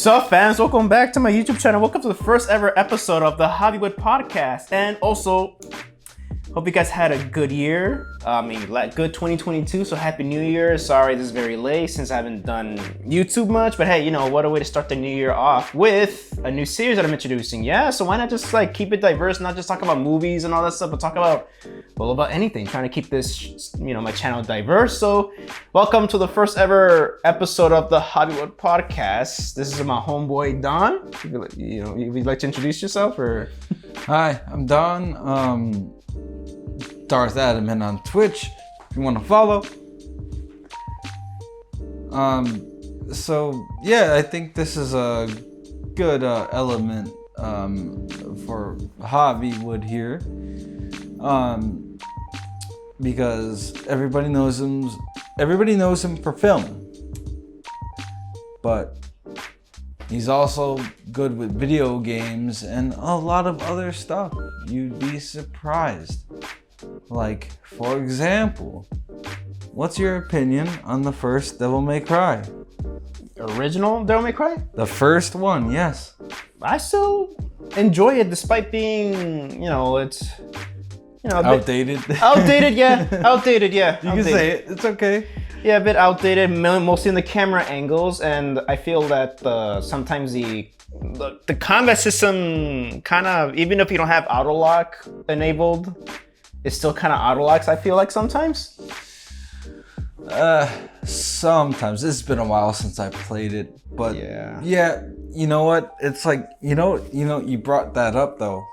Sup Fams, welcome back to my YouTube channel. Welcome to the first ever episode of the JAVIWOOD Podcast. And also, hope you guys had a good year. Good 2022, so Happy New Year. Sorry this is very late since I haven't done YouTube much, but hey, what a way to start the new year off with a new series that I'm introducing. Yeah, so why not just keep it diverse, not just talk about movies and all that stuff, but talk about anything. Trying to keep this, my channel diverse. So welcome to the first ever episode of the JAVIWOOD Podcast. This is my homeboy Don. Would you like to introduce yourself or? Hi, I'm Don. Darth Adamant on Twitch if you want to follow. So yeah, I think this is a good element for JAVIWOOD here, because everybody knows him for film, but he's also good with video games and a lot of other stuff. You'd be surprised. Like, for example, what's your opinion on the first Devil May Cry? Original Devil May Cry? The first one, yes. I still enjoy it despite being, it's, outdated. Outdated, yeah. Outdated, yeah. You can say it. It's okay. Yeah, a bit outdated, mostly in the camera angles, and I feel that sometimes the combat system kind of, even if you don't have auto lock enabled, it still kind of auto locks, I feel like sometimes. Sometimes. It's been a while since I played it, but yeah, you know what? It's like, you brought that up though.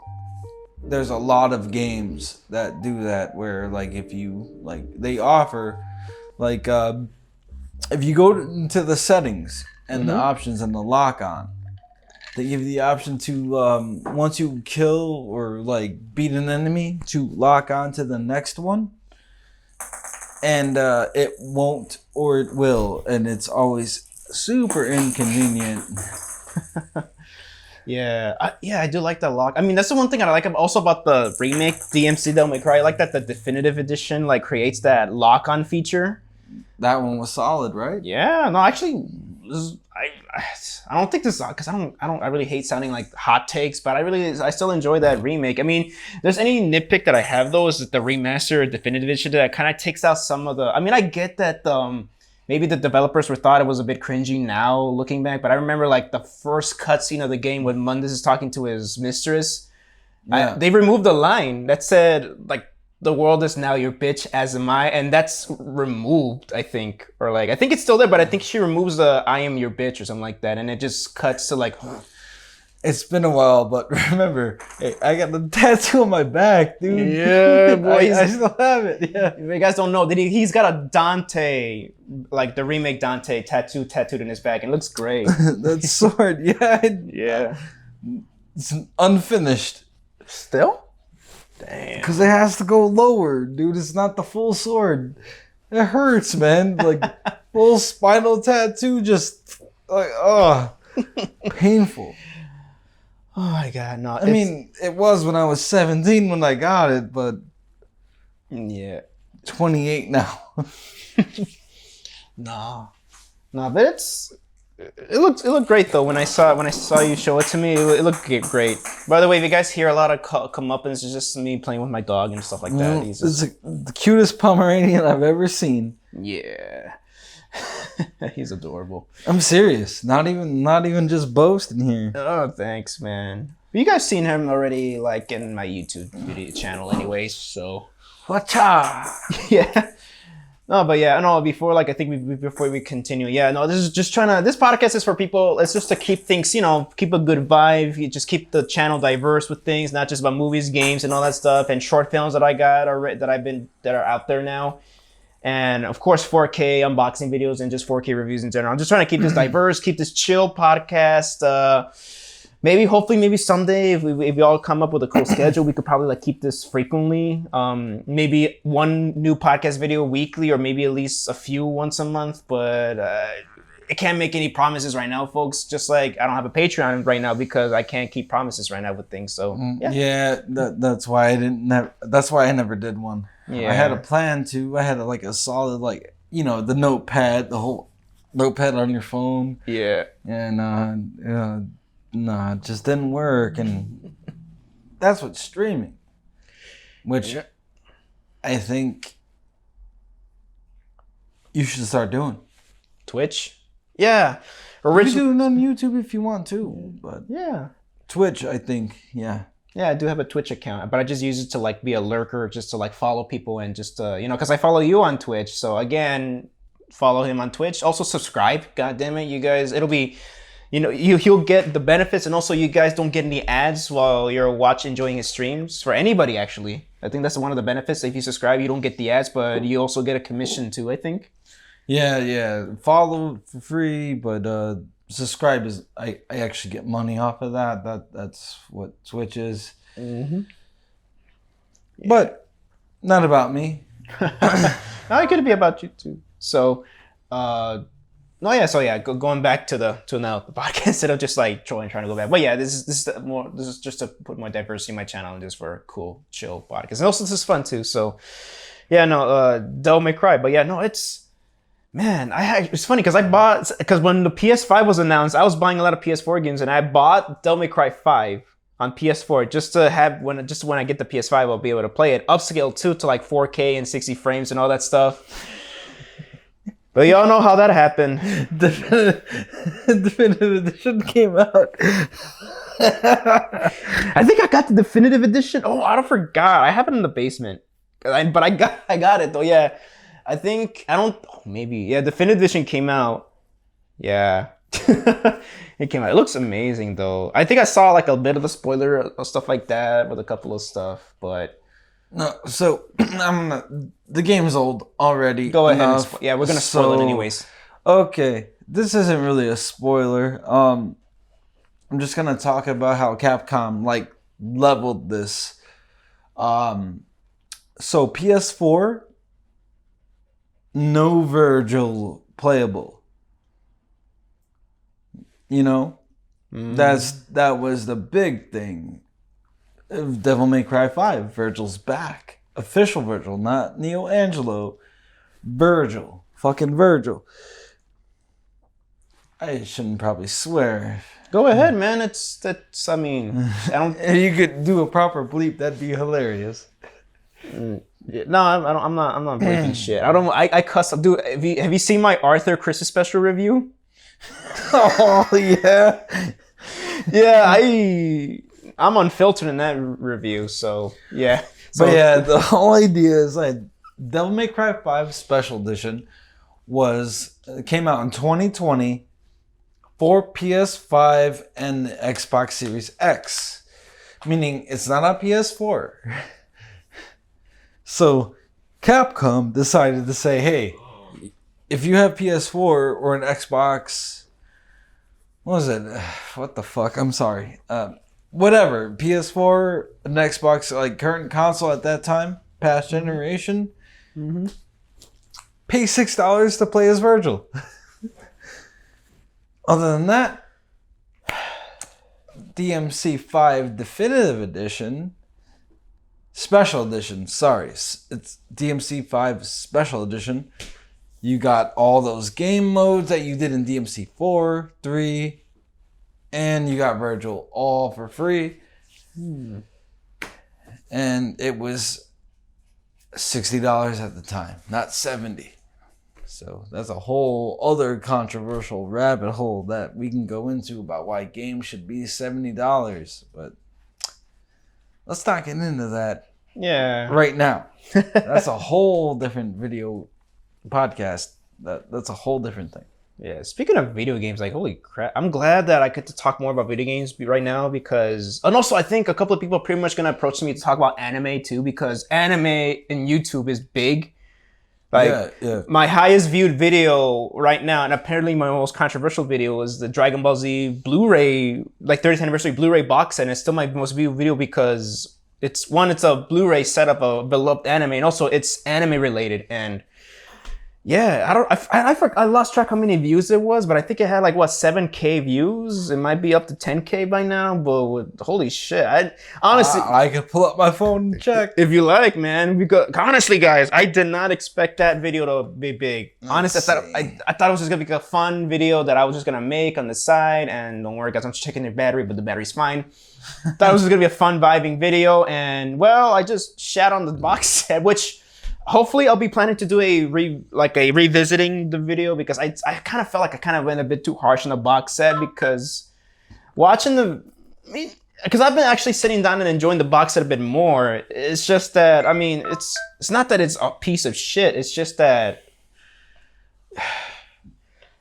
There's a lot of games that do that where if you they offer if you go into the settings and the options and the lock on, they give you the option to once you kill or beat an enemy to lock on to the next one, and it won't or it will, and it's always super inconvenient. I do like that lock. I mean, that's the one thing I like also about the remake DMC Devil May Cry. I like that the definitive edition creates that lock on feature. That one was solid, right? Yeah, no, actually, I don't think this, because I really hate sounding like hot takes, but I still enjoy that remake. I mean, there's any nitpick that I have though is that the remaster or definitive edition that kind of takes out some of the. I mean, I get that maybe the developers thought it was a bit cringy now looking back, but I remember the first cutscene of the game when Mundus is talking to his mistress. Yeah. They removed the line that said the world is now your bitch, as am I, and that's removed, I think. Or I think it's still there, but I think she removes the I am your bitch or something like that, and it just cuts to It's been a while, but remember, hey, I got the tattoo on my back, dude. Yeah, boy. I still have it, yeah. If you guys don't know, he's got a Dante, the remake Dante tattooed in his back, and it looks great. That sword, yeah. Yeah. It's unfinished. Still? Damn. Because it has to go lower, dude. It's not the full sword. It hurts, man. Full spinal tattoo, just painful. Oh my god, no. I mean, it was when I was 17 when I got it, but yeah, 28 now. No, but it looked great though. When I saw you show it to me, it looked great. By the way, if you guys hear a lot of comeuppance, it's just me playing with my dog and stuff like that. It's the cutest Pomeranian I've ever seen. Yeah. He's adorable. I'm serious. Not even just boasting here. Oh, thanks, man. You guys seen him already, in my YouTube video channel, anyways. So, whatcha? Yeah. No, but yeah, no. Before before we continue, this is just this podcast is for people. It's just to keep things, keep a good vibe. You just keep the channel diverse with things, not just about movies, games, and all that stuff, and short films that I got that are out there now. And of course, 4K unboxing videos and just 4K reviews in general. I'm just trying to keep this diverse, keep this chill podcast. Hopefully someday, if we all come up with a cool schedule, we could probably keep this frequently. Maybe one new podcast video weekly, or maybe at least a few once a month. But I can't make any promises right now, folks. Just I don't have a Patreon right now because I can't keep promises right now with things. So yeah, that's why I never did one. Yeah. I had a plan to. I had a solid the notepad, the whole notepad on your phone. Yeah. And no, it just didn't work. And that's what streaming, which I think you should start doing. Twitch? Yeah. You can do it on YouTube if you want to, but yeah. Twitch, I think, yeah. Yeah, I do have a Twitch account, but I just use it to like be a lurker, just to like follow people and just because I follow you on Twitch. So again, follow him on Twitch. Also subscribe. God damn it, you guys. It'll be, he'll get the benefits, and also you guys don't get any ads while you're enjoying his streams. For anybody, actually, I think that's one of the benefits. If you subscribe, you don't get the ads, but you also get a commission too, I think. Yeah. Follow for free, but subscribe is I actually get money off of that. That's what Twitch is. Mm-hmm. Yeah. But not about me. No, it could be about you too. So, going back to the podcast instead of just like trying to go back. But yeah, this is just to put more diversity in my channel and just for a cool, chill podcast. And also this is fun too. So yeah, Devil May Cry. But yeah, no, it's funny because when the PS5 was announced, I was buying a lot of PS4 games, and I bought Devil May Cry 5 on PS4 just to have when I get the PS5, I'll be able to play it upscale too to like 4K and 60 frames and all that stuff. But y'all know how that happened. Definitive edition came out. I think I got the definitive edition. Oh, I forgot. I have it in the basement. But I got it though. Yeah. Definitive edition came out. Yeah. It came out. It looks amazing though. I think I saw like a bit of the spoiler or stuff like that with a couple of stuff, but no, so the game's old already. Go ahead. We're gonna spoil it anyways. Okay, this isn't really a spoiler. I'm just gonna talk about how Capcom like leveled this. So PS4, no Virgil playable. That was the big thing. Devil May Cry 5, Virgil's back. Official Virgil, not Neo Angelo. Virgil. Fucking Virgil. I shouldn't probably swear. Go ahead, man. I don't. If you could do a proper bleep, that'd be hilarious. No, I'm not bleeping shit. I cuss. Dude, have you seen my Arthur Christmas special review? Oh yeah. Yeah, I'm unfiltered in that review, so yeah. But yeah, the whole idea is like Devil May Cry 5 Special Edition came out in 2020 for PS5 and the Xbox Series X, meaning it's not on PS4. So Capcom decided to say, hey, if you have PS4 or an Xbox, what was it? What the fuck? I'm sorry. Whatever. PS4, an Xbox, like current console at that time, past generation, pay $6 to play as Virgil. Other than that, DMC5 Definitive Edition, Special Edition, sorry, it's DMC5 Special Edition. You got all those game modes that you did in DMC 4, 3, and you got Virgil all for free. And it was $60 at the time, not $70. So that's a whole other controversial rabbit hole that we can go into about why games should be $70. But let's not get into that right now. That's a whole different video podcast. That's a whole different thing. Yeah, speaking of video games, like holy crap, I'm glad that I get to talk more about video games right now because, and also I think a couple of people are pretty much gonna approach me to talk about anime too because anime in YouTube is big. Like my highest viewed video right now, and apparently my most controversial video, was the Dragon Ball Z Blu-ray, like 30th anniversary Blu-ray box set, and it's still my most viewed video because it's a Blu-ray set of a beloved anime, and also it's anime related, and Yeah, I lost track how many views it was, but I think it had like what 7K views. It might be up to 10K by now, but holy shit! I honestly, I could pull up my phone and check if you like, man. Because honestly, guys, I did not expect that video to be big. Honestly, I thought it was just gonna be a fun video that I was just gonna make on the side. And don't worry, guys, I'm checking the battery, but the battery's fine. Thought it was just gonna be a fun vibing video, and well, I just shat on the box set, which. Hopefully, I'll be planning to do a revisiting the video because I kind of felt like I kind of went a bit too harsh on the box set because because I've been actually sitting down and enjoying the box set a bit more. It's just that it's not that it's a piece of shit. It's just that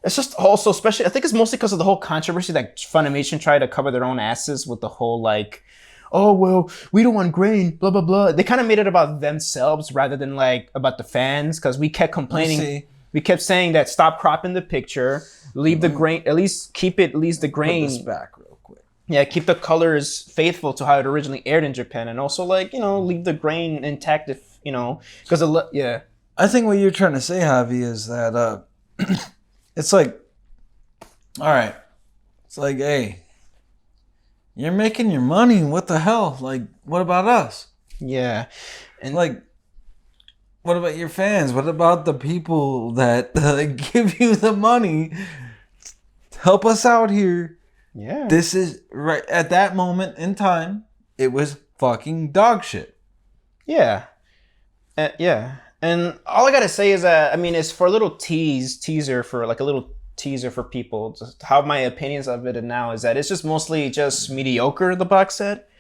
it's just also especially I think it's mostly because of the whole controversy that Funimation tried to cover their own asses with the whole like. Oh, well, we don't want grain, blah, blah, blah. They kind of made it about themselves rather than like about the fans because we kept complaining. We kept saying that stop cropping the picture, leave the grain, at least the grain. Put this back real quick. Yeah, keep the colors faithful to how it originally aired in Japan. And also like, leave the grain intact if, because yeah. I think what you're trying to say, Javi, is that it's like, all right, it's like, hey, you're making your money. What the hell? Like, what about us? Yeah. And like, what about your fans? What about the people that give you the money? Help us out here. Yeah. This is right at that moment in time. It was fucking dog shit. Yeah. Yeah. And all I gotta say is that it's for a little teaser for like a little teaser for people. Just how my opinions of it now is that it's just mostly just mediocre, the box set,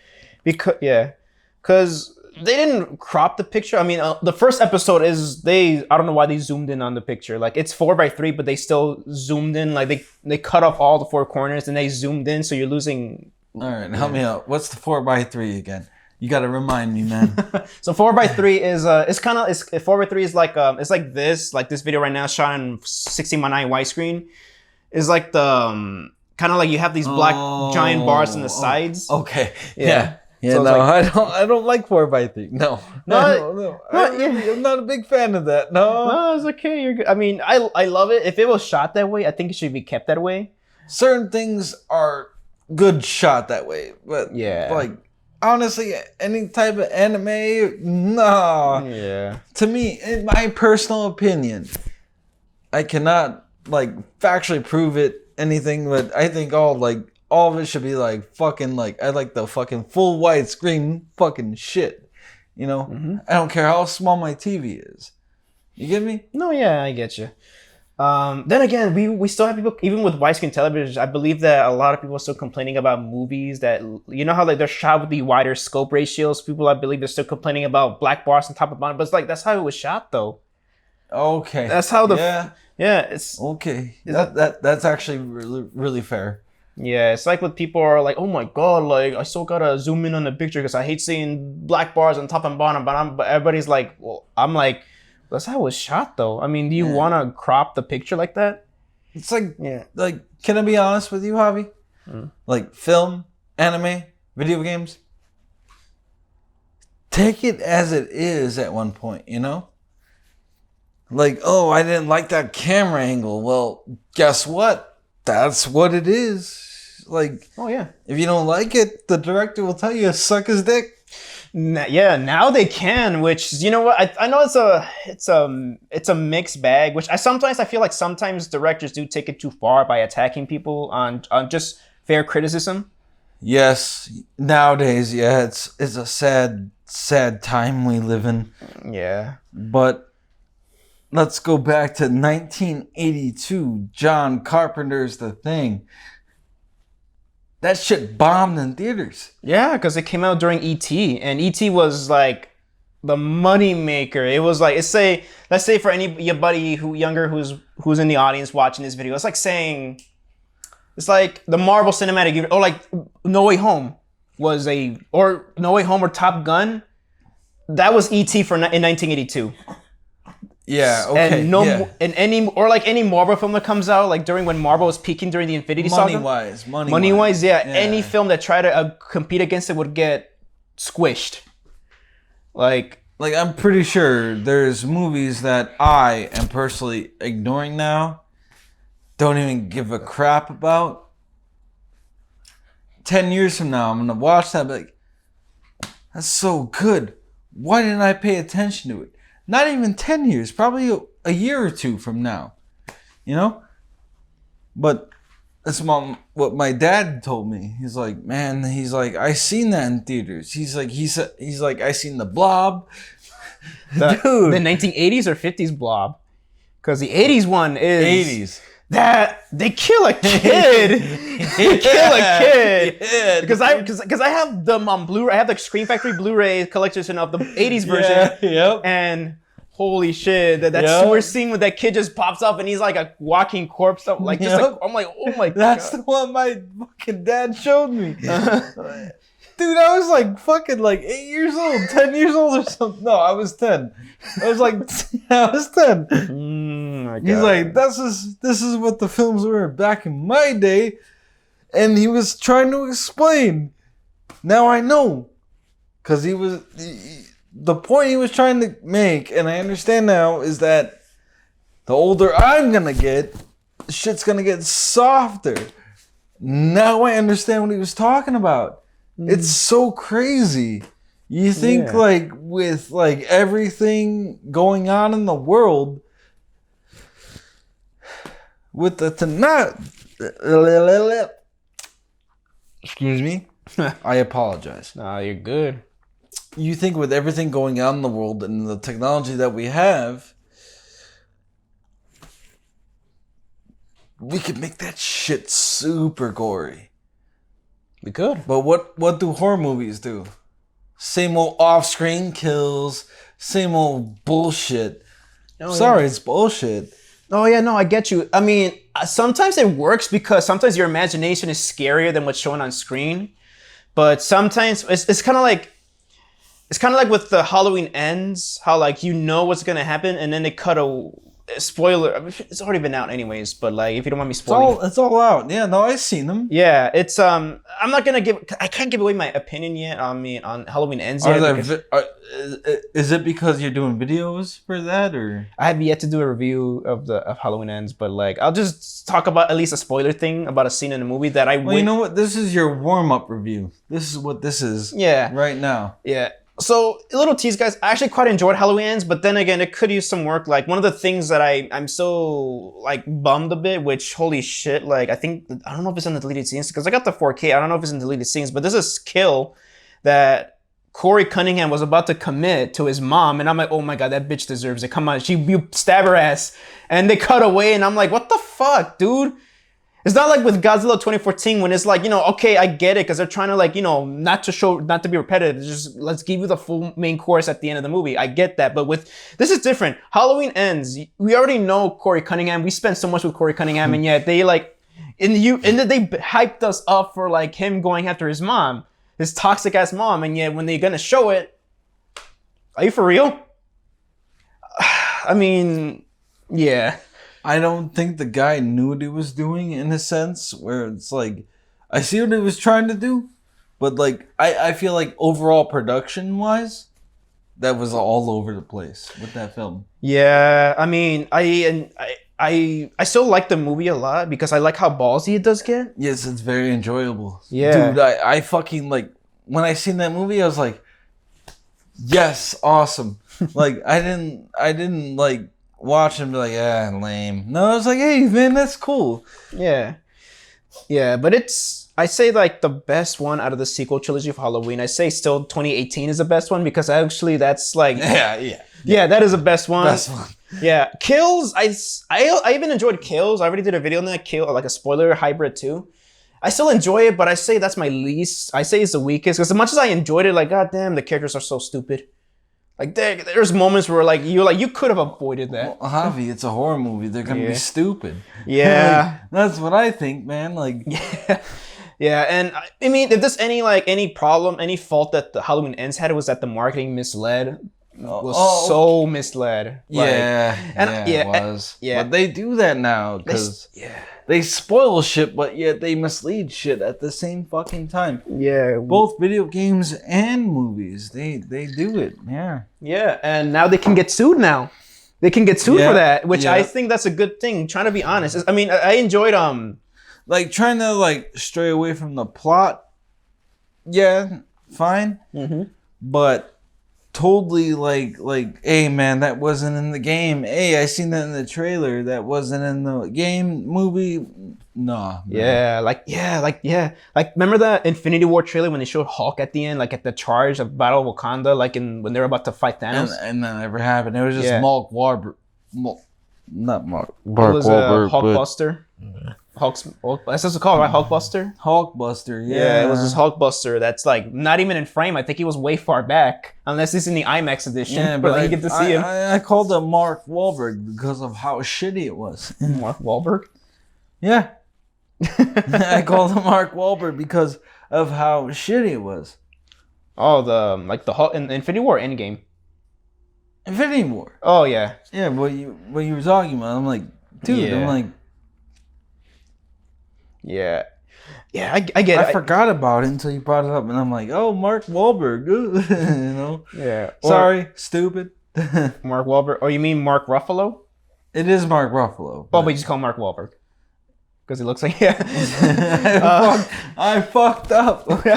because they didn't crop the picture. The first episode is I don't know why they zoomed in on the picture. Like it's 4:3, but they still zoomed in. Like they cut off all the four corners and they zoomed in, so you're losing. All right, help me out. What's the 4:3 again? You got to remind me, man. So 4:3 is it's 4:3 is like it's like this video right now shot in 16:9 widescreen is like the kind of like you have these black giant bars on the sides. Okay. Yeah. Yeah, so no, I don't like 4:3. No. I'm not a big fan of that. No, it's okay. You're good. I love it. If it was shot that way, I think it should be kept that way. Certain things are good shot that way, but yeah, like. Honestly, any type of anime, no. Yeah. To me, in my personal opinion, I cannot factually prove anything, but I think all of it should be fucking I like the fucking full widescreen fucking shit. Mm-hmm. I don't care how small my TV is. You get me? No, yeah, I get you. Then again, we still have people, even with widescreen television, I believe that a lot of people are still complaining about movies that, how they're shot with the wider scope ratios. People, I believe, they're still complaining about black bars on top of bottom, but it's that's how it was shot though. Okay. That's how it's okay. That's actually really, really fair. Yeah, it's like when people are like, oh my god, I still gotta zoom in on the picture because I hate seeing black bars on top and bottom, but everybody's like, well, I'm like, that's how it was shot, though. Do you want to crop the picture like that? It's can I be honest with you, Javi? Film, anime, video games, take it as it is at one point, oh, I didn't like that camera angle. Well, guess what? That's what it is. Oh, yeah. If you don't like it, the director will tell you, suck his dick. Yeah, now they can, which what I know it's a mixed bag, which I feel like sometimes directors do take it too far by attacking people on just fair criticism. Yes, nowadays, yeah, it's a sad time we live in. Yeah, but let's go back to 1982. John Carpenter's The Thing. That shit bombed in theaters. Yeah, because it came out during E.T. and E.T. was like the money maker. It was like, let's say for your buddy who's in the audience watching this video, it's like saying, it's like the Marvel Cinematic Universe, or like No Way Home or No Way Home or Top Gun. That was E.T. in 1982. Yeah, okay. And any Marvel film that comes out, during when Marvel was peaking during the Infinity Saga. Money-wise, yeah. Any film that tried to compete against it would get squished. like I'm pretty sure there's movies that I am personally ignoring now, don't even give a crap about. 10 years from now, I'm gonna watch that and be like, that's so good. Why didn't I pay attention to it? Not even 10 years, probably a year or two from now. You know? But that's what my dad told me. He's like, man, I seen that in theaters. He's like, I seen the Blob. The Dude. 1980s or 50s Blob. Because the 80s one is 80s. that they kill a kid. They kill a kid. Yeah, Because I have them on Blu-ray. I have the Scream Factory Blu-ray collection of the 80s version. Yeah, yep. And holy shit, that Yep. we're seeing when that kid just pops up and he's like a walking corpse. I'm like, I'm like, oh my That's god. the one my fucking dad showed me. Dude, I was like fucking like 8 years old, 10 years old or something. No, I was 10. I was like, I was 10. My He's God. like, this is what the films were back in my day. And he was trying to explain. Now I know. Because the point he was trying to make, and I understand now, is that the older I'm going to get, shit's going to get softer. Now I understand what he was talking about. It's so crazy. You think like with like everything going on in the world, with the excuse me, I apologize. Nah, you're good. You think with everything going on in the world and the technology that we have, we could make that shit super gory. We could. But what do horror movies do? Same old off-screen kills, same old bullshit. Oh, Sorry, it's bullshit. Oh yeah, no, I get you. I mean, sometimes it works because sometimes your imagination is scarier than what's shown on screen. But sometimes it's kind of like with the Halloween Ends, how like you know what's gonna happen, and then they cut a spoiler. I mean, it's already been out anyways, but like if you don't want me spoiling, It's all out. Yeah, no, I've seen them. yeah, it's I'm not gonna I can't give away my opinion yet. I mean, on Halloween Ends yet. Is it because you're doing videos for that, or I have yet to do a review of Halloween Ends, but like I'll just talk about at least a spoiler thing about a scene in the movie that I. Well, you know what? This is your warm-up review. This is what this is. Yeah. Right now. Yeah. So, a little tease, guys. I actually quite enjoyed Halloween Ends, but then again, it could use some work. Like, one of the things that I'm so, like, bummed a bit, which, holy shit, like, I don't know if it's in the deleted scenes, because I got the 4K. I don't know if it's in deleted scenes, but there's this kill that Corey Cunningham was about to commit to his mom, and I'm like, oh my god, that bitch deserves it. Come on, you stab her ass. And they cut away, and I'm like, what the fuck, dude? It's not like with Godzilla 2014 when it's like, you know, okay, I get it, because they're trying to like, you know, not to be repetitive, just let's give you the full main course at the end of the movie. I get that, but this is different. Halloween Ends. We already know Corey Cunningham. We spent so much with Corey Cunningham, and yet they like, and then they hyped us up for like him going after his mom, his toxic ass mom, and yet when they're gonna show it, are you for real? I mean, yeah. I don't think the guy knew what he was doing in a sense where it's like, I see what he was trying to do, but like, I feel like overall production wise, that was all over the place with that film. Yeah, I mean, I still like the movie a lot because I like how ballsy it does get. Yes, it's very enjoyable. Yeah. Dude, I fucking like, when I seen that movie, I was like, yes, awesome. Like, I didn't like, watch him be like, lame. No, I was like, hey, man, that's cool. Yeah. Yeah, but I say like the best one out of the sequel trilogy of Halloween. I say still 2018 is the best one because actually that's like... Yeah, that is the best one. Best one. Yeah. Kills, I even enjoyed Kills. I already did a video on that, like a spoiler hybrid too. I still enjoy it, but I say that's my least. I say it's the weakest because as much as I enjoyed it, like, goddamn, the characters are so stupid. Like there's moments where like you could have avoided that. Well, Javi, it's a horror movie. They're gonna be stupid. Yeah, like, that's what I think, man. Like, yeah. And I mean, if there's any problem, any fault that the Halloween Ends had, was that the marketing misled. So misled. It was. Yeah. But they do that now because they spoil shit, but yet they mislead shit at the same fucking time. Yeah. Both video games and movies, they do it. Yeah. Yeah, and now they can get sued now. They can get sued for that, which I think that's a good thing. Trying to be honest. I mean, I enjoyed like trying to like stray away from the plot. Yeah, fine. But totally like, hey man, that wasn't in the game. Hey, I seen that in the trailer. That wasn't in the game, movie. Nah. Man. Like remember the Infinity War trailer when they showed Hulk at the end, like at the charge of Battle of Wakanda, like when they were about to fight Thanos. And that never happened. It was just Mark Wahlberg. Not Mark. It was Hulkbuster. That's what it's called, right? Hulkbuster, yeah. It was this Hulkbuster that's like not even in frame. I think he was way far back, unless he's in the IMAX edition. Yeah, but you get to see him. I called him Mark Wahlberg because of how shitty it was. Mark Wahlberg? Yeah. I called him Mark Wahlberg because of how shitty it was. Oh, the Hulk in Infinity War or Endgame? Infinity War. Oh yeah. Yeah, what you were talking about, I'm like, dude, I'm like, yeah, I get it. I forgot about it until you brought it up, and I'm like, oh, Mark Wahlberg, you know? Yeah. Sorry, stupid. Mark Wahlberg. Oh, you mean Mark Ruffalo? It is Mark Ruffalo. But you just call him Mark Wahlberg because he looks like I fucked up. Okay,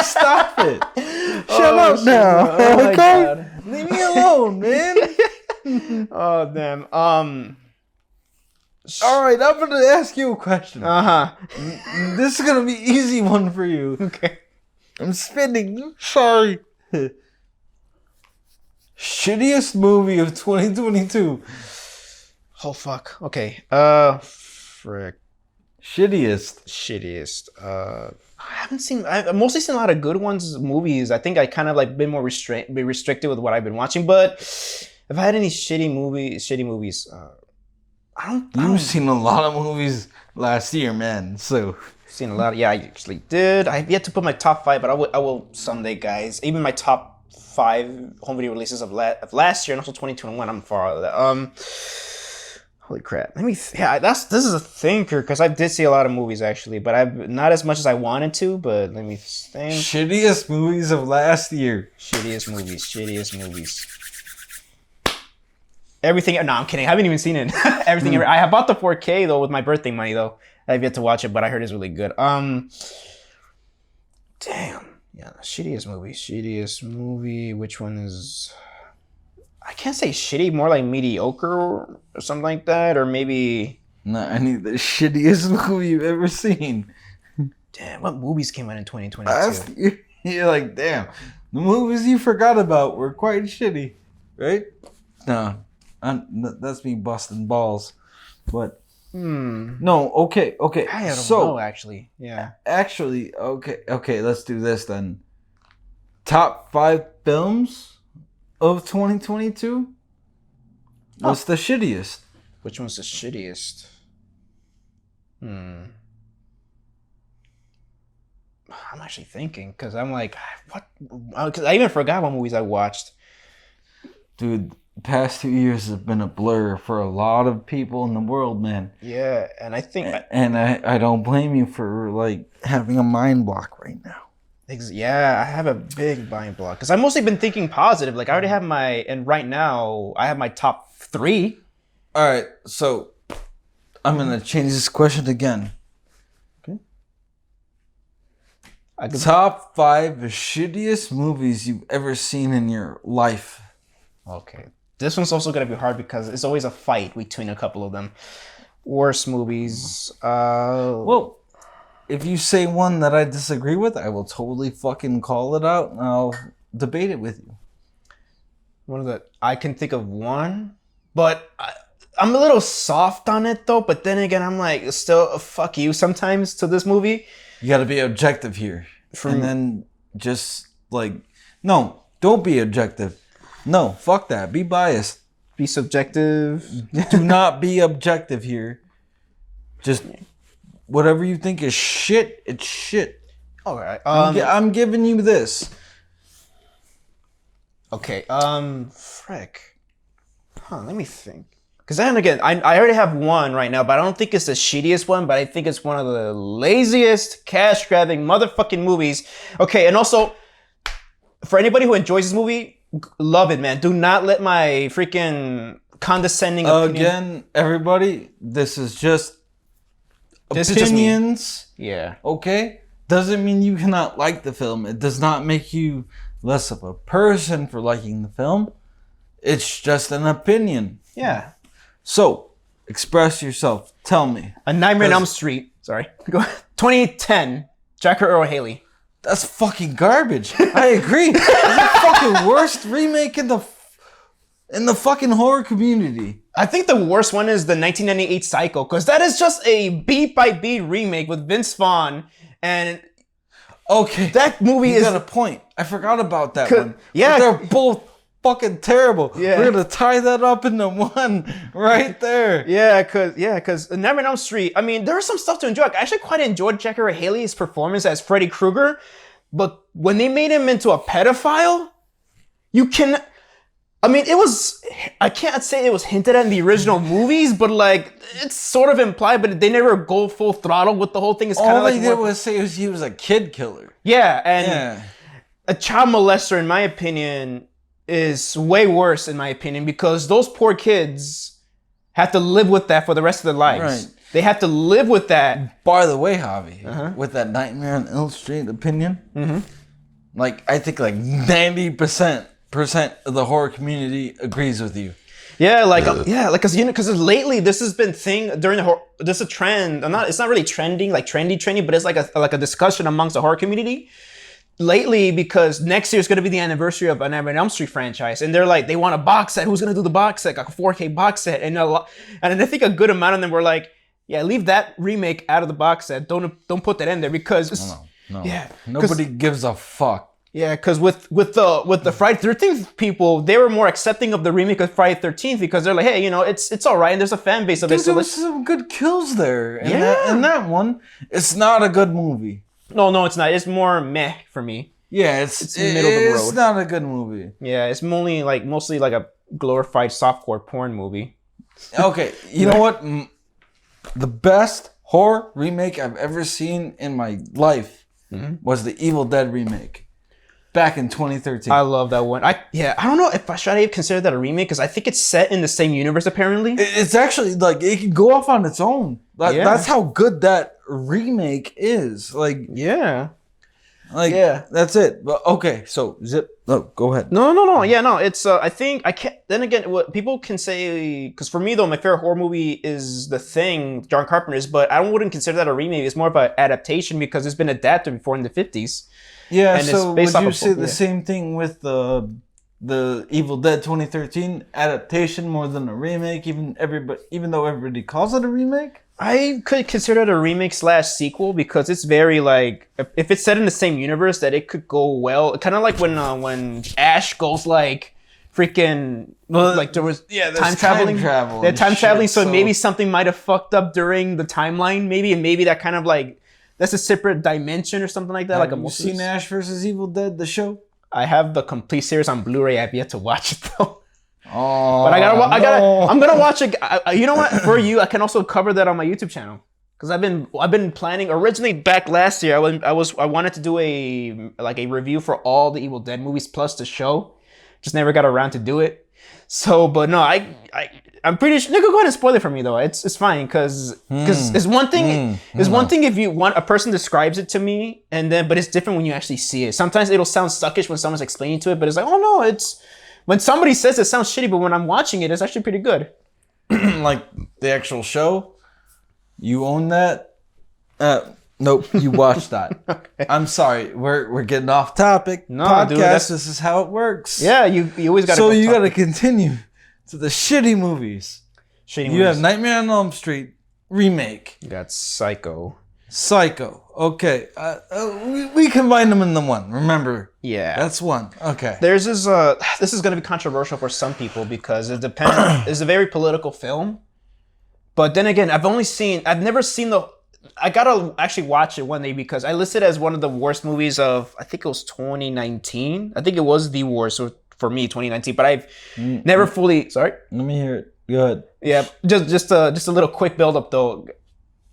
stop it. Shut up now. Oh, okay, leave me alone, man. Oh damn. All right, I'm gonna ask you a question. This is gonna be easy one for you. Okay. I'm spinning. Sorry. Shittiest movie of 2022. Oh fuck. Okay. Frick. Shittiest. I haven't seen. I've mostly seen a lot of good ones, movies. I think I kind of like been more restricted with what I've been watching. But if I had any shitty movies, You've seen a lot of movies last year, man. So seen a lot. Yeah, I actually did. I have yet to put my top 5, but I will someday, guys. Even my top 5 home video releases of last year and also 2021. I'm far out of that. Holy crap. This is a thinker because I did see a lot of movies actually, but I've not as much as I wanted to. But let me think. Shittiest movies of last year. Shittiest movies. Everything. No, I'm kidding. I haven't even seen it. Everything. I have bought the 4K though with my birthday money though. I've yet to watch it, but I heard it's really good. Damn. Yeah, shittiest movie. Which one is? I can't say shitty. More like mediocre or something like that, or maybe. No, I need the shittiest movie you've ever seen. Damn, what movies came out in 2022? You're like, damn, the movies you forgot about were quite shitty, right? No. That's me busting balls, but no. Okay. I don't know. Actually, yeah. Actually, okay. Let's do this then. Top 5 films of 2022. What's the shittiest? Which one's the shittiest? I'm actually thinking because I'm like, what? Because I even forgot what movies I watched. Dude. The past 2 years have been a blur for a lot of people in the world, man. Yeah, and I think... And I don't blame you for, like, having a mind block right now. Yeah, I have a big mind block. Because I've mostly been thinking positive. Like, I already have and right now, I have my top 3. All right, so I'm going to change this question again. Okay. Top 5 shittiest movies you've ever seen in your life. Okay. This one's also going to be hard because it's always a fight between a couple of them. Worst movies. Well, if you say one that I disagree with, I will totally fucking call it out and I'll debate it with you. I can think of one, but I'm a little soft on it though. But then again, I'm like, still, fuck you sometimes to this movie. You got to be objective here. And then just like, no, don't be objective. No, fuck that. Be biased. Be subjective. Do not be objective here. Just whatever you think is shit, it's shit. All right. I'm giving you this. Okay. Frick. Let me think. Because then again, I already have one right now, but I don't think it's the shittiest one, but I think it's one of the laziest, cash-grabbing motherfucking movies. Okay, and also, for anybody who enjoys this movie, love it, man. Do not let my freaking condescending opinion... Again, everybody, this is just This opinions. is just me. Yeah. Okay? Doesn't mean you cannot like the film. It does not make you less of a person for liking the film. It's just an opinion. Yeah. So, express yourself. Tell me. A Nightmare on Elm Street. Sorry. Go ahead. 2010. Jack Earl Haley. That's fucking garbage. I agree. It's the fucking worst remake in the fucking horror community. I think the worst one is the 1998 Psycho, because that is just a beat-by-beat remake with Vince Vaughn, and okay, that movie you is... got a point. I forgot about that one. Yeah. But they're both fucking terrible. Yeah. We're gonna tie that up into one right there. Yeah, because Nightmare on Elm Street, I mean, there was some stuff to enjoy. I actually quite enjoyed Jack Earl Haley's performance as Freddy Krueger, but when they made him into a pedophile, you can... I mean, it was... I can't say it was hinted at in the original movies, but like, it's sort of implied, but they never go full throttle with the whole thing. It's kind of All like... they did was say he was a kid killer. Yeah, and Yeah. a child molester, in my opinion, is way worse, in my opinion, because those poor kids have to live with that for the rest of their lives. Right. They have to live with that. By the way, Javi, with that Nightmare on Elm Street opinion, like I think like 90% of the horror community agrees with you. Yeah, like because lately this has been thing during this is a trend. It's not really trending like trendy, but it's like a discussion amongst the horror community lately, because next year is going to be the anniversary of an Nightmare on Elm Street franchise, and they're like, they want a box set. Who's going to do the box set? Like a 4K box set, and I think a good amount of them were like, yeah, leave that remake out of the box set. Don't put that in there, because No. Yeah, Nobody gives a fuck. yeah, because with the Friday 13th people, they were more accepting of the remake of Friday 13th, because they're like, hey, it's all right, and there's a fan base of it. Dude, there was some good kills there. And Yeah. that one, it's not a good movie. No, it's not. It's more meh for me. Yeah, it's middle of the road. It's not a good movie. Yeah, it's mostly like a glorified softcore porn movie. Okay, you know what? The best horror remake I've ever seen in my life was the Evil Dead remake back in 2013. I love that one. I don't know if I should even consider that a remake, because I think it's set in the same universe apparently. It's actually like it can go off on its own. Yeah. That's how good that remake is. Like Yeah. that's it. But okay, so go ahead. No. Yeah, no. It's I think I can't. Then again, what people can say, because for me though, my favorite horror movie is The Thing, John Carpenter's, but I wouldn't consider that a remake. It's more of an adaptation, because it's been adapted before in the 50s. Yeah. And So it's based would off you of say book, the yeah. same thing with the Evil Dead 2013 adaptation more than a remake, even though everybody calls it a remake? I could consider it a remake / sequel, because it's very like, if it's set in the same universe, that it could go well. Kind of like when Ash goes like freaking like there was time traveling. Yeah, time traveling. So maybe something might have fucked up during the timeline. Maybe that kind of like, that's a separate dimension or something like that. Have like a you seen Ash vs. Evil Dead, the show? I have the complete series on Blu-ray. I've yet to watch it though. Oh, But I'm gonna watch it. You know what? For you, I can also cover that on my YouTube channel, because I've been planning. Originally, back last year, I wanted to do a review for all the Evil Dead movies plus the show. Just never got around to do it. So, but no, I'm pretty sure. Go ahead and spoil it for me though. It's fine, because it's one thing. It's one thing if you want a person describes it to me, but it's different when you actually see it. Sometimes it'll sound suckish when someone's explaining to it, but it's like, oh no, it's. When somebody says it sounds shitty, but when I'm watching it, it's actually pretty good. Like the actual show, you own that? Nope, you watched that. Okay. I'm sorry, we're getting off topic. No, podcast, dude, this is how it works. Yeah, you always got to. So you got to continue to the shitty movies. You have Nightmare on Elm Street remake. You got Psycho. Okay, we combine them into one. Remember? Yeah, that's one. Okay. There's this. This is going to be controversial for some people, because it depends. It's a very political film. But then again, I've never seen I gotta actually watch it one day, because I listed it as one of the worst movies of, I think it was 2019. I think it was the worst for me, 2019. But I've never fully. Sorry. Let me hear it. Good. Yeah, just a little quick build up though.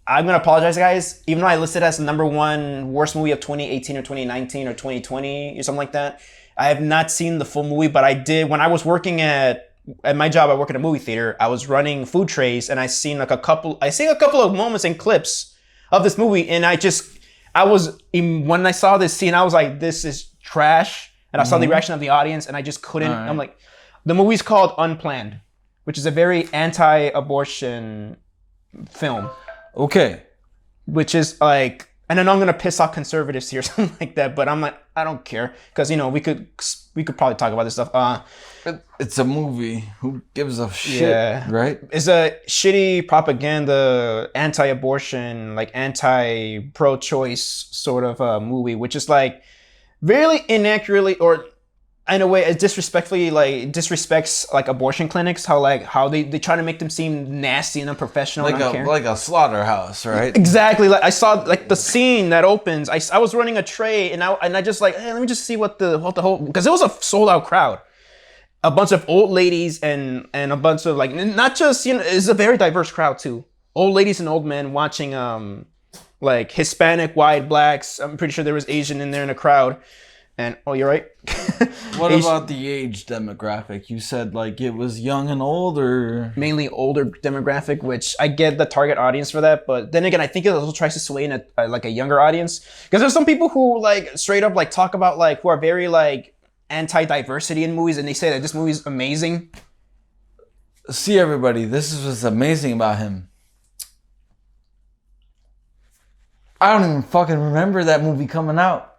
I'm gonna apologize, guys. Even though I listed as the number one worst movie of 2018 or 2019 or 2020 or something like that, I have not seen the full movie. But I did when I was working at my job. I work in a movie theater. I was running food trays, and I seen a couple of moments and clips of this movie, and when I saw this scene, I was like, "This is trash." And I saw the reaction of the audience, and I just couldn't. Right. I'm like, the movie's called Unplanned, which is a very anti-abortion film. Okay. Which is like, and I know I'm gonna piss off conservatives here or something like that, but I'm like, I don't care, because we could probably talk about this stuff. It's a movie. Who gives a shit? Yeah. Right. It's a shitty propaganda, anti-abortion, like anti-pro-choice sort of movie, which is like really inaccurately or in a way it disrespectfully disrespects like abortion clinics, how they try to make them seem nasty and unprofessional, like a slaughterhouse, right? Exactly. Like I saw like the scene that opens. I was running a tray and I just like, hey, let me just see what the whole, because it was a sold out crowd, a bunch of old ladies and a bunch of like, not just, it's a very diverse crowd too, old ladies and old men watching like Hispanic, white, blacks. I'm pretty sure there was Asian in there in the crowd. And you're right. What about the age demographic? You said like it was young and old, or mainly older demographic, which I get the target audience for that. But then again, I think it also tries to sway in a younger audience, because there's some people who like straight up like talk about like who are very like anti-diversity in movies, and they say that this movie is amazing. See, everybody, this is what's amazing about him. I don't even fucking remember that movie coming out.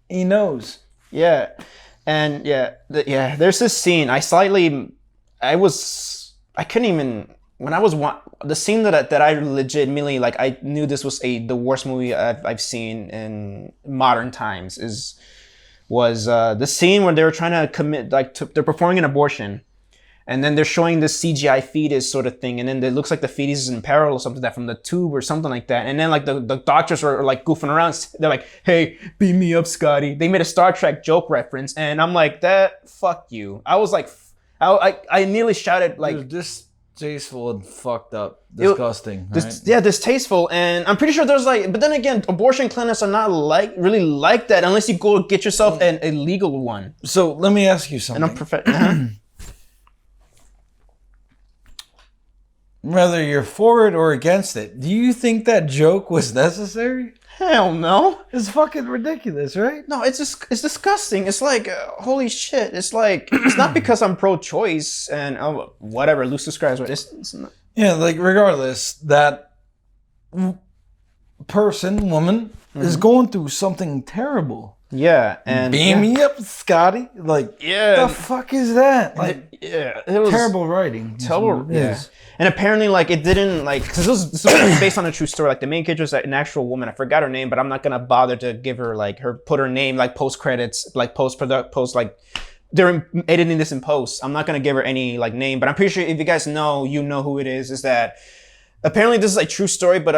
He knows. Yeah. And there's this scene. The scene that I legitimately, like, I knew this was the worst movie I've seen in modern times was the scene when they were trying to commit, like, they're performing an abortion. And then they're showing this CGI fetus sort of thing. And then it looks like the fetus is in peril or something, that from the tube or something like that. And then like the doctors are like goofing around. They're like, hey, beam me up, Scotty. They made a Star Trek joke reference. And I'm like, fuck you. I was like, I nearly shouted like. Dude, distasteful and fucked up. Disgusting. Right? Yeah, distasteful. And I'm pretty sure there's like, but then again, abortion clinics are not really like that unless you go get yourself an illegal one. So let me ask you something. And Whether you're for it or against it, do you think that joke was necessary? Hell no. It's fucking ridiculous, right? No, it's disgusting. It's like, holy shit. It's like, it's not because I'm pro-choice and whatever, loose describes what it's not. Yeah, like regardless, that woman, is going through something terrible. Yeah, and beam me up, Scotty. Like, the fuck is that? Like, it was terrible writing. Terrible, yeah. And apparently, like, it didn't like, because this was based on a true story. Like, the main character was an actual woman. I forgot her name, but I'm not gonna bother to give her like put her name like post credits, like post like they're editing this in post. I'm not gonna give her any like name, but I'm pretty sure if you guys know, you know who it is. Is that apparently this is a true story, but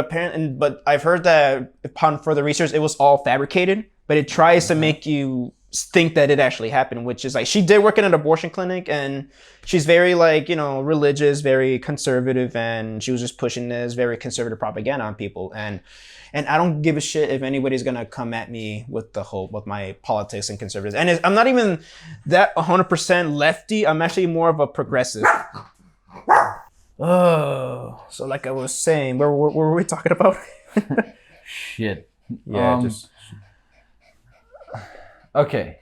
I've heard that upon further research, it was all fabricated. But it tries to make you think that it actually happened, which is like, she did work in an abortion clinic, and she's very like, religious, very conservative, and she was just pushing this very conservative propaganda on people. And I don't give a shit if anybody's gonna come at me with with my politics and conservatives. And I'm not even that 100% lefty. I'm actually more of a progressive. Oh, so like I was saying, what were we talking about? Shit. Yeah, Okay.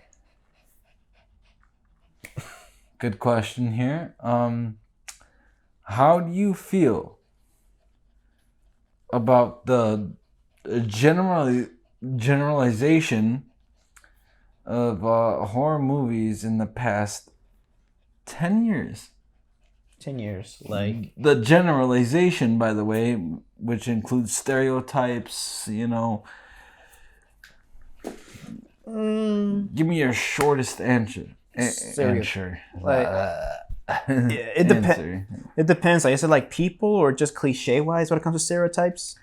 Good question here. How do you feel about the generalization of horror movies in the past 10 years? 10 years, like the generalization, by the way, which includes stereotypes, Give me your shortest answer. Like, it depends. It depends. Like, is it like people or just cliche wise when it comes to stereotypes?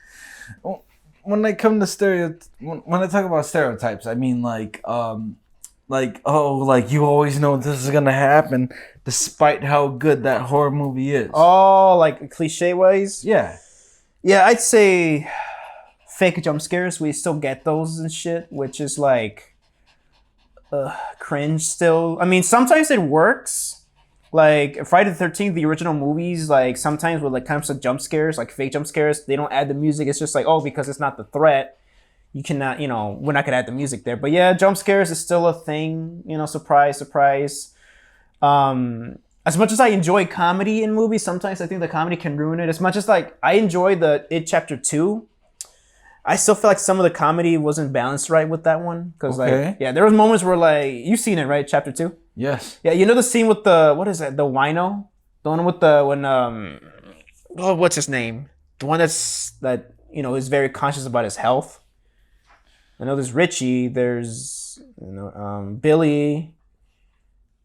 Well, when I talk about stereotypes, I mean like like, oh, like you always know this is gonna happen, despite how good that horror movie is. Oh, like cliche wise? Yeah. Yeah, I'd say fake jump scares. We still get those and shit, which is like cringe still. I mean, sometimes it works. Like Friday the 13th, the original movies, like sometimes with like kind of jump scares, like fake jump scares, they don't add the music. It's just like, oh, because it's not the threat, you cannot, we're not gonna add the music there. But yeah, jump scares is still a thing. Surprise, surprise. As much as I enjoy comedy in movies, sometimes I think the comedy can ruin it. As much as like I enjoy the It Chapter 2, I still feel like some of the comedy wasn't balanced right with that one. Because like, yeah, there was moments where like, you've seen it, right? Chapter 2? Yes. Yeah, the scene with the, what is that? The wino? The one with what's his name? The one that, is very conscious about his health. I know there's Richie, there's, Billy,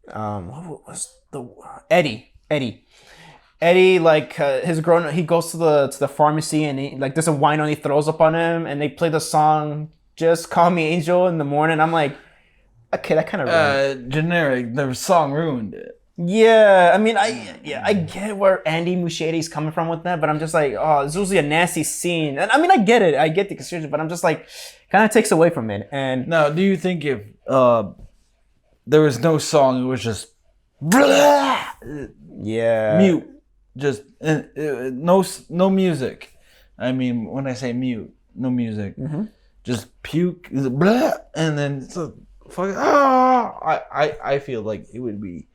what was the, Eddie, like he goes to the pharmacy and he, like there's a wino and he throws up on him and they play the song "Just Call Me Angel" in the morning. I'm like, okay, that kind of generic. The song ruined it. Yeah, I mean, I get where Andy Muschietti's coming from with that, but I'm just like, oh, it's usually a nasty scene, and I mean, I get it, I get the confusion, but I'm just like, kind of takes away from it. And now, do you think if there was no song, it was just mute? Just no music. I mean, when I say mute, no music, just puke, blah, and then it's a fucking. I feel like it would be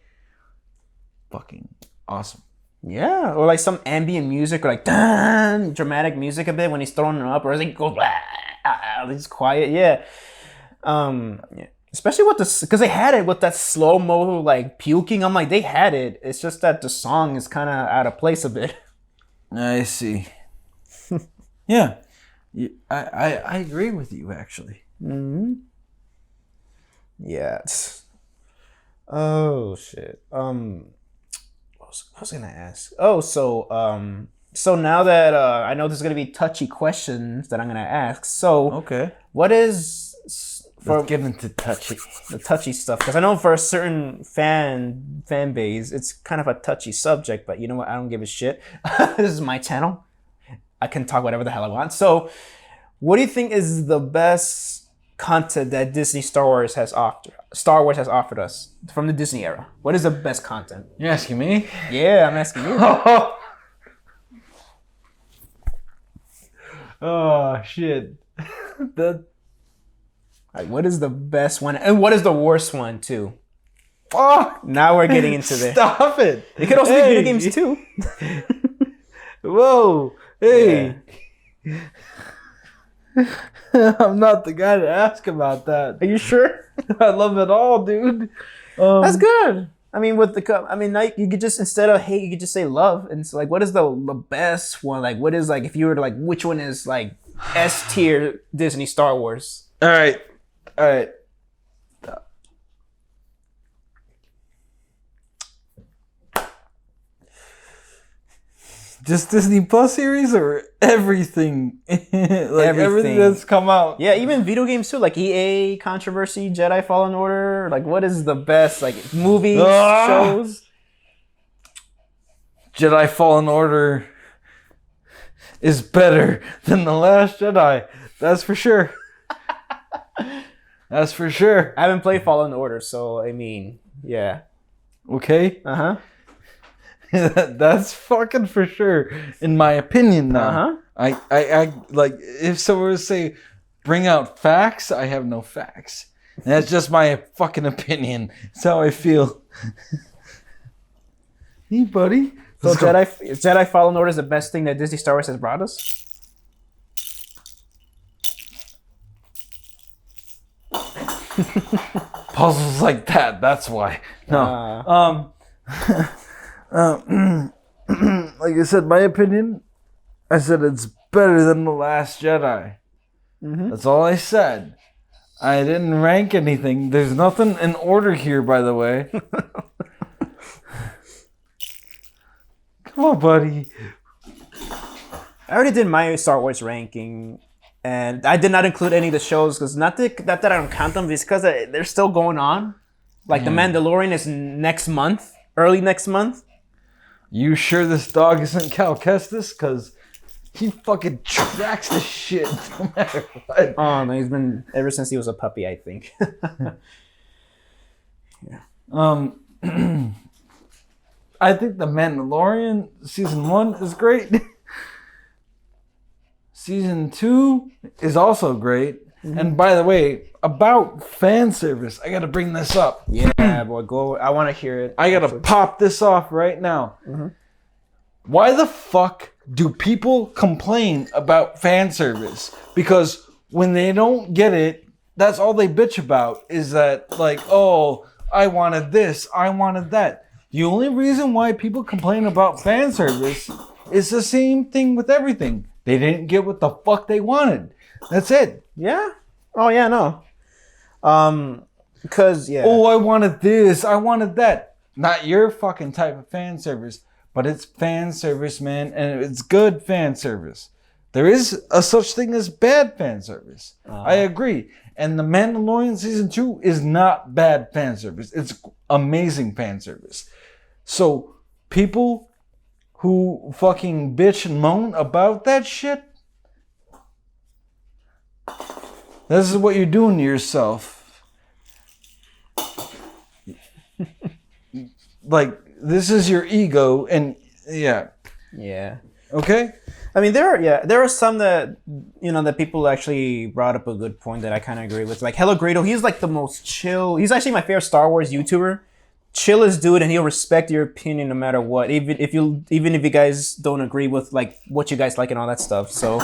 fucking awesome. Yeah, or like some ambient music, or like dramatic music a bit when he's throwing it up, or as he goes, he's quiet. Yeah. Especially with this, because they had it with that slow mo like puking. I'm like, they had it. It's just that the song is kind of out of place a bit. I see. Yeah, I agree with you actually. Yeah. Oh shit. What was I gonna ask? Oh, so now that I know there's gonna be touchy questions that I'm gonna ask. So okay, what is let's get into the touchy stuff, because I know for a certain fan base it's kind of a touchy subject, but you know what, I don't give a shit. This is my channel, I can talk whatever the hell I want. So what do you think is the best content that Disney Star Wars has offered us from the Disney era? What is the best content? You're asking me? Yeah, I'm asking you. Oh shit. What is the best one, and what is the worst one too? Fuck! Now we're getting into this. Stop it! It could also be video games too. Whoa! Hey! Yeah. I'm not the guy to ask about that. Are you sure? I love it all, dude. That's good. I mean, you could just, instead of hate, you could just say love. And it's like, what is the best one? Like, what is, like, if you were to, like, which one is like S tier Disney Star Wars? All right. Just Disney Plus series or everything? Everything that's come out. Yeah, even video games too, like EA controversy, Jedi Fallen Order. Like, what is the best, like, movies, shows? Jedi Fallen Order is better than The Last Jedi. That's for sure. That's for sure. I haven't played Fallen Order, so I mean, yeah. Okay. That's fucking for sure, in my opinion. Now, I like, if someone would say, bring out facts, I have no facts. And that's just my fucking opinion. It's how I feel. Hey, buddy. So Jedi Fallen Order is the best thing that Disney Star Wars has brought us? Puzzles like that, that's why. No. Like I said, my opinion, I said it's better than The Last Jedi. That's all I said. I didn't rank anything. There's nothing in order here, by the way. Come on, buddy. I already did my Star Wars ranking, And I did not include any of the shows because not that I don't count them, it's because they're still going on. Like The Mandalorian is next month, early next month. You sure this dog isn't Cal Kestis? Because he fucking tracks the shit no matter what. Oh no, he's been ever since he was a puppy, I think. I think The Mandalorian season 1 is great. Season 2 is also great. Mm-hmm. And by the way, about fan service, I gotta bring this up. Yeah, boy, go. I want to hear it. I gotta pop this off right now. Mm-hmm. Why the fuck do people complain about fan service? Because when they don't get it, that's all they bitch about is that, like, oh, I wanted this, I wanted that. The only reason why people complain about fan service is the same thing with everything. They didn't get what the fuck they wanted. That's it. Yeah? Oh, yeah, no. Because, yeah. Oh, I wanted this, I wanted that. Not your fucking type of fan service, but it's fan service, man, and it's good fan service. There is a such thing as bad fan service. I agree. And The Mandalorian Season 2 is not bad fan service. It's amazing fan service. So, people who fucking bitch and moan about that shit, this is what you're doing to yourself. Like, this is your ego, and yeah. Yeah. Okay? I mean, there are some that, you know, that people actually brought up a good point that I kind of agree with. Like, Hello Greedo, he's like the most chill. He's actually my favorite Star Wars YouTuber. Chillest dude, and he'll respect your opinion no matter what. Even if you guys don't agree with, like, what you guys like and all that stuff. So,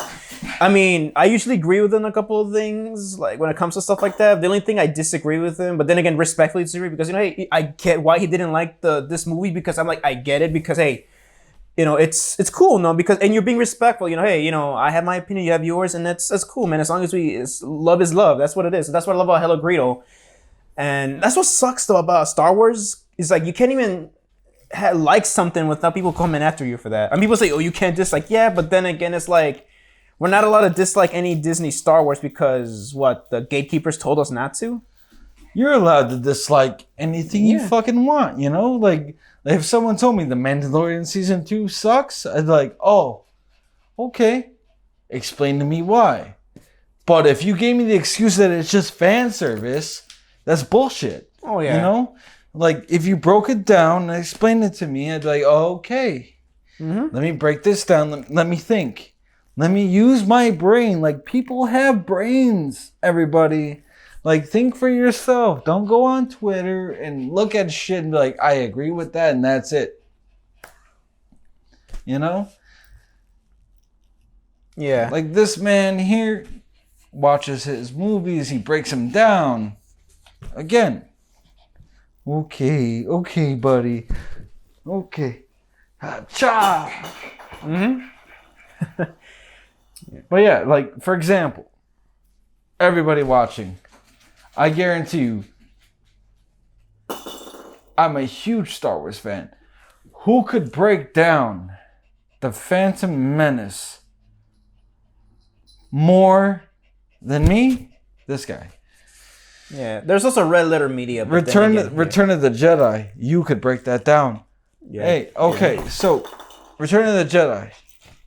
I mean, I usually agree with him on a couple of things, like, when it comes to stuff like that. The only thing I disagree with him, but then again, respectfully disagree, because, you know, I get why he didn't like this movie, because I'm like, I get it, because, hey, you know, it's cool, no? Because, and you're being respectful, you know, hey, you know, I have my opinion, you have yours, and that's cool, man. As long as love is love. That's what it is. That's what I love about Hello Greedo. And that's what sucks, though, about Star Wars, is like, you can't even like something without people coming after you for that. And people say, oh, you can't dislike. Yeah, but then again, it's like, we're not allowed to dislike any Disney Star Wars because, what, the gatekeepers told us not to? You're allowed to dislike anything you fucking want, you know? Like, if someone told me The Mandalorian Season 2 sucks, I'd be like, oh, okay. Explain to me why. But if you gave me the excuse that it's just fan service, that's bullshit. Oh, yeah. You know? Like, if you broke it down and explained it to me, I'd be like, oh, okay. Mm-hmm. Let me break this down. Let me think. Let me use my brain. Like, people have brains, everybody. Like, think for yourself. Don't go on Twitter and look at shit and be like, I agree with that, and that's it. You know? Yeah. Like, this man here watches his movies. He breaks them down. Again. Okay, buddy. Okay. Cha! Mm-hmm. But yeah, like, for example, everybody watching, I guarantee you, I'm a huge Star Wars fan. Who could break down The Phantom Menace more than me? This guy. Yeah, there's also Red Letter Media. Return of the Jedi. You could break that down. Yeah. Hey, okay, so Return of the Jedi.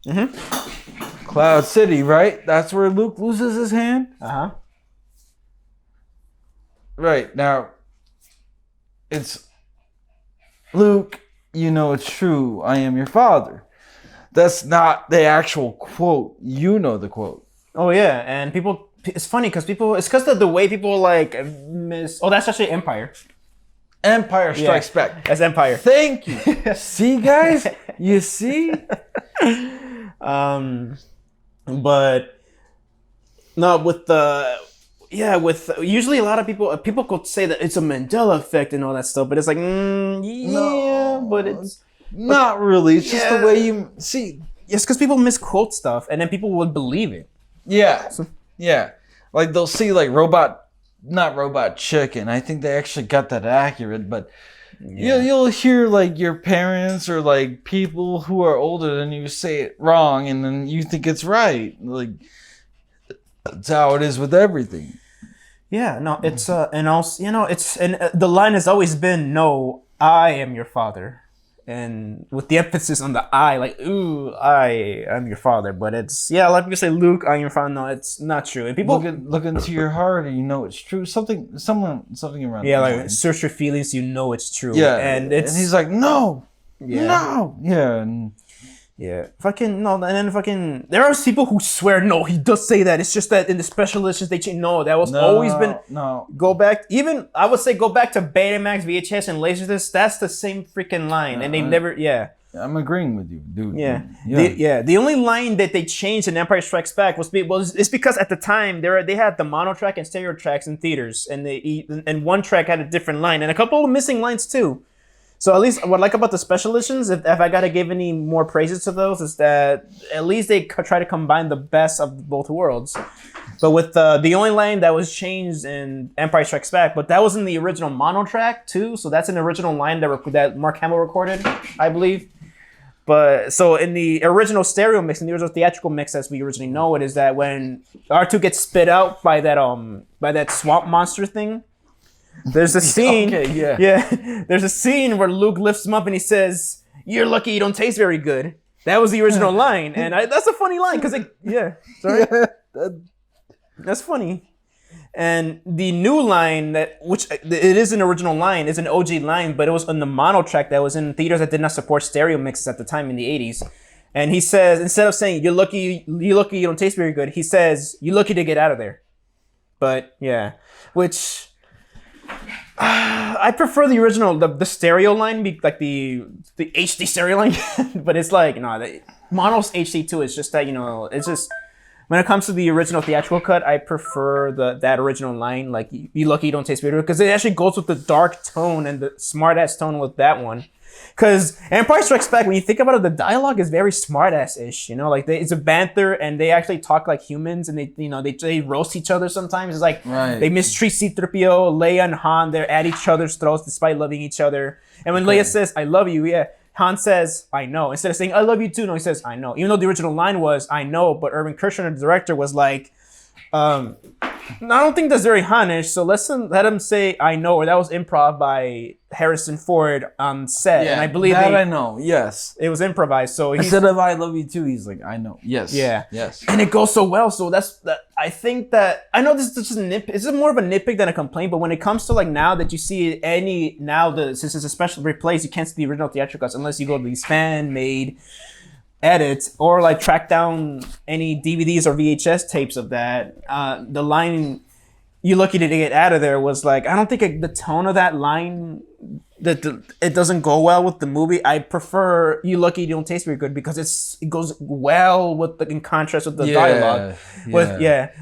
Mm-hmm. Cloud City, right? That's where Luke loses his hand? Uh-huh. Right, now, it's Luke, you know it's true, I am your father. That's not the actual quote. You know the quote. Oh, yeah, and people... It's funny because it's because of the way people like miss. Oh, that's actually Empire. Empire Strikes Back. That's Empire. Thank you. See, guys, you see. But no, with usually a lot of people could say that it's a Mandela effect and all that stuff, but it's like, but it's not really. It's just the way you see. It's because people misquote stuff, and then people would believe it. Yeah. Yeah, like they'll see like not robot chicken. I think they actually got that accurate, but you'll hear like your parents or like people who are older than you say it wrong, and then you think it's right. Like That's how it is with everything. Yeah, no, it's and also the line has always been, "No, I am your father," and with the emphasis on the "I," like, "Ooh, I am your father," but it's a lot of people say, "Luke, I'm your father." No, it's not true, and people look into your heart, and you know it's true. Something around. Yeah, like search your feelings, you know it's true. Yeah, and he's like, no, no, and fucking no, and then fucking there are people who swear no, he does say that. It's just that in the special editions they change. No, that was always been Go back, even I would say go back to Betamax, VHS, and Laserdisc. That's the same freaking line, and they never. I'm agreeing with you, dude. The only line that they changed in Empire Strikes Back it's because at the time they had the mono track and stereo tracks in theaters, and one track had a different line and a couple of missing lines too. So at least what I like about the special editions, if I gotta give any more praises to those, is that at least they try to combine the best of both worlds. But with the only line that was changed in Empire Strikes Back, but that was in the original mono track too. So that's an original line that Mark Hamill recorded, I believe. But so in the original stereo mix, in the original theatrical mix as we originally know it, is that when R2 gets spit out by that swamp monster thing, there's a scene. There's a scene where Luke lifts him up and he says, "You're lucky you don't taste very good." That was the original line, and that's a funny line because that's funny. And the new line, which it is an original line, is an OG line, but it was on the mono track that was in theaters that did not support stereo mixes at the time in the 80s. And he says, instead of saying, you're lucky you don't taste very good, he says, "You're lucky to get out of there." But yeah, which I prefer the original, the stereo line, like the HD stereo line. But it's like, the mono's HD too. It's just that, it's just, when it comes to the original theatrical cut, I prefer that original line, like, "You lucky you don't taste bitter," because it actually goes with the dark tone and the smart-ass tone with that one. Because Empire Strikes Back, when you think about it, the dialogue is very smart-ass-ish, like, it's a banter, and they actually talk like humans, and they roast each other sometimes. It's like, They mistreat C-3PO, Leia and Han, they're at each other's throats despite loving each other. And when Leia says, "I love you," Han says, "I know." Instead of saying, "I love you too," no, he says, "I know." Even though the original line was, "I know," but Irvin Kershner, the director, was like, I don't think that's very Hanish, so let him say, "I know," or that was improv by Harrison Ford on set. Yeah, and I believe I know, yes. It was improvised, so instead of "I love you too," he's like, "I know." Yes. Yeah. Yes. And it goes so well, so I think that, I know this is just this is more of a nitpick than a complaint, but when it comes to like now that you see since it's a special replays, you can't see the original theatrical cuts unless you go to these fan-made edit or like track down any DVDs or VHS tapes of that. The line, "You're lucky to get out of there," was like, I don't think the tone of that line, it doesn't go well with the movie. I prefer "You lucky you don't taste very good" because it goes well in contrast with the dialogue.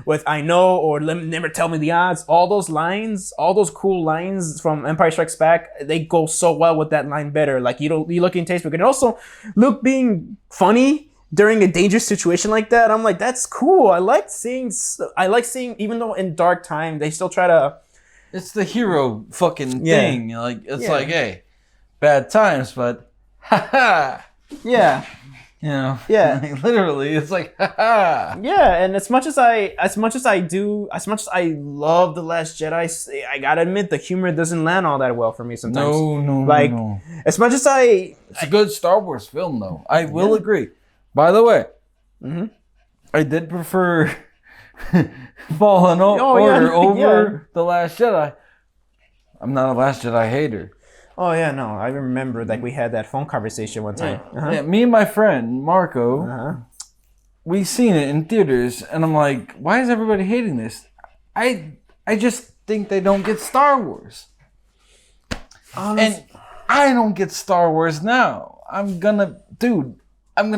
With "I know" or "Never tell me the odds," all those lines, all those cool lines from Empire Strikes Back, they go so well with that line better. Like, "You lucky and taste very good," and also Luke being funny during a dangerous situation like that. I'm like, that's cool. I like seeing, even though in dark time they still try to. It's the hero fucking thing. Like, it's like, hey, bad times, but ha. Yeah. Like, literally, it's like, ha. Yeah, and as much as I love The Last Jedi, I gotta admit the humor doesn't land all that well for me sometimes. No. As much as it's a good Star Wars film, though. I will agree. By the way, I did prefer Fallen Order over The Last Jedi. I'm not a Last Jedi hater. Oh yeah, no, I remember like we had that phone conversation one time. Yeah, me and my friend Marco, we seen it in theaters, and I'm like, why is everybody hating this? I just think they don't get Star Wars. And I don't get Star Wars now. I'm gonna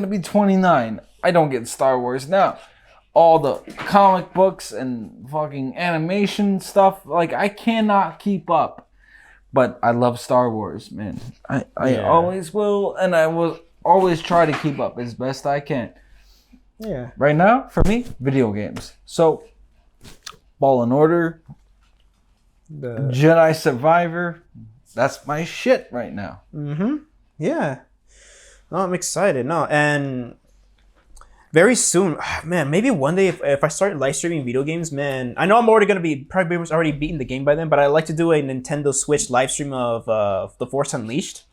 be 29. I don't get Star Wars now. All the comic books and fucking animation stuff, like, I cannot keep up. But I love Star Wars, man. I always will, and I will always try to keep up as best I can. Yeah. Right now, for me, video games. So, Fallen Order, Jedi Survivor, that's my shit right now. Yeah. No, I'm excited. No, and Very soon, man. Maybe one day if I start live streaming video games, man. I know I'm already gonna be probably already beating the game by then, but I like to do a Nintendo Switch live stream of The Force Unleashed.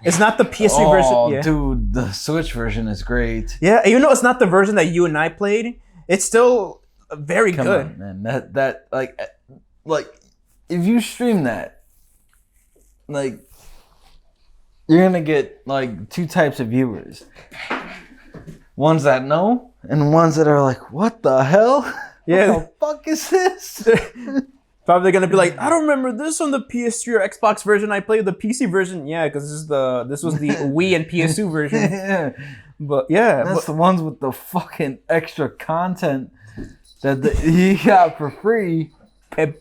It's not the PS3 version. Yeah. Dude, the Switch version is great. Yeah, it's not the version that you and I played. It's still very Come good. on, man. That like if you stream that, like you're gonna get like two types of viewers. Ones that know and ones that are like, what the hell? Yeah. What the fuck is this? Probably gonna be like, I don't remember this on the PS3 or Xbox version. I played the PC version. Yeah, because this was the Wii and PS2 version. Yeah. But yeah, That's the ones with the fucking extra content that he got for free.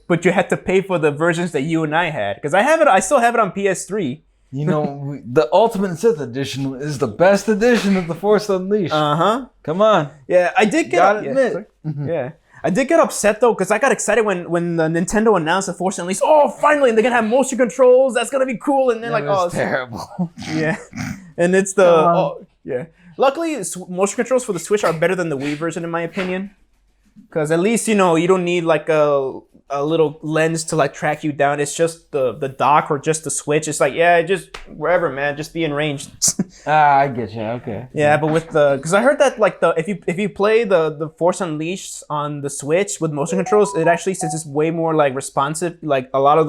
but you had to pay for the versions that you and I had. Because I still have it on PS3. You know, the Ultimate Sith Edition is the best edition of The Force Unleashed. Uh-huh. Come on. Yeah, I did get Gotta admit. Yeah. I did get upset though, because I got excited when the Nintendo announced the Force Unleashed. Oh, finally, they're gonna have motion controls. That's gonna be cool. And then It's terrible. Yeah. And it's yeah. Luckily, motion controls for the Switch are better than the Wii version, in my opinion. Because at least, you don't need like a little lens to like track you down. It's just the dock or just the Switch. It's like, yeah, just wherever, man. Just be in range. I get you. Okay. Yeah, but with because I heard that like if you play the Force Unleashed on the Switch with motion controls, it actually, since it's way more like responsive, like a lot of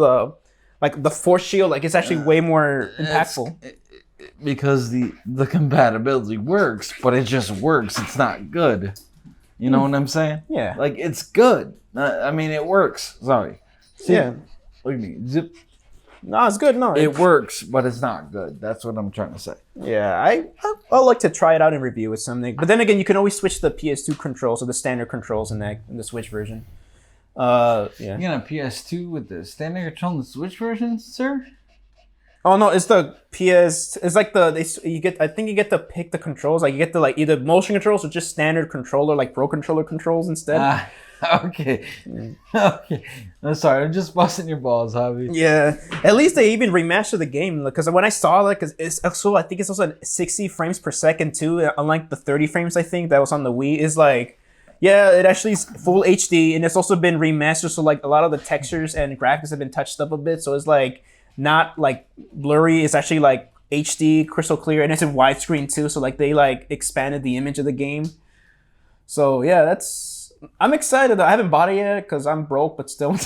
the Force shield, like it's actually way more impactful. Because the compatibility works, but it just works. It's not good. You know what I'm saying? Yeah. Like, it's good. I mean, it works. Sorry. See, Yeah. Look at me. Zip. No, it's good. No, It works, but it's not good. That's what I'm trying to say. yeah, I like to try it out and review it something. But then again, you can always switch the PS2 controls or the standard controls in the Switch version. Yeah. You got a PS2 with the standard control in the Switch version, sir? Oh no, it's the PS. It's like you get. I think you get to pick the controls. Like you get to like either motion controls or just standard controller, like Pro Controller controls instead. Okay. Okay. I'm sorry. I'm just busting your balls, Javi. Yeah. At least they even remastered the game, because when I saw it, because it's also, I think it's also 60 frames per second too, unlike the 30 frames I think that was on the Wii. Is like, yeah, it actually is full HD, and it's also been remastered, so like a lot of the textures and graphics have been touched up a bit, so it's like not like blurry. It's actually like HD, crystal clear, and it's in widescreen too. So like they like expanded the image of the game. So yeah, I'm excited. I haven't bought it yet because I'm broke, but still,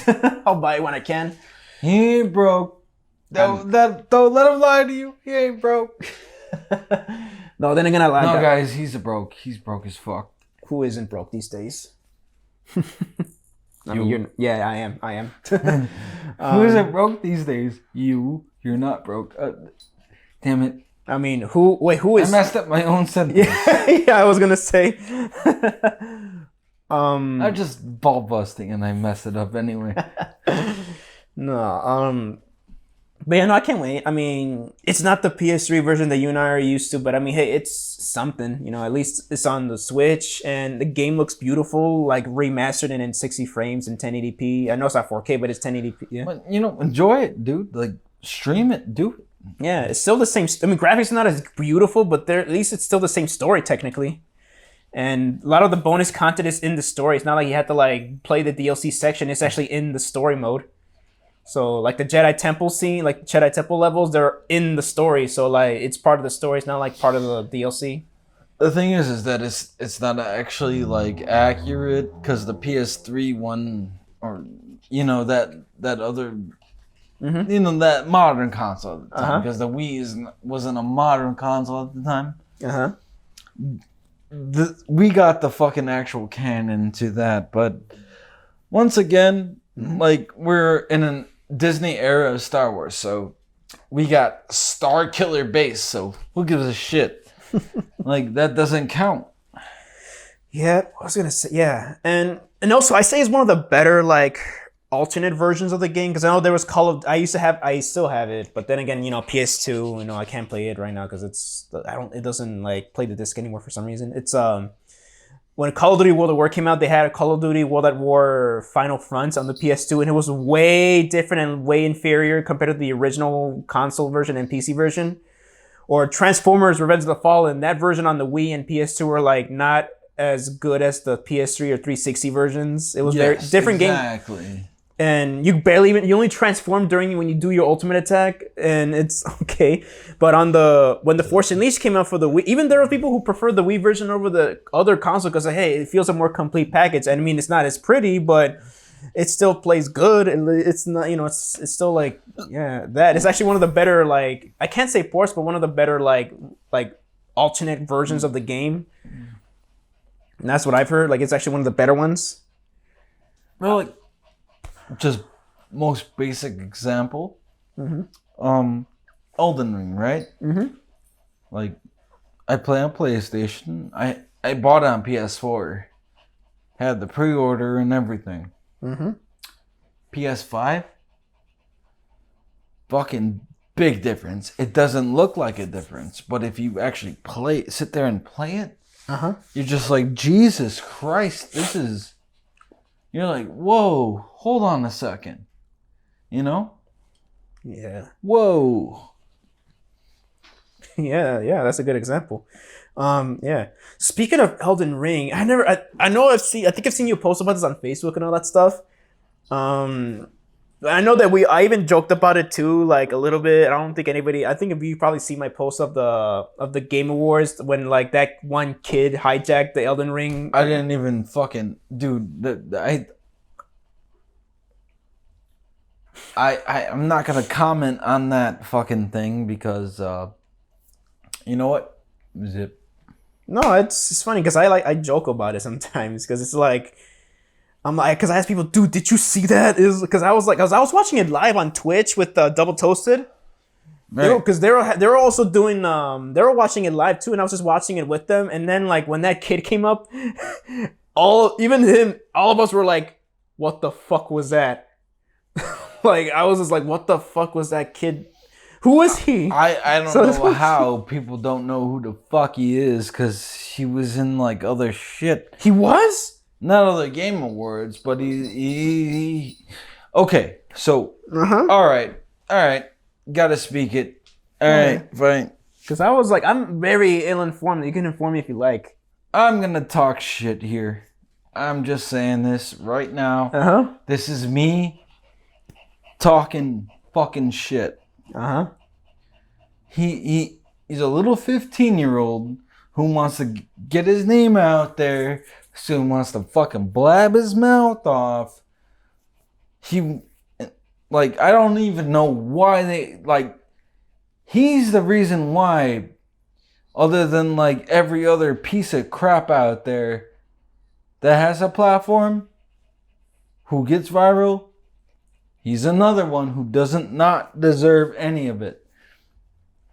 I'll buy it when I can. He ain't broke. Don't let him lie to you. He ain't broke. No, then again, I lied. No, guys, he's broke. He's broke as fuck. Who isn't broke these days? I mean, yeah, I am. Who isn't broke these days? You're not broke. Damn it. I mean, who is? I messed up my own sentence. Yeah, I was gonna say. I'm just ball busting and I messed it up anyway. No, but yeah, no, I can't wait. I mean, it's not the PS3 version that you and I are used to, but I mean, hey, it's something. At least it's on the Switch, and the game looks beautiful, like remastered and in 60 frames and 1080p. I know it's not 4K, but it's 1080p. Yeah. But enjoy it, dude. Like, stream it, do it. Yeah, it's still the same. I mean, graphics are not as beautiful, but at least it's still the same story technically. And a lot of the bonus content is in the story. It's not like you have to like play the DLC section. It's actually in the story mode. So like the Jedi Temple scene, like Jedi Temple levels, they're in the story. So like it's part of the story. It's not like part of the DLC. The thing is that it's not actually like accurate, because the PS3 one, or that other, that modern console at the time, because the Wii wasn't a modern console at the time. We got the fucking actual canon to that, but once again, like, we're in a Disney era of Star Wars, so we got Star Killer Base, so who gives a shit? Like, that doesn't count. Yeah, I was gonna say, yeah, and also I say it's one of the better like alternate versions of the game, because I know there was I still have it, but then again, PS2, I can't play it right now because it doesn't like play the disc anymore for some reason. It's when Call of Duty World at War came out, they had a Call of Duty World at War Final Front on the PS2, and it was way different and way inferior compared to the original console version and PC version. Or Transformers: Revenge of the Fallen. That version on the Wii and PS2 were like not as good as the PS3 or 360 versions. It was very different game. Exactly. And you only transform when you do your ultimate attack, and it's okay. But when the Force Unleashed came out for the Wii, even there were people who preferred the Wii version over the other console because hey, it feels a more complete package. And I mean, it's not as pretty, but it still plays good, and it's not, it's still like, yeah, that is actually one of the better, like, I can't say ports, but one of the better like alternate versions of the game. And that's what I've heard. Like, it's actually one of the better ones. Well, like, just most basic example, Elden Ring, right? Like, I play on PlayStation. I bought it on PS4, had the pre-order and everything. PS5, fucking big difference. It doesn't look like a difference, but if you actually sit there and play it, you're just like, Jesus Christ, you're like, whoa, hold on a second. You know? Yeah. Whoa. Yeah, that's a good example. Yeah. Speaking of Elden Ring, I think I've seen you post about this on Facebook and all that stuff. I know that I even joked about it too, like a little bit. I think if you probably see my post of the Game Awards when like that one kid hijacked the Elden Ring. I didn't even fucking, dude, I'm not gonna comment on that fucking thing because you know what? Zip. No, it's funny because I joke about it sometimes because it's like, I'm like, because I ask people, dude, did you see that? Because I was watching it live on Twitch with Double Toasted. Right. Because they were also doing they were watching it live too, and I was just watching it with them. And then like when that kid came up, all of us were like, what the fuck was that? Like, I was just like, what the fuck was that kid? Who is he? I don't know how people don't know who the fuck he is because he was in like other shit. He was? Not other Game Awards, but he okay, so all right, gotta speak it. All right, fine. Because I was like, I'm very ill-informed. You can inform me if you like. I'm gonna talk shit here. I'm just saying this right now. This is me talking fucking shit. He's a little 15-year-old who wants to get his name out there. So he wants to fucking blab his mouth off. I don't even know why he's the reason why, other than like every other piece of crap out there that has a platform, who gets viral, he's another one who doesn't not deserve any of it.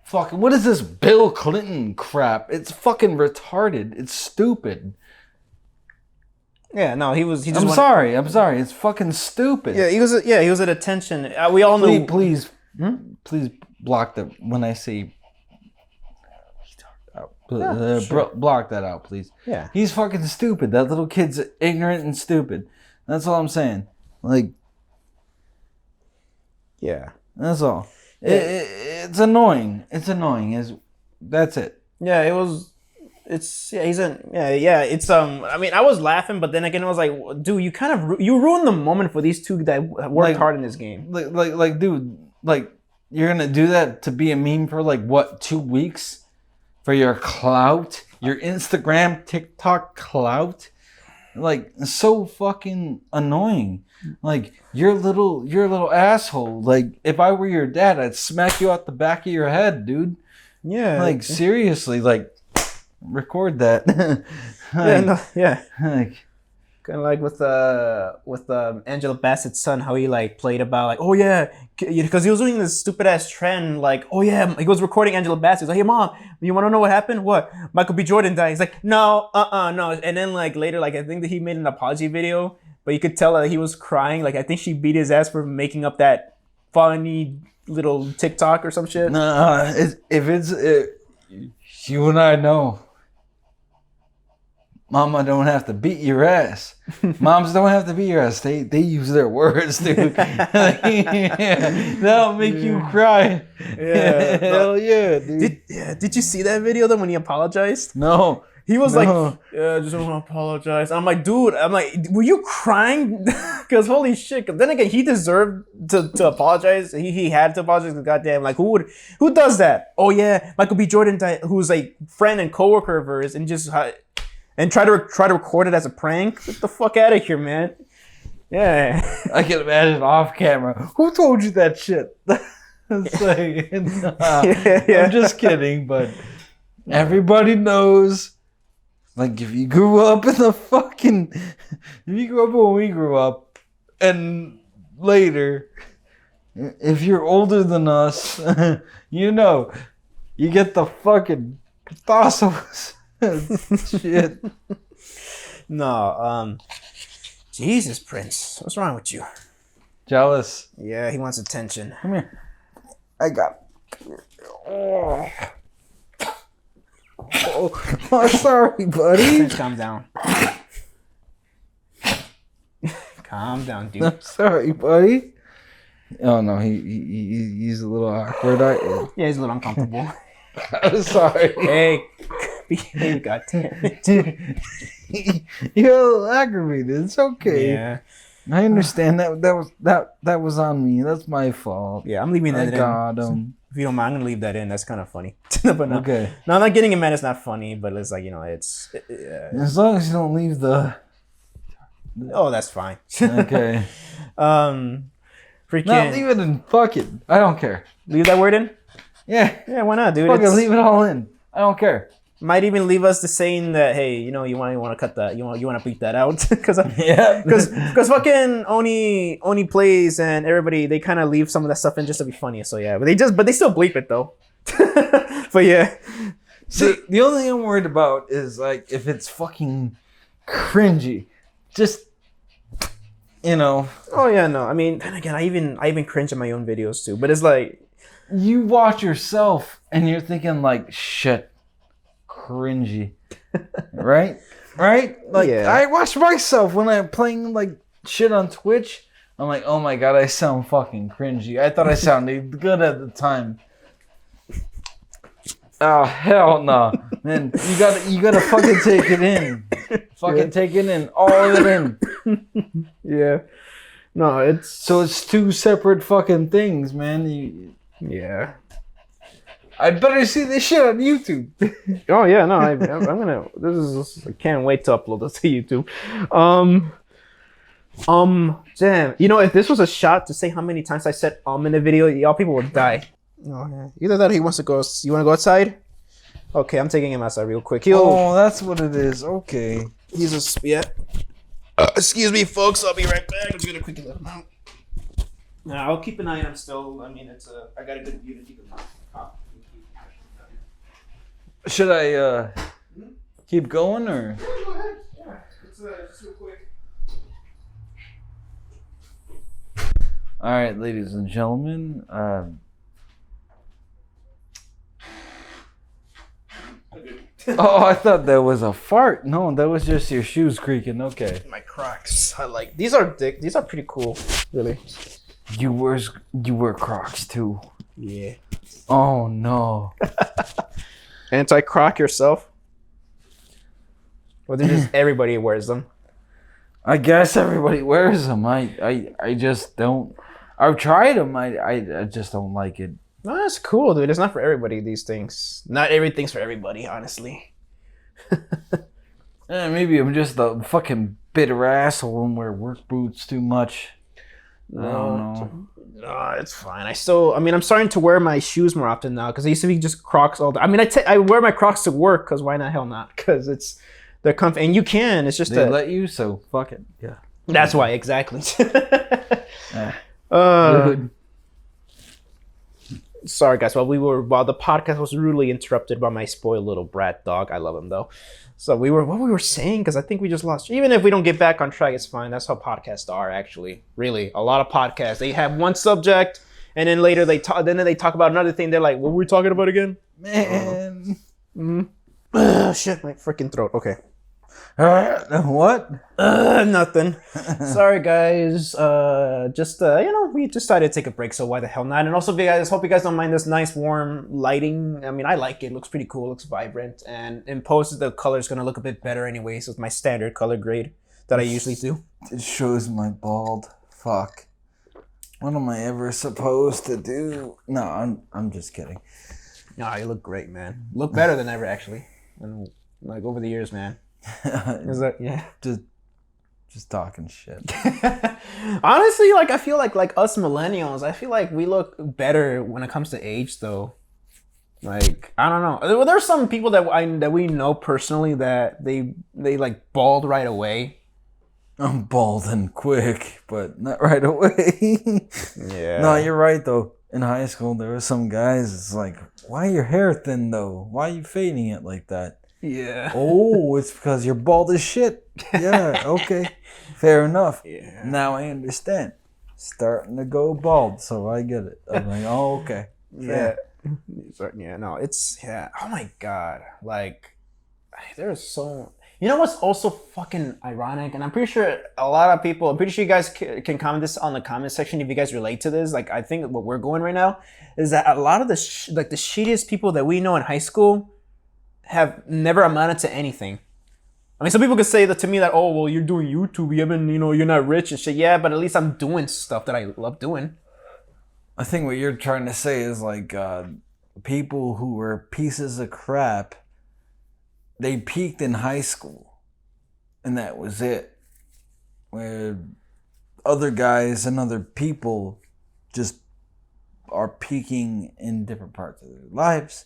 Fucking, what is this Bill Clinton crap? It's fucking retarded. It's stupid. Yeah, no, I'm sorry. It's fucking stupid. Yeah, he was at attention. We all know. Please block that when I say. Sure. Block that out, please. Yeah, he's fucking stupid. That little kid's ignorant and stupid. That's all I'm saying. Like, yeah, that's all. It's annoying. That's it. Yeah, it was. It's It's I mean, I was laughing, but then again, I was like, dude, you ruined the moment for these two that worked hard in this game. Like, dude, like, you're gonna do that to be a meme for like what, 2 weeks, for your clout, your Instagram, TikTok clout, like, so fucking annoying. Like, you're a little asshole. Like, if I were your dad, I'd smack you out the back of your head, dude. Yeah. Like, seriously, like. Record that. Like, kind of like with Angela Bassett's son, how he like played about like, oh yeah, because he was doing this stupid ass trend, like, oh yeah, he was recording Angela Bassett. He's like, hey mom, you want to know what happened? What? Michael B. Jordan died. He's like, no, no. And then like later, like I think that he made an apology video, but you could tell that he was crying. Like I think she beat his ass for making up that funny little TikTok or some shit. Nah, you and I know. Mama don't have to beat your ass. Moms don't have to beat your ass. They use their words, dude. That'll make you cry. Yeah. Hell yeah, dude. Yeah, did you see that video then when he apologized? No. He was like, yeah, I just want to apologize. I'm like, dude, were you crying? Because holy shit. 'Cause then again, he deserved to apologize. He had to apologize. Because goddamn, like, who does that? Oh yeah, Michael B. Jordan, who's a friend and coworker of hers, and just and try to record it as a prank. Get the fuck out of here, man. Yeah. I can imagine off camera. Who told you that shit? It's like, nah, yeah. I'm just kidding, but everybody knows. Like, if you grew up when we grew up, and later, if you're older than us, you know, you get the fucking fossils. Shit. No, Jesus, Prince. What's wrong with you? Jealous. Yeah, he wants attention. Come here. I got. Oh, sorry, buddy. Prince, calm down. Calm down, dude. I'm sorry, buddy. Oh no, he's a little awkward. Yeah, he's a little uncomfortable. I'm sorry. Hey, behave, goddammit. You're a little aggravated. It's okay. Yeah. I understand that was on me. That's my fault. Yeah, I'm leaving that in. I got him. If you don't mind, I'm gonna leave that in. That's kind of funny. But no, Okay. No, I'm not getting him mad. It's not funny, but it's like, As long as you don't leave the. Oh, that's fine. Okay. Freaking. No, leave it in. Fuck it. I don't care. Leave that word in. Yeah. Yeah, why not, dude? Fuck it. Leave it all in. I don't care. Might even leave us the saying that, hey, you want to cut that, you want to beat that out, because Yeah. because fucking Oni plays and everybody, they kind of leave some of that stuff in just to be funny. So yeah, but they still bleep it though. But yeah, See, the only thing I'm worried about is like if it's fucking cringy. Just Oh yeah, no. I mean, then again, I even cringe at my own videos too. But it's like you watch yourself and you're thinking like shit. Cringy. Right? Like Yeah. I watch myself when I'm playing like shit on Twitch. I'm like, oh my god, I sound fucking cringy. I thought I sounded good at the time. Oh hell no. Man, you gotta fucking take it in. Fucking take it in. All of it in. yeah, no, it's So it's two separate fucking things, man. yeah. I better see this shit on YouTube. Oh yeah, no, I'm gonna. I can't wait to upload this to YouTube. Damn. If this was a shot to say how many times I said in the video, y'all people would die. Oh yeah. Either that or he wants to go. You want to go outside? Okay, I'm taking him outside real quick. Oh, that's what it is. Okay. He's just yeah. Excuse me, folks. I'll be right back. I'm just gonna quickly let him out. Nah, I'll keep an eye on him still. I mean, I got a good view to keep him out. Should I keep going or? Go ahead. Yeah, it's just real quick. All right, ladies and gentlemen. Oh, I thought that was a fart. No, that was just your shoes creaking. Okay. My Crocs. I like these are These are pretty cool. Really. You wear Crocs too. Yeah. Oh no. Anti-Croc yourself? Or just everybody wears them? I guess everybody wears them. I just don't. I've tried them. I just don't like it. No, that's cool, dude. It's not for everybody, these things. Not everything's for everybody, honestly. Maybe I'm just a fucking bitter asshole and wear work boots too much. I don't know. No, it's fine. I'm starting to wear my shoes more often now because I used to be just Crocs all day. I mean, I wear my Crocs to work because why not? Hell not. Because they're comfy and you can. It's just they let you, so fuck it. Yeah. That's why, exactly. Sorry, guys. While the podcast was rudely interrupted by my spoiled little brat dog. I love him though. So what we were saying, because I think we just lost. Even if we don't get back on track, it's fine. That's how podcasts are, actually. Really, a lot of podcasts, they have one subject, and then later they talk about another thing. They're like, "What were we talking about again?" Man. Shit, my freaking throat. Okay. What? Nothing. Sorry, guys. We decided to take a break, so why the hell not? And also, guys, hope you guys don't mind this nice, warm lighting. I mean, I like it. It looks pretty cool. It looks vibrant. And in post, the color's going to look a bit better anyways with my standard color grade that I usually do. It shows my bald. Fuck. What am I ever supposed to do? No, I'm just kidding. No, you look great, man. Look better than ever, actually. And like over the years, man. Is that just talking shit. Honestly, like I feel like us millennials, I feel like we look better when it comes to age, though. Like I don't know. There's some people that we know personally that they like bald right away. I'm bald and quick, but not right away. Yeah. No, you're right though. In high school, there were some guys. It's like, why your hair thin though? Why are you fading it like that? Yeah. Oh, it's because you're bald as shit. Yeah, okay. Fair enough. Yeah. Now I understand. Starting to go bald, so I get it. I'm like, oh, okay. Yeah. Yeah, no, oh my God. Like, there's so... You know what's also fucking ironic? And I'm pretty sure you guys can comment this on the comment section if you guys relate to this. Like, I think what we're going right now is that a lot of the the shittiest people that we know in high school have never amounted to anything. I mean, some people could say that to me that, oh, well, you're doing YouTube, you're not rich and shit. Yeah, but at least I'm doing stuff that I love doing. I think what you're trying to say is like people who were pieces of crap, they peaked in high school and that was it. Where other guys and other people just are peaking in different parts of their lives.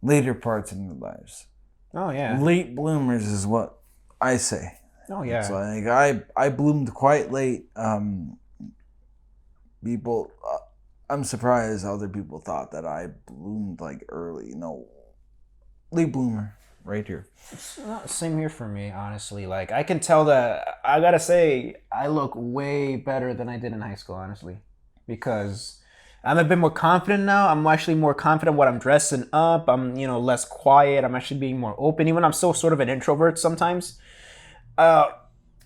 Later parts in their lives. Oh yeah. Late bloomers is what I say. Oh yeah. It's like I bloomed quite late. People, I'm surprised other people thought that I bloomed like early. No, late bloomer, right here. Same here for me, honestly. Like I can tell that I gotta say I look way better than I did in high school, honestly, because I'm a bit more confident now. I'm actually more confident what I'm dressing up. I'm, less quiet. I'm actually being more open. Even I'm still sort of an introvert sometimes. I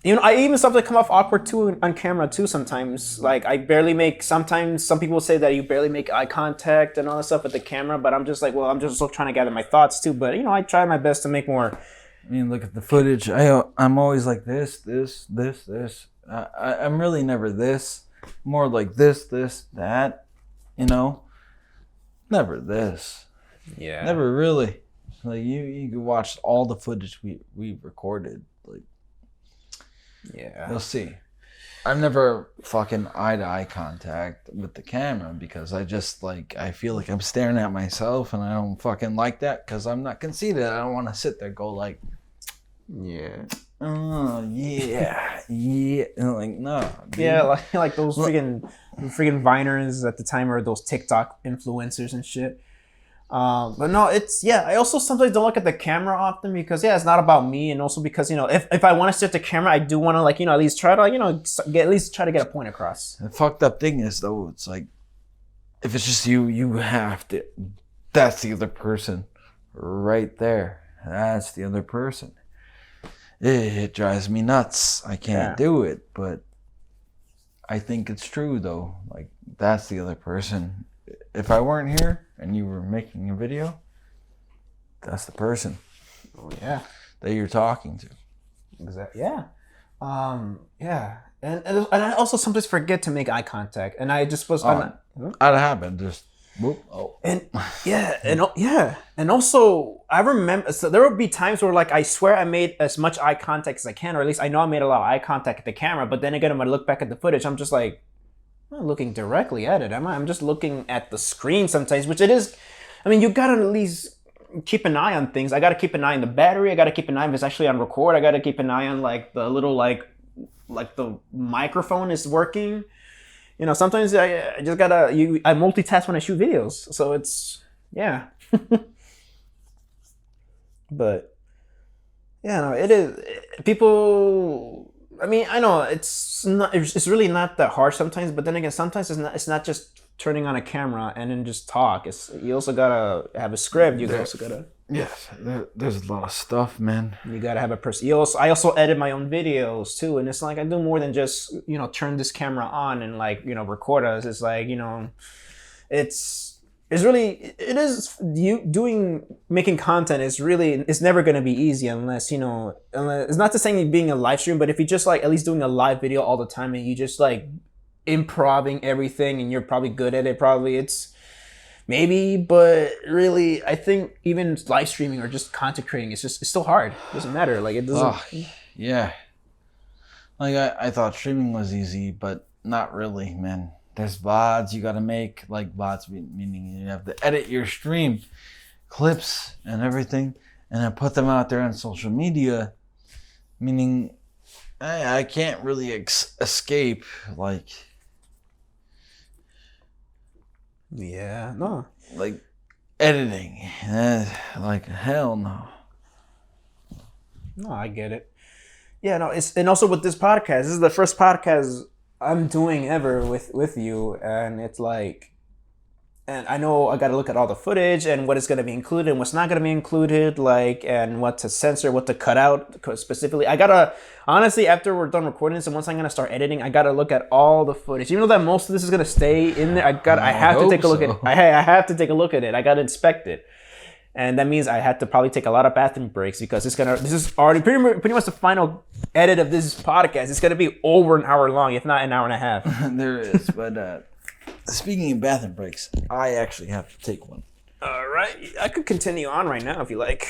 even sometimes come off awkward too on camera too sometimes. Like I barely make, sometimes some people say that you barely make eye contact and all that stuff with the camera, but I'm just like, well, I'm just still trying to gather my thoughts too. But, I try my best to make more. I mean, look at the footage. I'm always like this. I'm really never this. More like this, that. Never this. Yeah. Never really. Like you can watch all the footage we recorded. Like, yeah. you'll see. I've never fucking eye-to-eye contact with the camera because I just I feel like I'm staring at myself and I don't fucking like that because I'm not conceited. I don't want to sit there go like, yeah. Oh yeah, yeah. And like no. Dude. Yeah, like those freaking Viners at the time, or those TikTok influencers and shit. But no, I also sometimes don't look at the camera often because it's not about me, and also because if I want to sit at the camera, I do want to at least try to at least try to get a point across. The fucked up thing is though, it's like if it's just you have to. That's the other person, right there. That's the other person. It drives me nuts. I can't do it, but I think it's true though. Like that's the other person. If I weren't here and you were making a video, that's the person. Oh yeah. That you're talking to. Exactly. Yeah. Yeah. And I also sometimes forget to make eye contact, and I just was. I'd happen just. Whoop. Oh. And and also I remember, so there would be times where I swear I made as much eye contact as I can, or at least I know I made a lot of eye contact at the camera, but then again when I look back at the footage, I'm just like, I'm not looking directly at it, am I? I'm just looking at the screen sometimes, which it is. I mean, you gotta at least keep an eye on things. I gotta keep an eye on the battery. I gotta keep an eye if it's actually on record. I gotta keep an eye on the little like the microphone is working. Sometimes I just gotta, I multitask when I shoot videos. So it's, yeah. But, yeah, no, it is, people, I mean, I know it's really not that hard sometimes, but then again, sometimes it's not just turning on a camera and then just talk. You also gotta have a script. You also gotta. Yes, there's a lot of stuff, man. You gotta have a person. I also edit my own videos too, and it's like I do more than just turn this camera on and like record us. It's like it's really it is you doing making content is really it's never gonna be easy unless unless it's not to say being a live stream, but if you just like at least doing a live video all the time and you just like improving everything and you're probably good at it, probably it's. Maybe, but really, I think even live streaming or just content creating, it's still hard. It doesn't matter. Like it doesn't. Yeah. Like I thought streaming was easy, but not really, man. There's VODs you gotta make, like VODs meaning you have to edit your stream clips and everything, and then put them out there on social media. Meaning, I can't really escape like. Yeah, no. Like editing, like hell no. No, I get it. Yeah, no. And also with this podcast, this is the first podcast I'm doing ever with you, and it's like, and I know I got to look at all the footage and what is going to be included and what's not going to be included, like, and what to censor, what to cut out specifically. I gotta honestly, after we're done recording this, and once I'm gonna start editing, I gotta look at all the footage. Even though that most of this is gonna stay in there, I have to take a look at it. I have to take a look at it. I gotta inspect it, and that means I had to probably take a lot of bathroom breaks because this is already pretty much the final edit of this podcast. It's gonna be over an hour long, if not an hour and a half. There is, but. Speaking of bathroom breaks, I actually have to take one. All right, I could continue on right now if you like.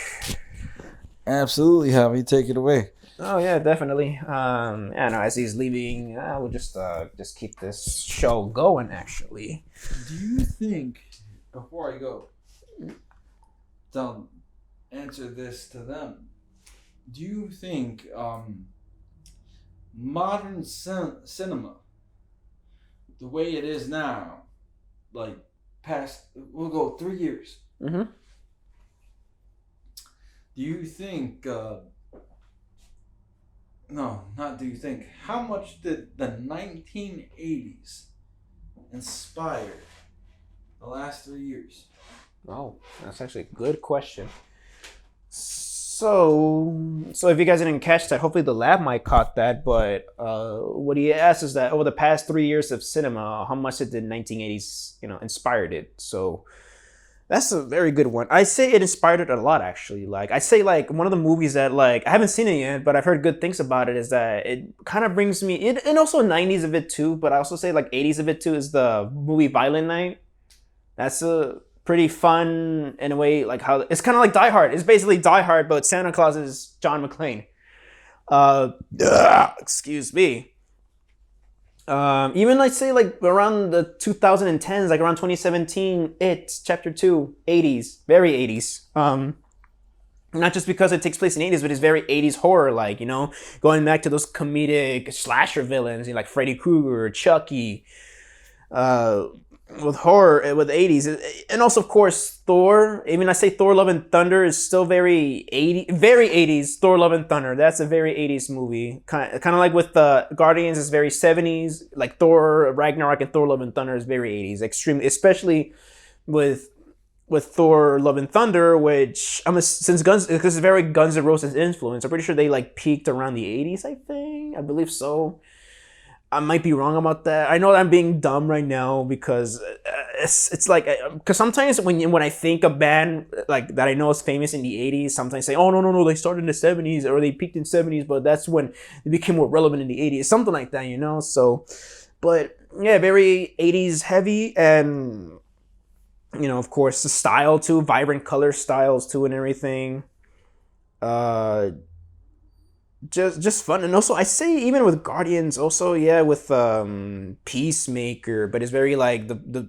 Absolutely, Javi, take it away. Oh yeah, definitely. No, as he's leaving, we'll just keep this show going. Actually, do you think before I go, don't answer this to them? Do you think modern cinema? The way it is now, like we'll go 3 years. Mm-hmm. Do you think, no, not do you think, how much did the 1980s inspire the last 3 years? Oh, that's actually a good question. So if you guys didn't catch that, hopefully the lab mic caught that. But what he asked is that over the past 3 years of cinema, how much did the 1980s, inspired it? So that's a very good one. I say it inspired it a lot, actually. Like I say, like one of the movies that like I haven't seen it yet, but I've heard good things about it. Is that it kind of brings me it, and also 90s of it too. But I also say like 80s of it too is the movie Violent Night. That's a pretty fun in a way, like how it's kind of like Die Hard. It's basically Die Hard, but Santa Claus is John McClane. Excuse me. Even let's say like around the 2010s, like around 2017, It Chapter 2, 80s, very 80s. Not just because it takes place in the 80s, but it's very 80s horror, like going back to those comedic slasher villains, like Freddy Krueger, Chucky. With horror, with 80s, and also of course Thor. Even I say Thor: Love and Thunder is still very 80s. Thor: Love and Thunder. That's a very 80s movie. Kind of like with the Guardians is very 70s. Like Thor: Ragnarok and Thor: Love and Thunder is very 80s. Extremely, especially with Thor: Love and Thunder, which since because it's very Guns N' Roses influence. I'm pretty sure they like peaked around the 80s. I believe so. I might be wrong about that. I know I'm being dumb right now because it's like because sometimes when I think a band like that I know is famous in the 80s, sometimes I say, oh no they started in the 70s or they peaked in 70s, but that's when they became more relevant in the 80s, something like that, So, but yeah, very 80s heavy, and of course the style too, vibrant color styles too, and everything. Just fun. And also I say even with Guardians also, yeah, with Peacemaker, but it's very like the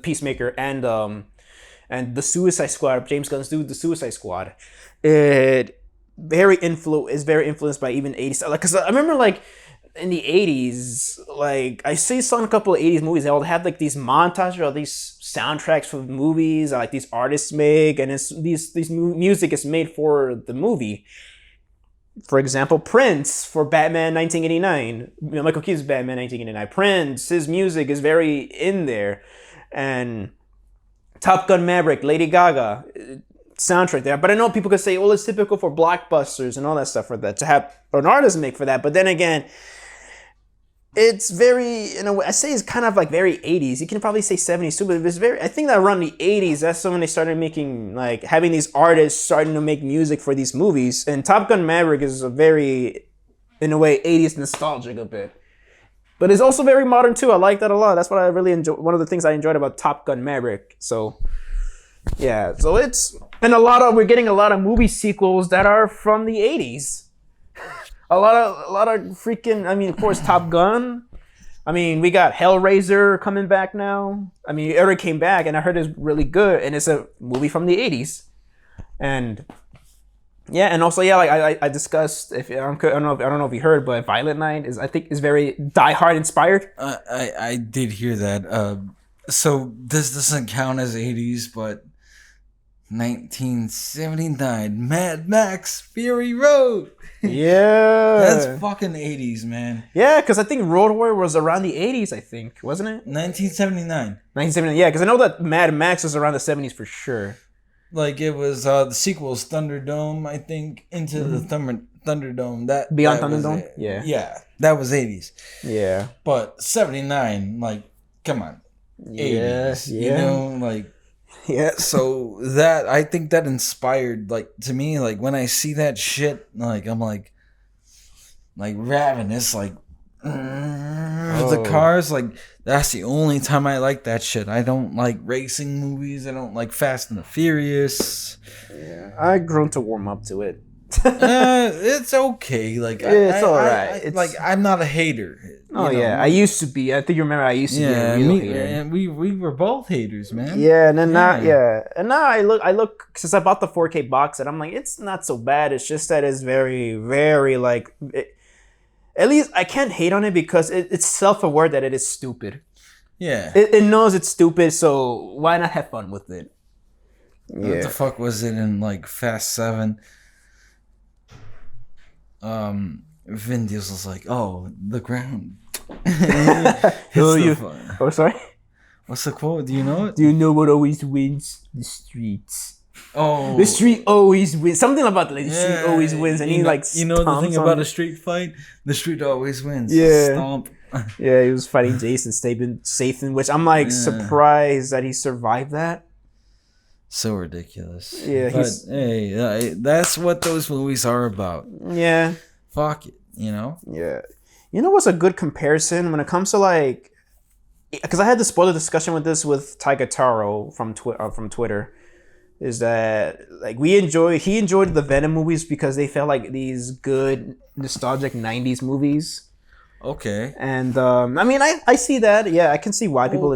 Peacemaker and the Suicide Squad, James Gunn's The Suicide Squad. It is very influenced by even 80s, like, because I remember like in the 80s, like I saw a couple of 80s movies, they all have like these montages or these soundtracks for movies, like these artists make, and it's these music is made for the movie. For example, Prince for Batman 1989. Michael Keaton's Batman 1989. Prince, his music is very in there. And Top Gun Maverick, Lady Gaga. soundtrack there. But I know people could say, well, it's typical for blockbusters and all that stuff for that to have an artist make for that. But then again, it's very, in a way, I say it's kind of like very 80s. You can probably say 70s too, but it's very, I think that around the 80s, that's when they started making, like, having these artists starting to make music for these movies. And Top Gun Maverick is a very, in a way, 80s nostalgic a bit. But it's also very modern too. I like that a lot. That's what I really enjoy. One of the things I enjoyed about Top Gun Maverick. So, yeah. So we're getting a lot of movie sequels that are from the 80s. A lot of freaking, I mean, of course, Top Gun. I mean, we got Hellraiser coming back now. I mean, it already came back, and I heard it's really good, and it's a movie from the 80s. And yeah, and also, yeah, like I discussed, I don't know if you heard, but Violent Night I think is very Die Hard inspired. I did hear that. So this doesn't count as 80s, but 1979, Mad Max Fury Road. Yeah. That's fucking 80s, man. Yeah, because I think Road Warrior was around the 80s, I think, wasn't it? 1979. 1979, yeah, because I know that Mad Max was around the 70s for sure. Like, it was the sequels, Thunderdome, I think, Into the Thunderdome. Beyond that Thunderdome? Yeah. Yeah, that was 80s. Yeah. But 79, like, come on. 80s, yeah. you know, like... Yeah. So that, I think that inspired, like, to me, like, when I see that shit, like, I'm like ravenous, like, the cars, like, that's the only time I like that shit. I don't like racing movies. I don't like Fast and the Furious. Yeah, I've grown to warm up to it. It's okay. Like, it's all right. Like, I'm not a hater. Oh, yeah. I used to be. I think you remember I used to be a real hater. And we were both haters, man. Yeah, and then and now I look since I bought the 4K box set, I'm like, it's not so bad. It's just that it's very, very like. At least I can't hate on it because it's self-aware that it is stupid. Yeah. It knows it's stupid, so why not have fun with it? Yeah. What the fuck was it in like Fast 7? Vin Diesel's like, oh, the ground. Sorry? What's the quote? Do you know it? Do you know what always wins? The streets. Oh, the street always wins. Something about like the street always wins, and he like the thing about a street fight, the street always wins. Yeah, stomp. Yeah, he was fighting Jason Statham, which I'm like surprised that he survived that. So ridiculous. Yeah, but hey, that's what those movies are about. Yeah, fuck it, you know. Yeah, you know what's a good comparison when it comes to like, because I had this spoiler discussion with Tyga Taro from Twitter. Is that like he enjoyed the Venom movies because they felt like these good nostalgic 90s movies. Okay. And I mean I see that. Yeah, I can see why people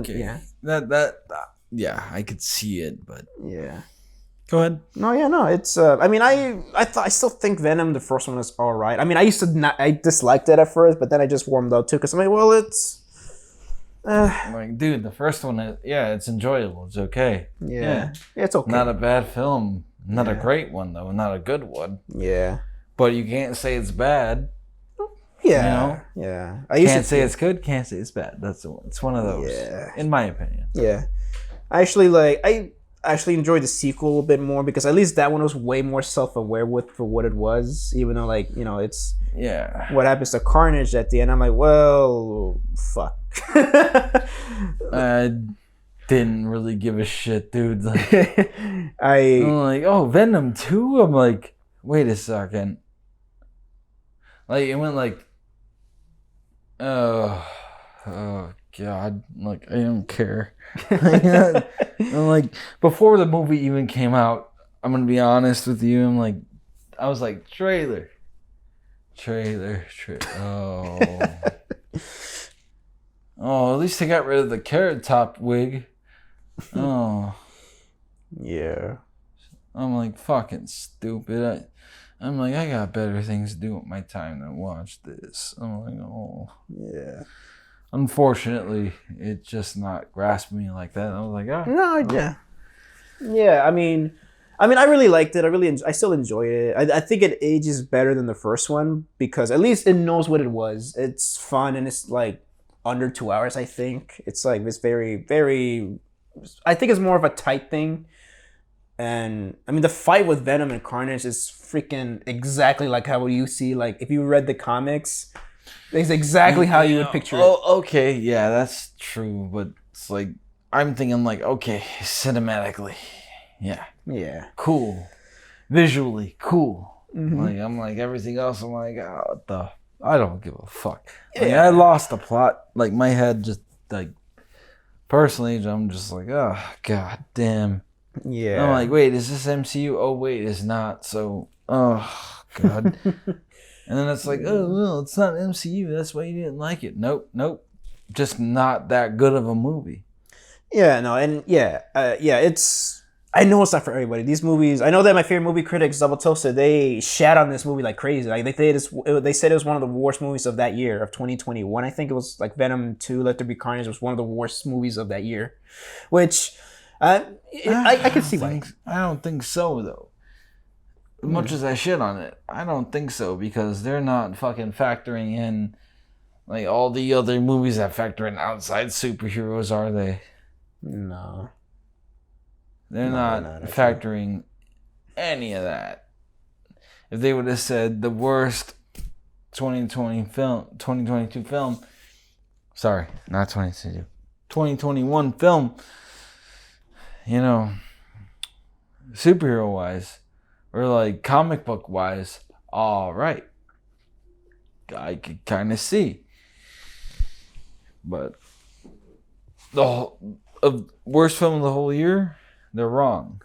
yeah, I could see it, but yeah. Go ahead. No, it's I mean I still think Venom the first one was all right. I mean I disliked it at first, but then I just warmed up too cuz I'm like, well, it's like, dude, the first one, it's enjoyable. It's okay. Yeah, it's okay. Not a bad film. Not a great one, though. Not a good one. Yeah. But you can't say it's bad. Yeah. You know? Yeah. Can't say it's good. Can't say it's bad. It's one of those. Yeah. In my opinion. Yeah. I actually enjoyed the sequel a bit more because at least that one was way more self-aware for what it was, even though like, you know, it's what happens to Carnage at the end. I'm like, well, fuck. I didn't really give a shit, dude. Like, I'm like, oh, Venom 2? I'm like, wait a second. Like, it went like, oh God, like, I don't care. I'm like, before the movie even came out, I'm gonna be honest with you, I was like, trailer. Oh, at least they got rid of the Carrot Top wig. Oh. Yeah. I'm like, fucking stupid. I'm like, I got better things to do with my time than watch this. I'm like, oh. Yeah. Unfortunately, it's just not grasping me like that. I was like, oh. No, yeah. Yeah, I mean, I really liked it. I still enjoy it. I think it ages better than the first one because at least it knows what it was. It's fun and it's like under 2 hours, I think. It's like this very, very, I think it's more of a tight thing. And I mean, the fight with Venom and Carnage is freaking exactly like how you see. Like, if you read the comics, it's exactly how you would picture it. Oh, okay, yeah, that's true. But it's like I'm thinking like, okay, cinematically, yeah, cool, visually cool. Like I'm like everything else. I'm like, oh, what the? I don't give a fuck. Like, I lost the plot. Like my head just like personally, I'm just like, oh god damn. Yeah. I'm like, wait, is this MCU? Oh wait, it's not. So, oh god. And then it's like, oh well, it's not MCU. That's why you didn't like it. Nope. Just not that good of a movie. Yeah, no, and it's. I know it's not for everybody. These movies, I know that my favorite movie critics, Double Toasted, they shat on this movie like crazy. Like they said it was one of the worst movies of that year, of 2021. I think it was like Venom 2, Let There Be Carnage was one of the worst movies of that year, which I can see why. I don't think so though. As much as I shit on it, I don't think so because they're not fucking factoring in like all the other movies that factor in outside superheroes, are they? No. They're not factoring any of that. If they would have said the worst 2022 film, sorry, not 2022, 2021 film, you know, superhero wise, or like comic book wise, all right, I could kind of see. But the worst film of the whole year, they're wrong.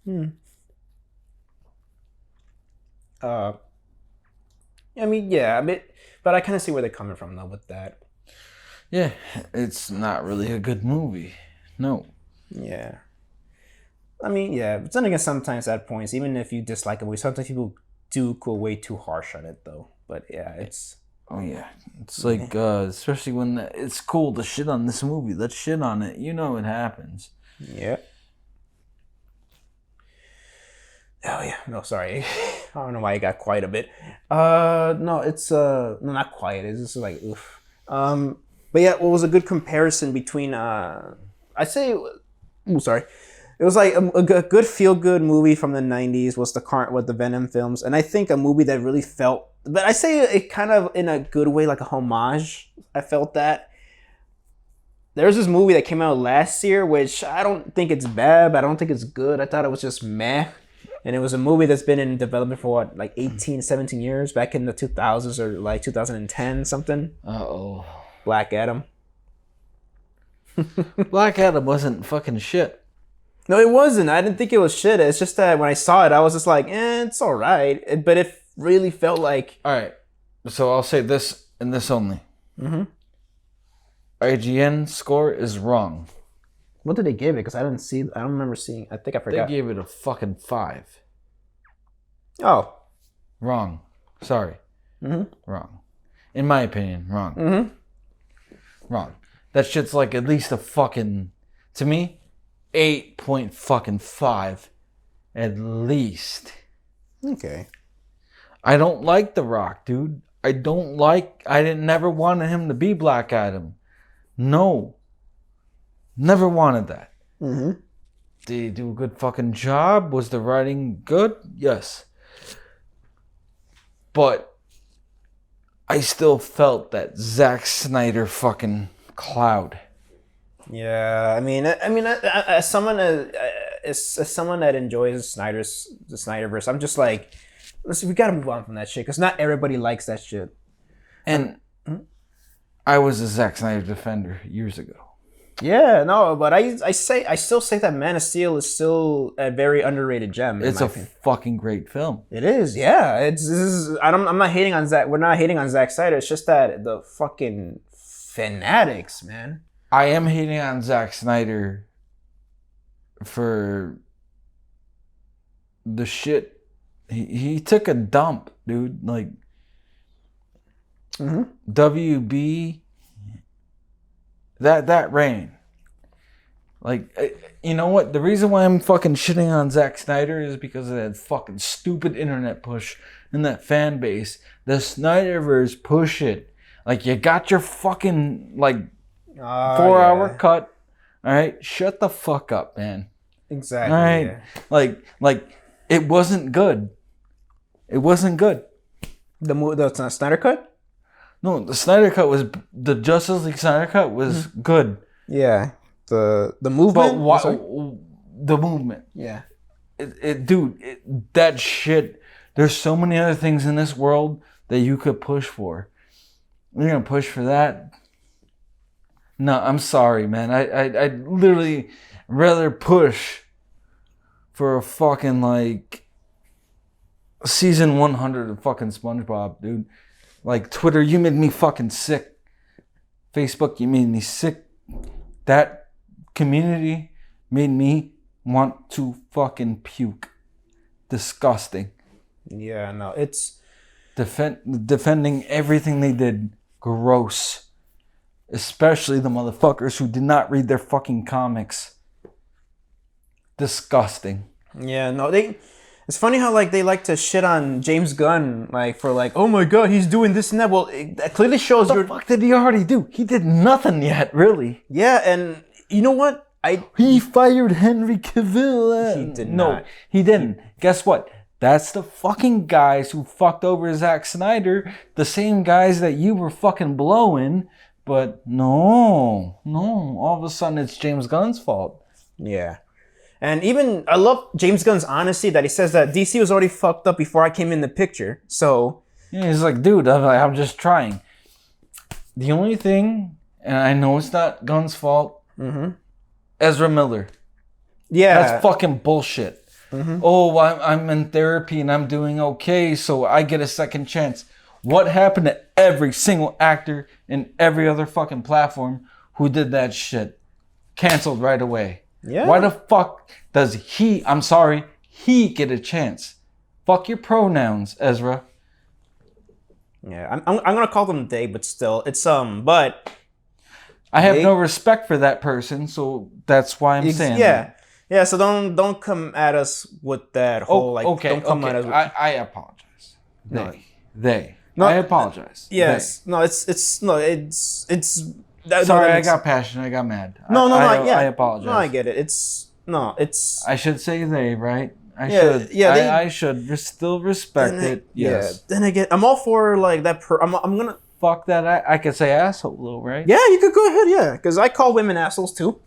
I mean, yeah, but I kind of see where they're coming from though with that. Yeah, it's not really a good movie. No. Yeah. I mean, yeah, but then again, sometimes at points, even if you dislike a movie, sometimes people do go way too harsh on it though. But yeah, it's. Oh yeah, it's like especially when it's cool to shit on this movie. Let's shit on it. You know it happens. Yeah. Oh yeah. No, sorry. I don't know why I got quiet a bit. No, it's no, not quiet. It's just like oof. But yeah, what was a good comparison between I'd say, sorry. It was like a good feel good movie from the 90s was the Venom films, and I think a movie that really felt, but I say it kind of in a good way, like a homage. I felt that. There's this movie that came out last year, which I don't think it's bad, but I don't think it's good. I thought it was just meh. And it was a movie that's been in development for what, like 18, 17 years, back in the 2000s or like 2010 something. Uh-oh. Black Adam. Black Adam wasn't fucking shit. No, it wasn't. I didn't think it was shit. It's just that when I saw it, I was just like, it's all right. But it really felt like... All right. So I'll say this and this only. Mm-hmm. IGN score is wrong. What did they give it? Because I don't remember seeing... I think I forgot. They gave it a fucking 5. Oh. Wrong. Sorry. Mm-hmm. Wrong. In my opinion, wrong. Mm-hmm. Wrong. That shit's like at least a fucking... To me... 8.5 at least. Okay. I don't like The Rock, dude. I never wanted him to be Black Adam. No. Never wanted that. Mm-hmm. Did he do a good fucking job? Was the writing good? Yes. But I still felt that Zack Snyder fucking cloud. Yeah, I mean, as someone that enjoys the Snyderverse, I'm just like, listen, we gotta move on from that shit because not everybody likes that shit. And I was a Zack Snyder defender years ago. Yeah, no, but I still say that Man of Steel is still a very underrated gem. It's a fucking great film. It is, yeah. I'm not hating on Zack. We're not hating on Zack Snyder. It's just that the fucking fanatics, man. I am hating on Zack Snyder for the shit. He took a dump, dude. Like, WB, that rain. Like, you know what? The reason why I'm fucking shitting on Zack Snyder is because of that fucking stupid internet push and that fan base. The Snyderverse push it. Like, you got your fucking, like, 4-hour cut. All right, shut the fuck up, man. Exactly. All right, Yeah. like it wasn't good. It wasn't good. The Snyder Cut. No, the Snyder Cut was the Justice League Snyder Cut was good. Yeah. The But movement. why Sorry? the movement? Yeah. That shit. There's so many other things in this world that you could push for. You're gonna push for that? No, I'm sorry, man. I'd literally rather push for a fucking like season 100 of fucking SpongeBob, dude. Like Twitter, you made me fucking sick. Facebook, you made me sick. That community made me want to fucking puke. Disgusting. Yeah. No. It's. Defending everything they did. Gross. Especially the motherfuckers who did not read their fucking comics. Disgusting. Yeah. No. It's funny how like they like to shit on James Gunn like for like, oh my god, he's doing this and that. Well, that clearly shows What the fuck did he already do? He did nothing yet, really. Yeah, and you know what? He fired Henry Cavill. He did no, not. He didn't. Guess what? That's the fucking guys who fucked over Zack Snyder. The same guys that you were fucking blowing. But no. All of a sudden it's James Gunn's fault. Yeah. And even, I love James Gunn's honesty that he says that DC was already fucked up before I came in the picture. So. Yeah, he's like, dude, I'm just trying. The only thing, and I know it's not Gunn's fault, Ezra Miller. Yeah. That's fucking bullshit. Oh, I'm in therapy and I'm doing okay, so I get a second chance. What happened to every single actor in every other fucking platform who did that shit? Canceled right away. Yeah. Why the fuck does he get a chance? Fuck your pronouns, Ezra. Yeah, I'm gonna call them they, but still, it's but I have no respect for that person, so that's why I'm saying that. Yeah. So don't come at us with that whole Don't come at us. I apologize. No. They. No, I apologize. Yes. They. No. It's. Sorry, I got passionate. I got mad. No. I apologize. No, I get it. It's. I should say they, right? I Yeah, should. yeah, I should still respect it. Yes. Yeah. Then again, I'm all for like that. I'm gonna. Fuck that. I could say asshole though, right? Yeah, you could go ahead. Yeah, because I call women assholes too.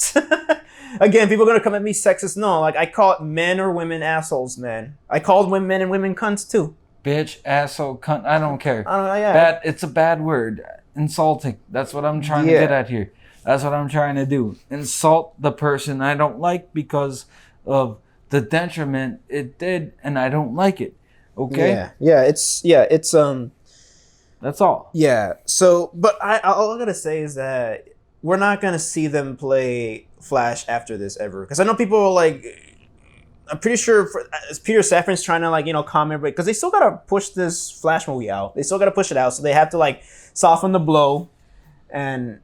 Again, people are gonna come at me sexist. No, like I call men or women assholes, man. I called men and women cunts too. Bitch, asshole, cunt. I don't care. Yeah. Bad. It's a bad word. Insulting. That's what I'm trying to get at here. That's what I'm trying to do. Insult the person I don't like because of the detriment it did, and I don't like it. Okay. Yeah. It's That's all. Yeah. So, but all I gotta say is that we're not gonna see them play Flash after this ever, because I know people are like, I'm pretty sure Peter Safran's trying to like comment, because they still gotta push this Flash movie out. They still gotta push it out, so they have to like soften the blow, and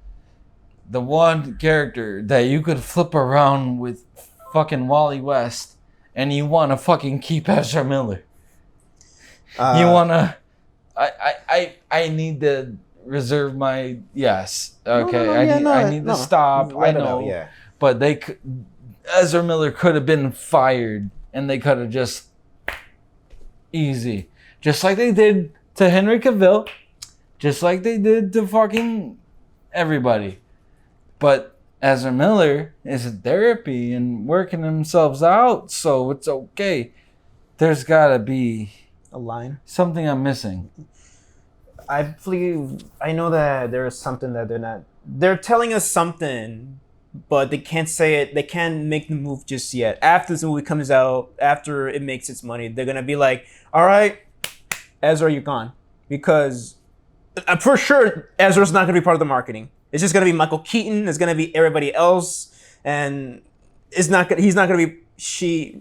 the one character that you could flip around with fucking Wally West, and you want to fucking keep Ezra Miller. You wanna. I need to reserve my yes. Okay, I need to stop. I know, but Ezra Miller could have been fired, and they could have just easy, just like they did to Henry Cavill, just like they did to fucking everybody. But Ezra Miller is in therapy and working themselves out, so it's okay. There's gotta be a line. Something I'm missing. I believe I know that there is something that they're not. They're telling us something, but they can't say it. They can't make the move just yet. After this movie comes out, after it makes its money, they're gonna be like, "All right, Ezra, you're gone," because for sure Ezra's not gonna be part of the marketing. It's just gonna be Michael Keaton. It's gonna be everybody else, and it's not. He's not gonna be.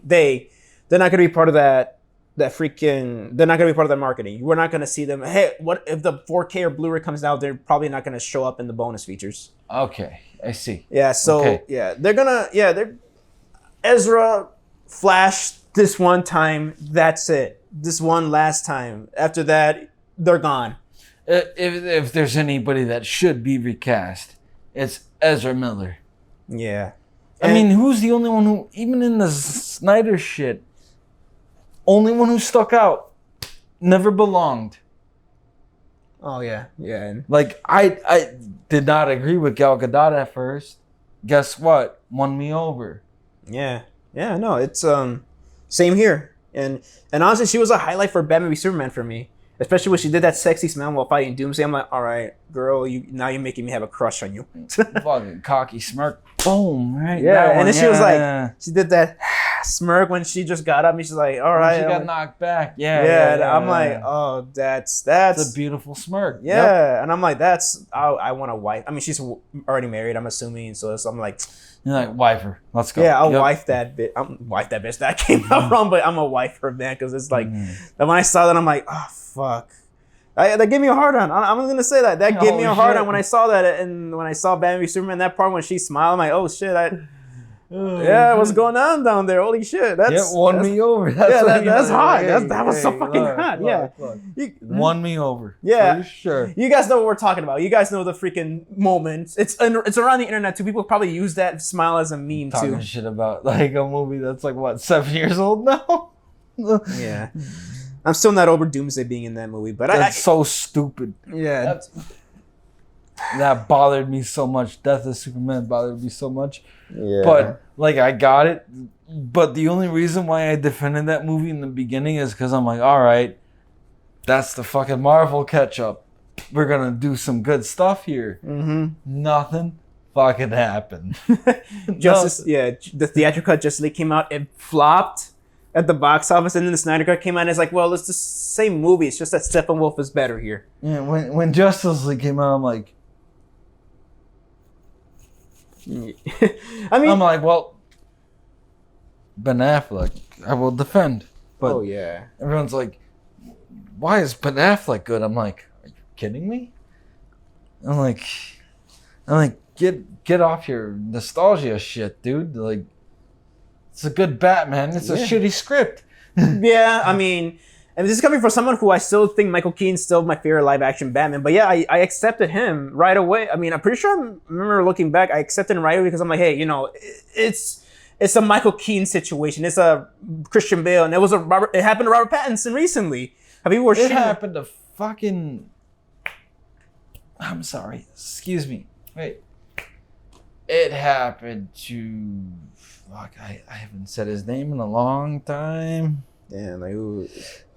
They're not gonna be part of that. They're not gonna be part of that marketing. We're not gonna see them. Hey, what if the 4K or Blu-ray comes out? They're probably not gonna show up in the bonus features. Okay, I see. Yeah. So okay. They're Ezra, Flash this one time. That's it. This one last time. After that, they're gone. If there's anybody that should be recast, it's Ezra Miller. Yeah. I mean, who's the only one who, even in the Snyder shit, only one who stuck out, never belonged. Oh yeah, yeah. Like I did not agree with Gal Gadot at first. Guess what? Won me over. Yeah, yeah. No, it's same here. And honestly, she was a highlight for Batman v Superman for me. Especially when she did that sexy smile while fighting Doomsday. I'm like, all right, girl, now you're making me have a crush on you. Fucking cocky smirk. Boom. Right. Yeah, and then she was like, she did that smirk when she just got up and she's like, all right. She got knocked back. Yeah. Yeah, I'm like, oh, that's a beautiful smirk. Yeah, yep. And I'm like, I want a wife. I mean, she's already married, I'm assuming. So I'm like, you're like, wife her. Let's go. Yeah, I'll wife that bitch. Wife that bitch. That came out wrong, but I'm a wife her, man. Because it's like, when I saw that, I'm like, oh, fuck. That gave me a hard on. I'm going to say that. That gave me a hard on when I saw that. And when I saw Batman v Superman, that part when she smiled, I'm like, oh, shit. Yeah, what's going on down there? Holy shit. Won me over. That's hot. That was so fucking hot. Look. Won me over. Yeah. For sure. You guys know what we're talking about. You guys know the freaking moment. It's around the internet too. People probably use that smile as a meme Talking too. Shit about like a movie that's like what, 7 years old now? Yeah. I'm still not over Doomsday being in that movie, but that's so stupid. Yeah. That bothered me so much. Death of Superman bothered me so much. Yeah. But like I got it. But the only reason why I defended that movie in the beginning is because I'm like, all right, that's the fucking Marvel catch up. We're gonna do some good stuff here. Mm-hmm. Nothing fucking happened. The theatrical cut Justice League came out. It flopped at the box office, and then the Snyder Cut came out. And it's like, well, it's the same movie. It's just that Steppenwolf is better here. Yeah. When Justice League came out, I'm like. I'm like, well, Ben Affleck, I will defend. But everyone's like, why is Ben Affleck good? I'm like, are you kidding me? I'm like, get off your nostalgia shit, dude. Like, it's a good Batman. It's a shitty script. Yeah, I mean, and this is coming from someone who I still think Michael Keaton's still my favorite live action Batman. But yeah, I accepted him right away. I mean, I'm pretty sure I remember looking back, I accepted him right away because I'm like, hey, it's a Michael Keaton situation. It's a Christian Bale, and it happened to Robert Pattinson recently. It happened to fucking. I'm sorry. Excuse me. Wait. It happened to. Fuck, I haven't said his name in a long time. Damn, like who?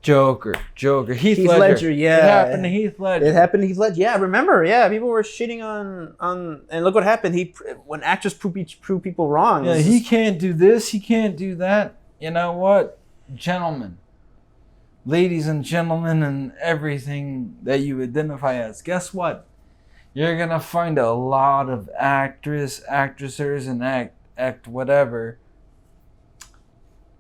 Joker. Heath Ledger. Yeah. It happened to Heath Ledger. Yeah, I remember. Yeah, people were shitting on, and look what happened. When actors prove people wrong. Yeah, he can't do this. He can't do that. You know what, gentlemen, ladies and gentlemen, and everything that you identify as. Guess what? You're gonna find a lot of actresses, and act whatever.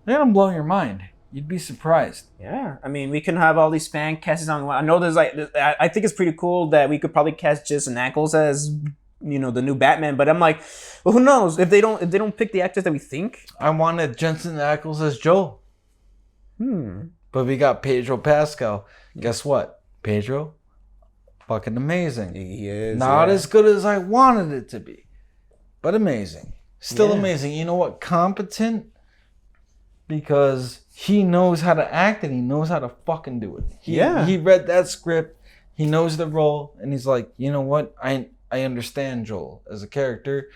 They're gonna blow your mind. You'd be surprised. Yeah, I mean, we can have all these fan casts on. I know I think it's pretty cool that we could probably cast Jensen Ackles as, the new Batman. But I'm like, well, who knows if they don't pick the actors that we think. I wanted Jensen Ackles as Joel. But we got Pedro Pascal. Guess what? Pedro, fucking amazing. He is not as good as I wanted it to be, but amazing. Still amazing. You know what? Competent. Because he knows how to act and he knows how to fucking do it. He read that script, he knows the role, and he's like, you know what? I understand Joel as a character.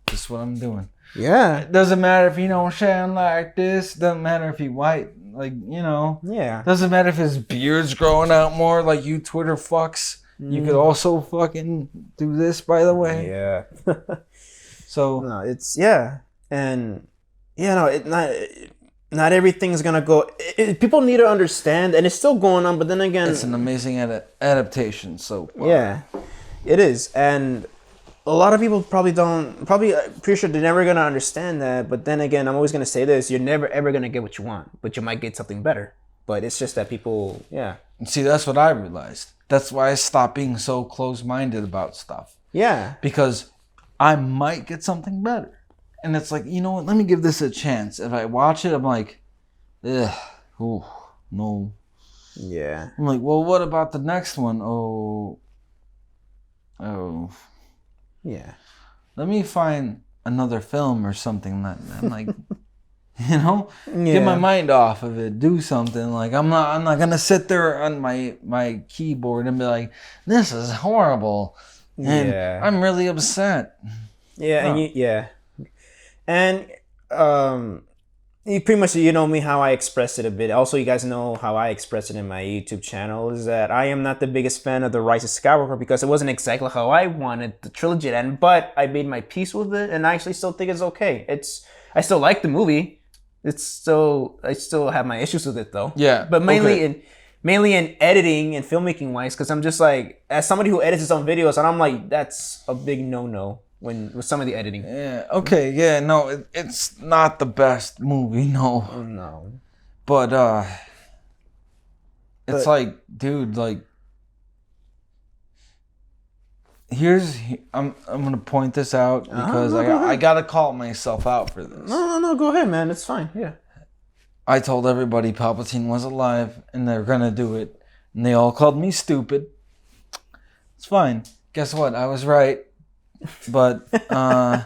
This is what I'm doing. Yeah. It doesn't matter if he don't sound like this. Doesn't matter if he white. Like, Yeah. Doesn't matter if his beard's growing out more like you Twitter fucks. You could also fucking do this, by the way. Yeah. So. No, it's, and, not everything's gonna go. People need to understand, and it's still going on. But then again, it's an amazing adaptation. So yeah, it is, and a lot of people probably pretty sure they're never gonna understand that. But then again, I'm always gonna say this: you're never ever gonna get what you want, but you might get something better. But it's just that people, See, that's what I realized. That's why I stopped being so close-minded about stuff. Yeah, because I might get something better. And it's like, you know what? Let me give this a chance. If I watch it, I'm like, ugh, oh, no. Yeah. I'm like, well, what about the next one? Oh. Yeah. Let me find another film or something. That I'm like, you know, Yeah. get my mind off of it. Do something. Like I'm not gonna sit there on my keyboard and be like, this is horrible, and I'm really upset. Yeah, and and you pretty much know me how I express it a bit. Also, you guys know how I express it in my YouTube channel is that I am not the biggest fan of the Rise of Skywalker because it wasn't exactly how I wanted the trilogy to end, but I made my peace with it, and I actually still think it's okay. I still like the movie. I still have my issues with it though. Yeah, but mainly in editing and filmmaking wise, because I'm just like, as somebody who edits his own videos, and I'm like, that's a big no with some of the editing. Yeah. Okay. Yeah. No, it's not the best movie. No. No. But it's like, dude, like, I'm gonna point this out because I gotta call myself out for this. No, go ahead, man. It's fine. Yeah. I told everybody Palpatine was alive and they're gonna do it, and they all called me stupid. It's fine. Guess what? I was right. But I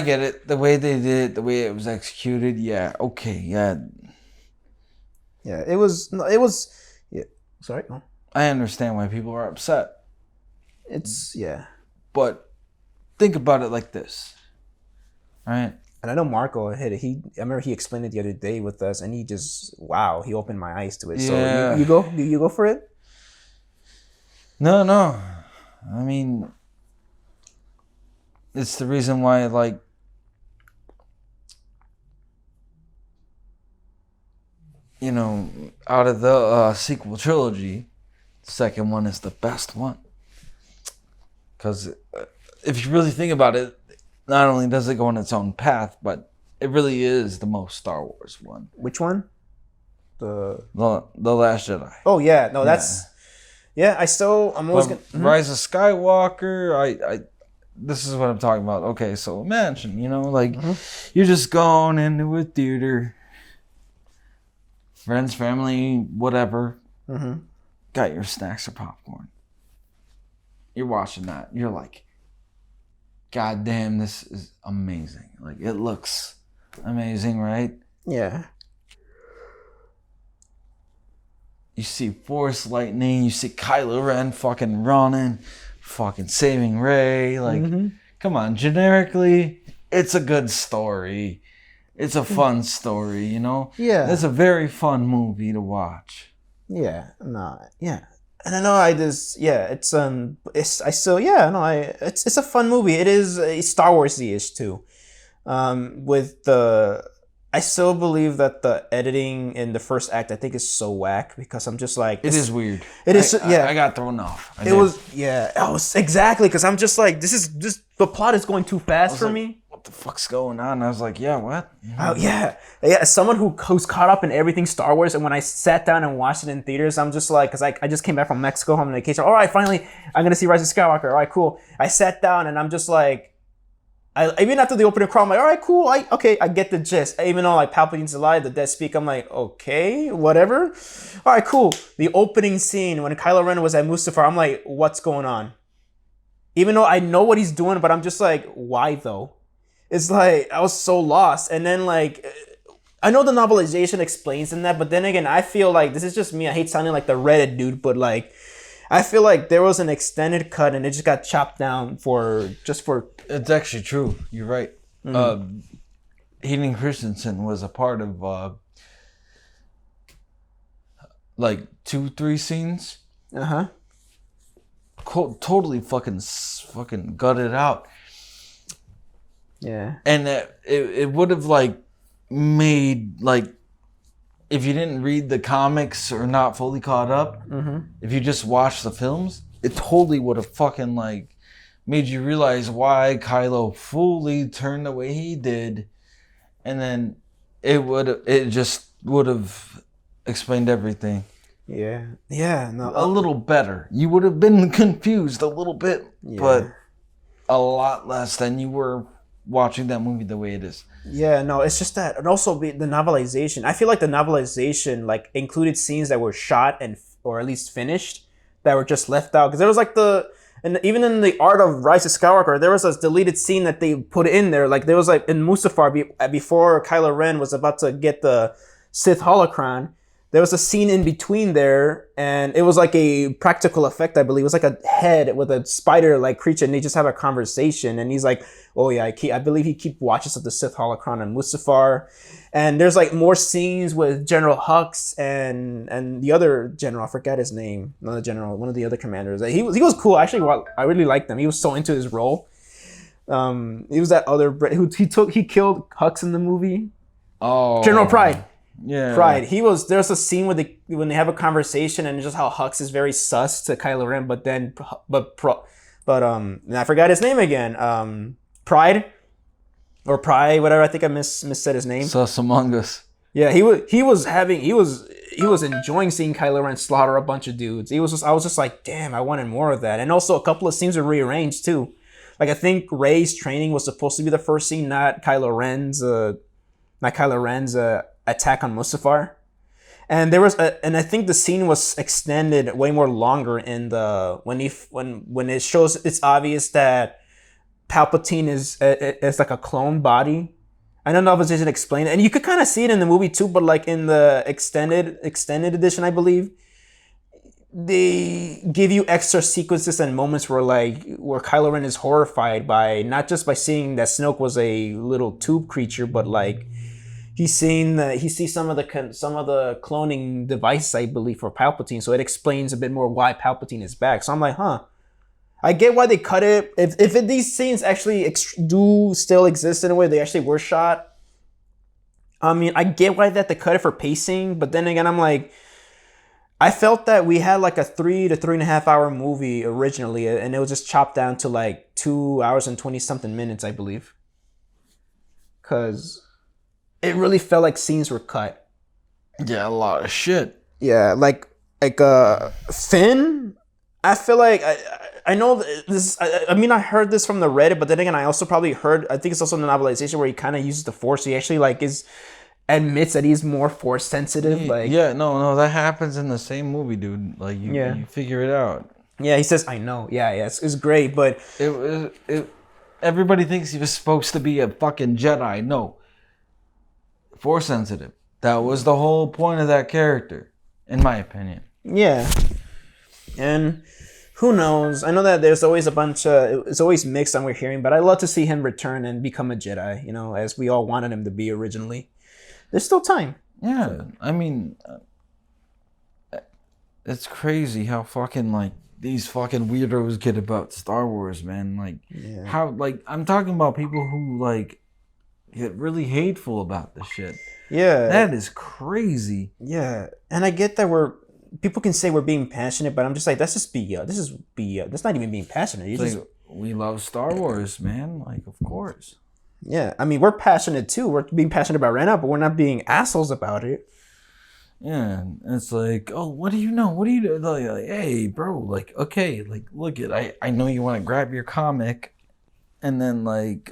get it. The way they did it, the way it was executed. Yeah. Okay. Yeah. Yeah. It was. Yeah. Sorry. Oh. I understand why people are upset. But think about it like this, right? And I know Marco hit it. I remember he explained it the other day with us, and he opened my eyes to it. Yeah. So you go for it. No. I mean, it's the reason why, like, you know, out of the sequel trilogy, the second one is the best one. Because if you really think about it, not only does it go on its own path, but it really is the most Star Wars one. Which one? The Last Jedi. Oh yeah, no, that's yeah. I'm always gonna Rise of Skywalker. I this is what I'm talking about. Okay, so imagine, like you're just going into a theater, friends, family, whatever. Got your snacks or popcorn. You're watching that. You're like, God damn, this is amazing. Like, it looks amazing, right? Yeah. You see Force lightning. You see Kylo Ren fucking running, fucking saving Rey. Like, come on. Generically, it's a good story. It's a fun story, Yeah. It's a very fun movie to watch. Yeah. No. Yeah. And I know it's a fun movie. It is a Star Wars-ish too. I still believe that the editing in the first act, I think, is so whack because I'm just like, it is weird. It is. I got thrown off. It was exactly because I'm just like, the plot is going too fast for me. What the fuck's going on? I was like, yeah, what? Oh yeah. As someone who's caught up in everything Star Wars, and when I sat down and watched it in theaters, I'm just like, because I just came back from Mexico, home on vacation. All right, finally, I'm gonna see Rise of Skywalker. All right, cool. I sat down and I'm just like, even after the opening crawl, I'm like, all right, cool. I get the gist. Even though like Palpatine's alive, the dead speak, I'm like, okay, whatever. All right, cool. The opening scene when Kylo Ren was at Mustafar, I'm like, what's going on? Even though I know what he's doing, but I'm just like, why though? It's like, I was so lost. And then like, I know the novelization explains in that, but then again, I feel like, this is just me, I hate sounding like the Reddit dude, but like, I feel like there was an extended cut and it just got chopped down for. It's actually true. You're right. Hayden Christensen was a part of like 2-3 scenes. Totally fucking gutted out. Yeah. And it would have like made like, if you didn't read the comics or not fully caught up, if you just watched the films, it totally would have fucking like made you realize why Kylo fully turned the way he did, and then it just would have explained everything. Yeah. No. A little better. You would have been confused a little bit, but a lot less than you were watching that movie the way it is. Yeah, no, it's just that, and also the novelization. I feel like the novelization like included scenes that were shot or at least finished that were just left out because there was like And even in the Art of Rise of Skywalker, there was a deleted scene that they put in there. Like there was like in Mustafar before Kylo Ren was about to get the Sith holocron. There was a scene in between there, and it was like a practical effect, I believe. It was like a head with a spider-like creature, and they just have a conversation. And he's like, "Oh yeah, I believe he keep watches of the Sith holocron on Mustafar." And there's like more scenes with General Hux and the other general. I forgot his name. Not the general, one of the other commanders. He was cool. Actually, I really liked him. He was so into his role. He was that other he killed Hux in the movie. Oh, General Pride. Yeah, Pride. There's a scene when they have a conversation and just how Hux is very sus to Kylo Ren, and I forgot his name again. Pride or Pride, whatever. I think I missaid his name. Sus Among Us. Yeah, he was enjoying seeing Kylo Ren slaughter a bunch of dudes. I was just like, damn, I wanted more of that. And also a couple of scenes were rearranged too. Like I think Rey's training was supposed to be the first scene, not Kylo Ren's attack on Mustafar. And there was and I think the scene was extended way more longer in the when it shows it's obvious that Palpatine is like a clone body. I don't know if it's just explained, and you could kind of see it in the movie too, but like in the extended edition, I believe they give you extra sequences and moments where Kylo Ren is horrified by not just by seeing that Snoke was a little tube creature, but like he sees some of the cloning devices, I believe, for Palpatine. So it explains a bit more why Palpatine is back. So I'm like, I get why they cut it. If these scenes actually do still exist in a way, they actually were shot. I mean, I get why they cut it for pacing. But then again, I'm like, I felt that we had like a 3 to 3.5 hour movie originally, and it was just chopped down to like 2 hours and 20 something minutes, I believe. Because it really felt like scenes were cut. Yeah, a lot of shit. Yeah, like Finn. I feel like I know this. I mean, I heard this from the Reddit, but then again, I also probably heard. I think it's also in the novelization where he kind of uses the Force. He actually admits that he's more Force sensitive. No, that happens in the same movie, dude. Like you figure it out. Yeah, he says, "I know." Yeah, it's great, but everybody thinks he was supposed to be a fucking Jedi. No. Force sensitive. That was the whole point of that character, in my opinion. Yeah. And who knows? I know that there's always it's always mixed on we're hearing, but I'd love to see him return and become a Jedi, as we all wanted him to be originally. There's still time. Yeah. So. I mean, it's crazy how fucking these fucking weirdos get about Star Wars, man. How I'm talking about people who get really hateful about this shit. Yeah. That is crazy. Yeah. And I get that people can say we're being passionate, but I'm just like, that's just that's not even being passionate. We love Star Wars, man. Of course. Yeah. I mean, we're passionate too. We're being passionate about right now, but we're not being assholes about it. Yeah. And it's like, oh, what do you know? What do you do? Like, hey, bro, okay, look I know you want to grab your comic and then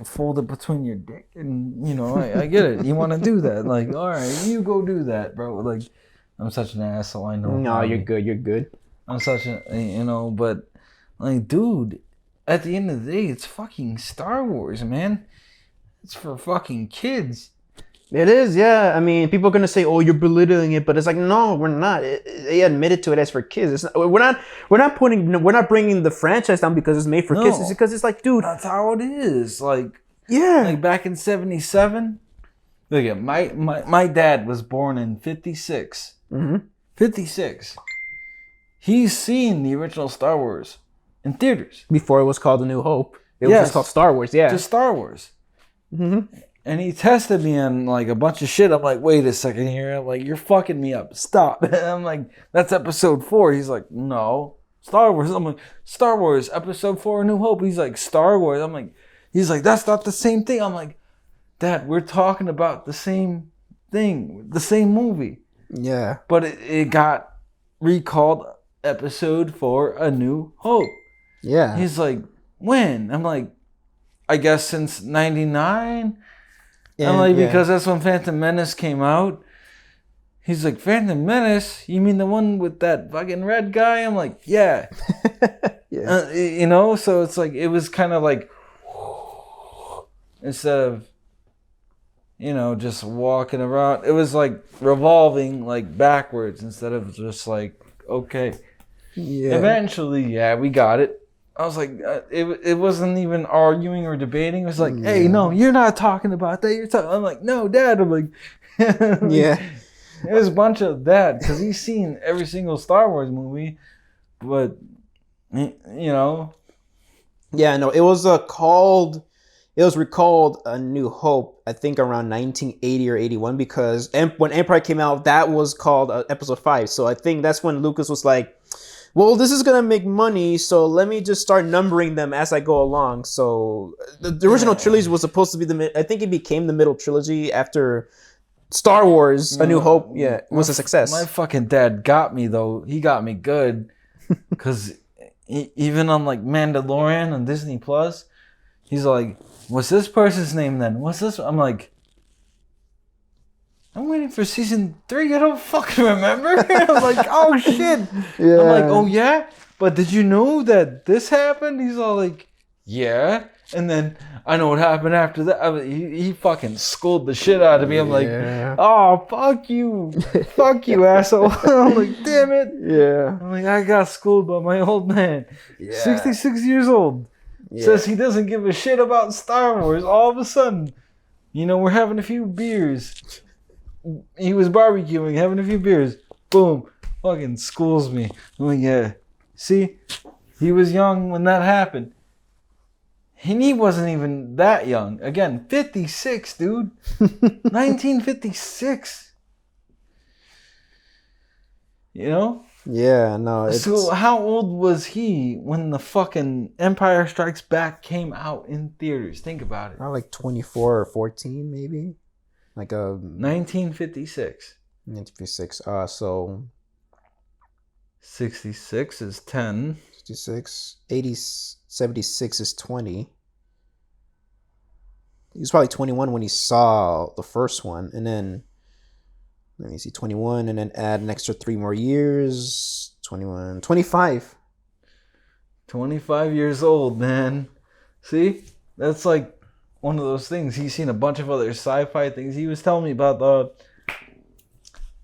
fold it between your dick, and I get it. You want to do that? All right, you go do that, bro. I'm such an asshole. I know. No, you're good. You're good. I'm such a but dude, at the end of the day, it's fucking Star Wars, man. It's for fucking kids. It is, yeah. I mean, people are gonna say, "Oh, you're belittling it," but it's like, no, we're not. They admitted to it as for kids. We're not bringing the franchise down because it's made for kids. It's because it's dude, that's how it is. Yeah. Back in '77. Look at my dad was born in '56. Mm-hmm. 56. He's seen the original Star Wars in theaters before it was called A New Hope. It was just called Star Wars. Yeah, just Star Wars. Mm-hmm. And he tested me on a bunch of shit. I'm like, wait a second here. I'm like, you're fucking me up. Stop. And I'm like, that's episode 4. He's like, no, Star Wars. I'm like, Star Wars, episode 4, A New Hope. He's like, Star Wars. I'm like, he's like, that's not the same thing. I'm like, Dad, we're talking about the same thing, the same movie. Yeah. But it got recalled episode 4, A New Hope. Yeah. He's like, when? I'm like, I guess since 99. I'm like, because that's when Phantom Menace came out. He's like, Phantom Menace? You mean the one with that fucking red guy? I'm like, yeah. Yeah. You know, so it's like it was kind of like instead of just walking around, it was like revolving like backwards instead of just like okay. Yeah. Eventually, yeah, we got it. I was like, it wasn't even arguing or debating. It was like, hey, no, you're not talking about that. You're talking. I'm like, no, Dad. I'm like, yeah. It was a bunch of that because he's seen every single Star Wars movie, but Yeah, no, it was recalled A New Hope, I think around 1980 or 81, because when Empire came out, that was called Episode 5. So I think that's when Lucas was like, well, this is gonna make money, so let me just start numbering them as I go along. So the original trilogy was supposed to be I think it became the middle trilogy after Star Wars A New Hope. Yeah, was a success. My fucking dad got me though. He got me good, because even on like Mandalorian on Disney Plus, he's like, "What's this person's name then? What's this?" I'm like, I'm waiting for season 3. I don't fucking remember. I was like, oh shit. Yeah. I'm like, oh yeah? But did you know that this happened? He's all like, yeah. And then I know what happened after that. He fucking schooled the shit out of me. I'm like, oh, fuck you. Fuck you, asshole. I'm like, damn it. Yeah. I'm like, I got schooled by my old man. Yeah. 66 years old. Yeah. Says he doesn't give a shit about Star Wars. All of a sudden, we're having a few beers. He was barbecuing, having a few beers. Boom. Fucking schools me. I'm like, yeah. See? He was young when that happened. And he wasn't even that young. Again, 56, dude. 1956. Yeah, no. So how old was he when the fucking Empire Strikes Back came out in theaters? Think about it. Probably like 24 or 14, maybe. Like 1956. 1956. So 66 is 10. 66. 76 is 20. He was probably 21 when he saw the first one, and then let me see, 21, and then add an extra 3 more years. 21, 25. 25 years old, man. See, that's like one of those things. He's seen a bunch of other sci-fi things. He was telling me about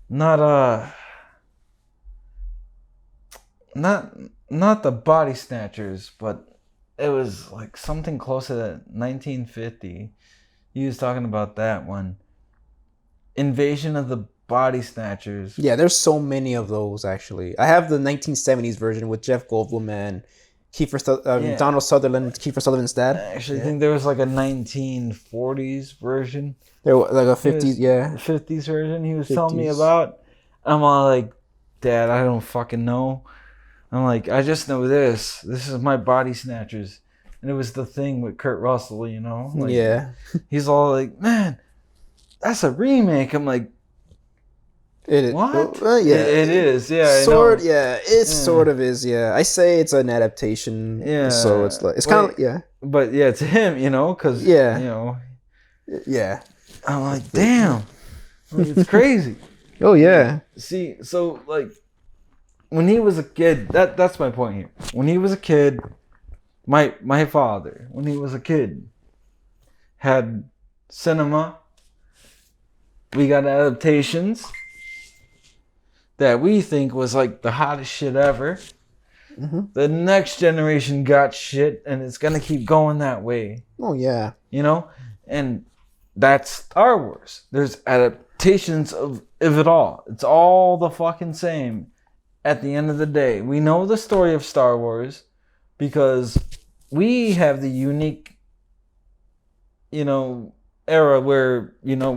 not the Body Snatchers, but it was like something close to that 1950. He was talking about that one. Invasion of the Body Snatchers. Yeah, there's so many of those actually. I have the 1970s version with Jeff Goldblum and Donald Sutherland, Kiefer Sutherland's dad. I actually think there was like a 1940s version. There was like a 50s, 50s version he was 50s. Telling me about. I'm all like, Dad, I don't fucking know. I'm like, I just know this. This is my Body Snatchers. And it was the thing with Kurt Russell, Like, yeah. He's all like, man, that's a remake. I'm like, it is. What? Yeah. It is. Yeah. It sort of is. Yeah. I say it's an adaptation. Yeah. So it's like, it's kind of, yeah. But yeah, to him, because, Yeah. I'm like, damn. Like, it's crazy. Oh, yeah. See, so like, when he was a kid, that's my point here. When he was a kid, my father, when he was a kid, had cinema. We got adaptations that we think was like the hottest shit ever. Mm-hmm. The next generation got shit, and it's gonna keep going that way. Oh yeah. And that's Star Wars. There's adaptations of it all. It's all the fucking same. At the end of the day, we know the story of Star Wars because we have the unique, era where no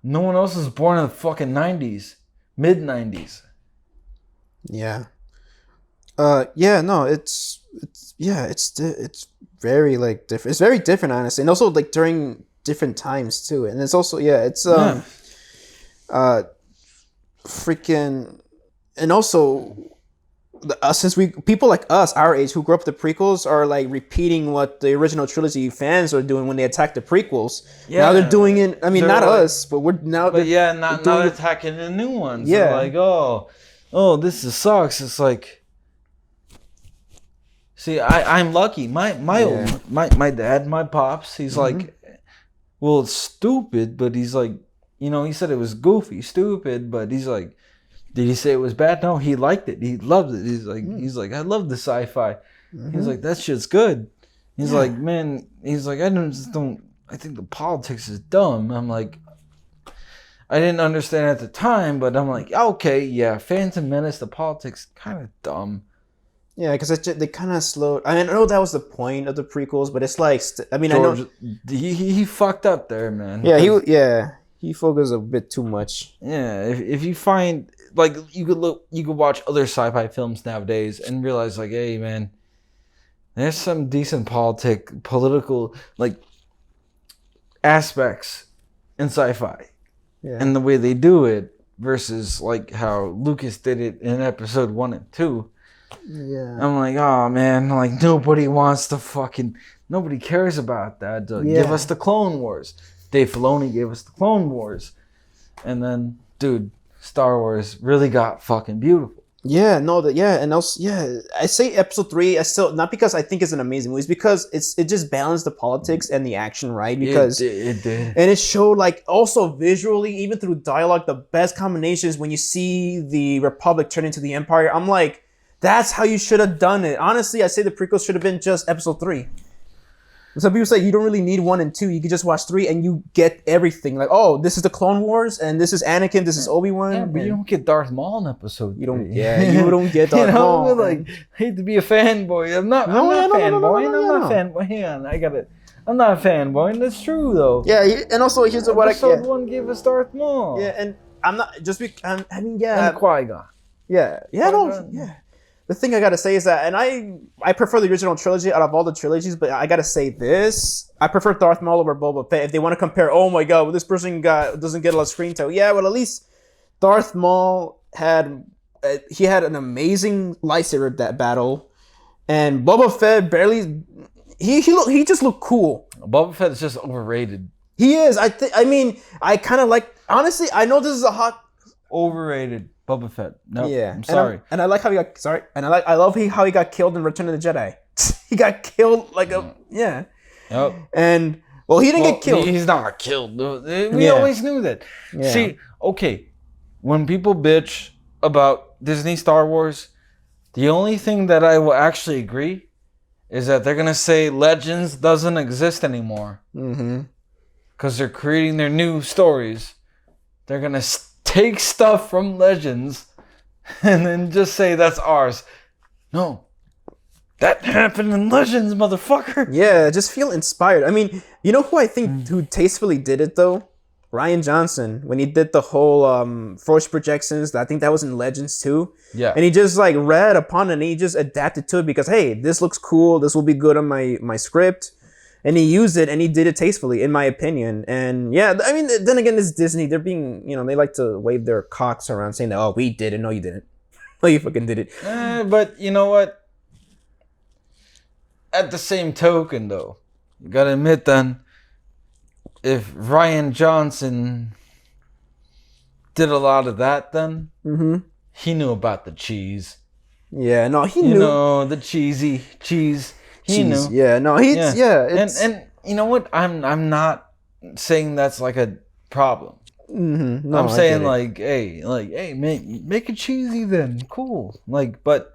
one else was born in the fucking 90s, mid 90s. Yeah. No, it's very like different. It's very different, honestly, and also like during different times too. And it's also freaking, and also since people like us, our age, who grew up with the prequels, are like repeating what the original trilogy fans are doing when they attack the prequels. Yeah. Now they're doing it. I mean, not like, us, but we're now. But yeah, now they're attacking the new ones. Yeah. They're like, oh, this sucks. It's like, See, I'm lucky. My dad, my pops, he's like, well, it's stupid, but he's like, he said it was goofy, stupid, but he's like, did he say it was bad? No, he liked it. He loved it. He's like, I love the sci-fi. He's like, that shit's good. He's like, man, he's like, I think the politics is dumb. I'm like, I didn't understand at the time, but I'm like, okay, yeah, Phantom Menace, the politics, kind of dumb. Yeah, because they kind of slowed. I mean, I know that was the point of the prequels, but it's like, I know he fucked up there, man. Yeah, he focused a bit too much. Yeah, if you find like you could watch other sci-fi films nowadays and realize like, hey, man, there's some decent political like aspects in sci-fi, and the way they do it versus like how Lucas did it in episode 1 and 2. Yeah, I'm like, oh man, like nobody cares about that. Give us the Clone Wars. Dave Filoni gave us the Clone Wars, and then, dude, Star Wars really got fucking beautiful. Yeah, no, and also, I say episode 3. I still, not because I think it's an amazing movie, it's because it just balanced the politics and the action, right? Because it did, and it showed like also visually, even through dialogue, the best combinations when you see the Republic turn into the Empire. I'm like, that's how you should have done it. Honestly, I say the prequels should have been just episode 3. Some people say you don't really need 1 and 2. You can just watch 3 and you get everything. Like, oh, this is the Clone Wars, and this is Anakin, this is Obi-Wan. Yeah, but you don't get Darth Maul in episode 3. You don't get Darth Maul. Like, hate to be a fanboy. I'm not fanboy. Hang on, I'm not a fanboy. That's true though. Yeah, and also here's what episode 1 gave us Darth Maul. Yeah, and I'm not just. And Qui-Gon. Yeah. The thing I gotta say is that, and I prefer the original trilogy out of all the trilogies, but I gotta say this, I prefer Darth Maul over Boba Fett. If they want to compare, oh my god, well, this person doesn't get a lot of screen time. Yeah, well, at least Darth Maul had an amazing lightsaber battle, and Boba Fett barely. He just looked cool. Boba Fett is just overrated. He is. I mean, I kind of like. Honestly, I know this is a hot. Overrated. Boba Fett. No, yeah. I'm sorry. And I like how he got I love how he got killed in Return of the Jedi. He got killed like a Yep. And well, he didn't get killed. He's not killed. We always knew that. Yeah. See, okay, when people bitch about Disney Star Wars, the only thing that I will actually agree is that they're gonna say Legends doesn't exist anymore. Because they're creating their new stories. They're gonna take stuff from Legends and then just say that's ours. No. That happened in Legends, motherfucker. Yeah, just feel inspired. I mean, you know who I think who tastefully did it though? Rian Johnson, when he did the whole Force projections. I think that was in Legends too. Yeah. And he just like read upon it and he just adapted to it because, hey, this looks cool. This will be good on my script. And he used it and he did it tastefully, in my opinion. And yeah, I mean, then again, it's Disney. They're being, they like to wave their cocks around saying that, oh, we did it. No, you didn't. No, you fucking did it. But you know what? At the same token, though, you gotta admit then, if Rian Johnson did a lot of that then, he knew about the cheese. Yeah, no, he knew. The cheesy cheese. He knew. Yeah, no, and you know what? I'm not saying that's like a problem. No, I'm saying hey, make it cheesy then. Cool. But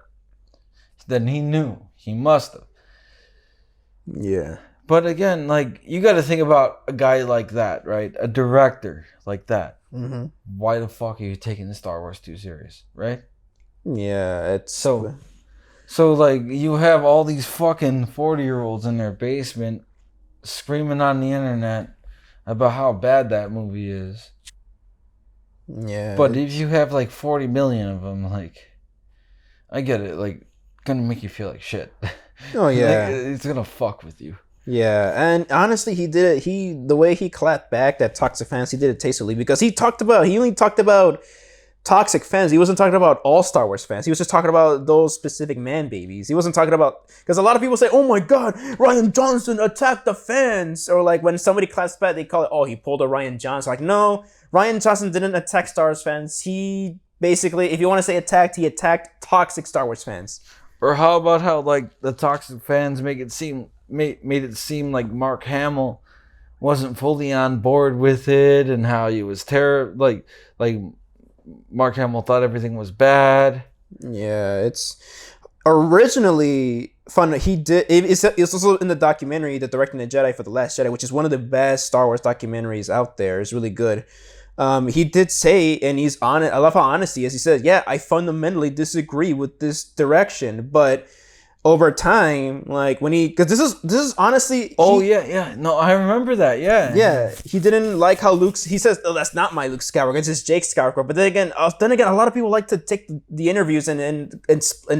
then he knew. He must have. Yeah. But again, you got to think about a guy like that, right? A director like that. Why the fuck are you taking the Star Wars too serious, right? Yeah, it's So, you have all these fucking 40-year-olds in their basement screaming on the internet about how bad that movie is. Yeah. But if you have, 40 million of them, I get it, gonna make you feel like shit. Oh, yeah. It's gonna fuck with you. Yeah, and honestly, he did it, the way he clapped back at Toxic Fans, he did it tastefully because he only talked about Toxic fans. He wasn't talking about all Star Wars fans. He was just talking about those specific man babies. He wasn't talking about, because a lot of people say, oh my god, Rian Johnson attacked the fans. Or when somebody claps back, they call it, oh, he pulled a Rian Johnson. No, Rian Johnson didn't attack Star Wars fans. He basically, if you want to say attacked, he attacked toxic Star Wars fans. Or how about how like the toxic fans made it seem like Mark Hamill wasn't fully on board with it, and how he was like Mark Hamill thought everything was bad. Yeah, it's originally fun. He did. It's also in the documentary, The Directing the Jedi for The Last Jedi, which is one of the best Star Wars documentaries out there. It's really good. He did say, and he's honest. I love how honest he is. He says, "Yeah, I fundamentally disagree with this direction, but over time, like because this is honestly." No, I remember that. Yeah, he didn't like how he says, "Oh, that's not my Luke Skywalker. It's just Jake Skywalker." But then again, a lot of people like to take the interviews and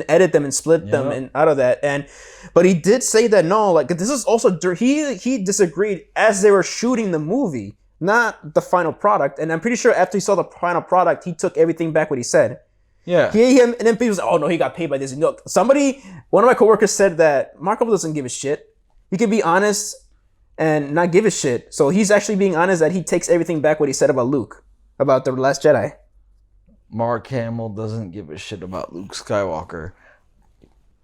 edit them and split them and out of that. But he did say that no, like this is also he disagreed as they were shooting the movie, not the final product. And I'm pretty sure after he saw the final product, he took everything back what he said. Yeah. And then people say, "Oh no, he got paid by this." Look, one of my coworkers said that Mark Hamill doesn't give a shit. He can be honest and not give a shit. So he's actually being honest that he takes everything back what he said about Luke, about The Last Jedi. Mark Hamill doesn't give a shit about Luke Skywalker.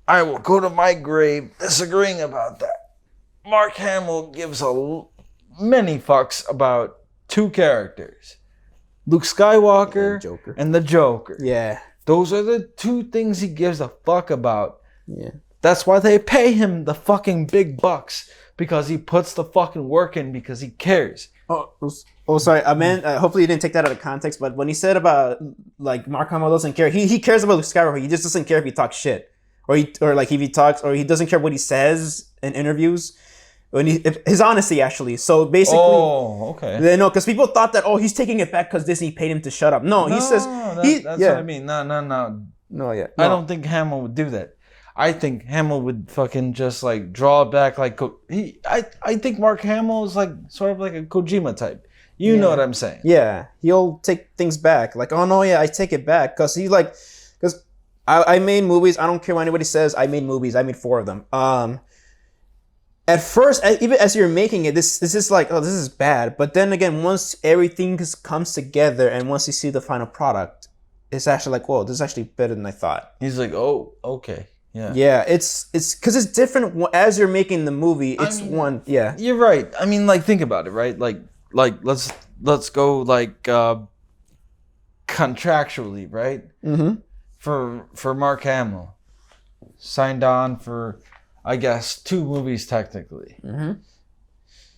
I will go to my grave disagreeing about that. Mark Hamill gives many fucks about two characters. Luke Skywalker and the Joker. Yeah. Those are the two things he gives a fuck about. Yeah. That's why they pay him the fucking big bucks. Because he puts the fucking work in because he cares. Oh, sorry. I meant, hopefully you didn't take that out of context, but when he said about, like, Mark Hamill doesn't care, he cares about Luke Skywalker. He just doesn't care if he talks shit. Or if he talks, or he doesn't care what he says in interviews. His honesty, actually. So basically, okay. No, because people thought that he's taking it back because Disney paid him to shut up. No, he says that's what I mean. No. Yeah, I don't think Hamill would do that. I think Hamill would fucking just like draw back like I think Mark Hamill is like sort of like a Kojima type. You know what I'm saying? Yeah, he'll take things back. Like, oh no, yeah, I take it back because I made movies. I don't care what anybody says. I made movies. I made 4 of them. At first, even as you're making it, this is like, oh, this is bad. But then again, once everything comes together and once you see the final product, it's actually like, whoa, this is actually better than I thought. He's like, oh, okay. Yeah. Yeah, it's because it's different as you're making the movie. Yeah. You're right. I mean, like, think about it, right? Like let's go like contractually, right? Mm-hmm. For Mark Hamill, signed on for, I guess, 2 movies technically. Mm-hmm.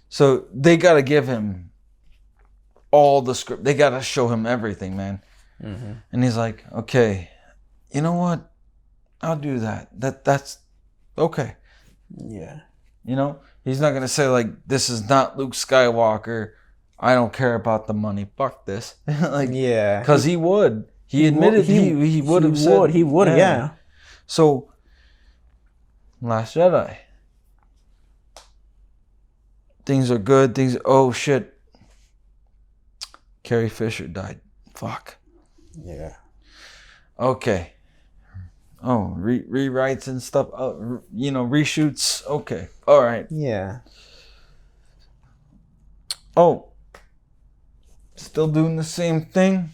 So they got to give him all the script. They got to show him everything, man. Mm-hmm. And he's like, okay, you know what? I'll do that. That's okay. Yeah. You know, he's not gonna say like, this is not Luke Skywalker. I don't care about the money. Fuck this. Like, yeah, because he would. He admitted he would have said. He would. Yeah. So, Last Jedi. Things are good. Oh shit. Carrie Fisher died. Fuck. Yeah. Okay. Oh, rewrites and stuff. Reshoots. Okay. All right. Yeah. Oh. Still doing the same thing.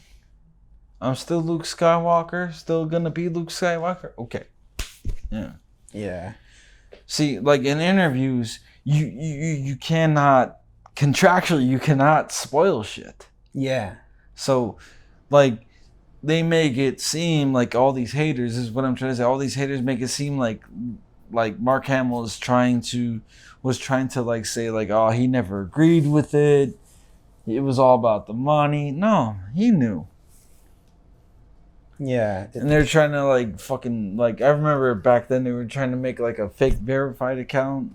I'm still Luke Skywalker. Still gonna be Luke Skywalker. Okay. Yeah. Yeah. See, like in interviews, you cannot contractually you cannot spoil shit. Yeah. So, like, they make it seem like all these haters, is what I'm trying to say. All these haters make it seem like Mark Hamill was trying to like say like, oh, he never agreed with it. It was all about the money. No, he knew. Yeah. And they're trying to like fucking like, I remember back then they were trying to make like a fake verified account.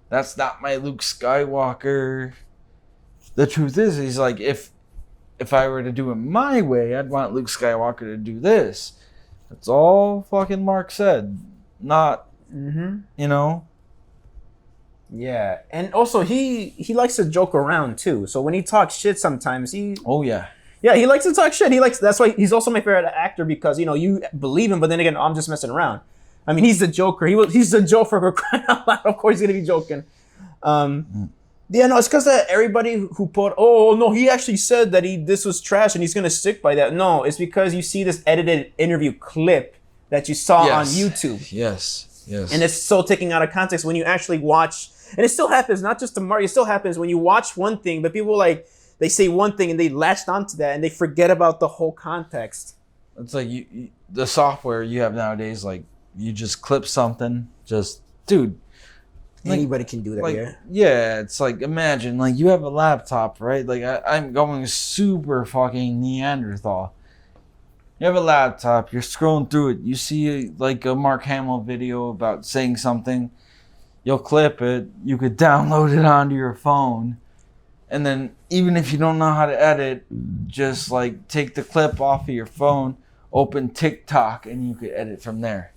That's not my Luke Skywalker. The truth is, he's like, if I were to do it my way, I'd want Luke Skywalker to do this. That's all fucking Mark said. Not, you know? Yeah. And also, he likes to joke around, too. So when he talks shit sometimes, Oh, yeah. Yeah, he likes to talk shit. That's why he's also my favorite actor because, you believe him, but then again, I'm just messing around. I mean, he's the Joker. He's the Joker for crying out loud. Of course he's going to be joking. Yeah, no, it's because that everybody who put, oh, no, he actually said that this was trash and he's going to stick by that. No, it's because you see this edited interview clip that you saw on YouTube. Yes. And it's so taken out of context when you actually watch. And it still happens, not just to Mario. It still happens when you watch one thing, but people like they say one thing and they latched onto that and they forget about the whole context. It's like the software you have nowadays, like you just clip something, dude. Anybody can do that, like, yeah. Yeah, it's like, imagine, like, you have a laptop, right? Like, I'm going super fucking Neanderthal. You have a laptop, you're scrolling through it, you see, like, a Mark Hamill video about saying something, you'll clip it, you could download it onto your phone, and then, even if you don't know how to edit, just, like, take the clip off of your phone, open TikTok, and you could edit from there.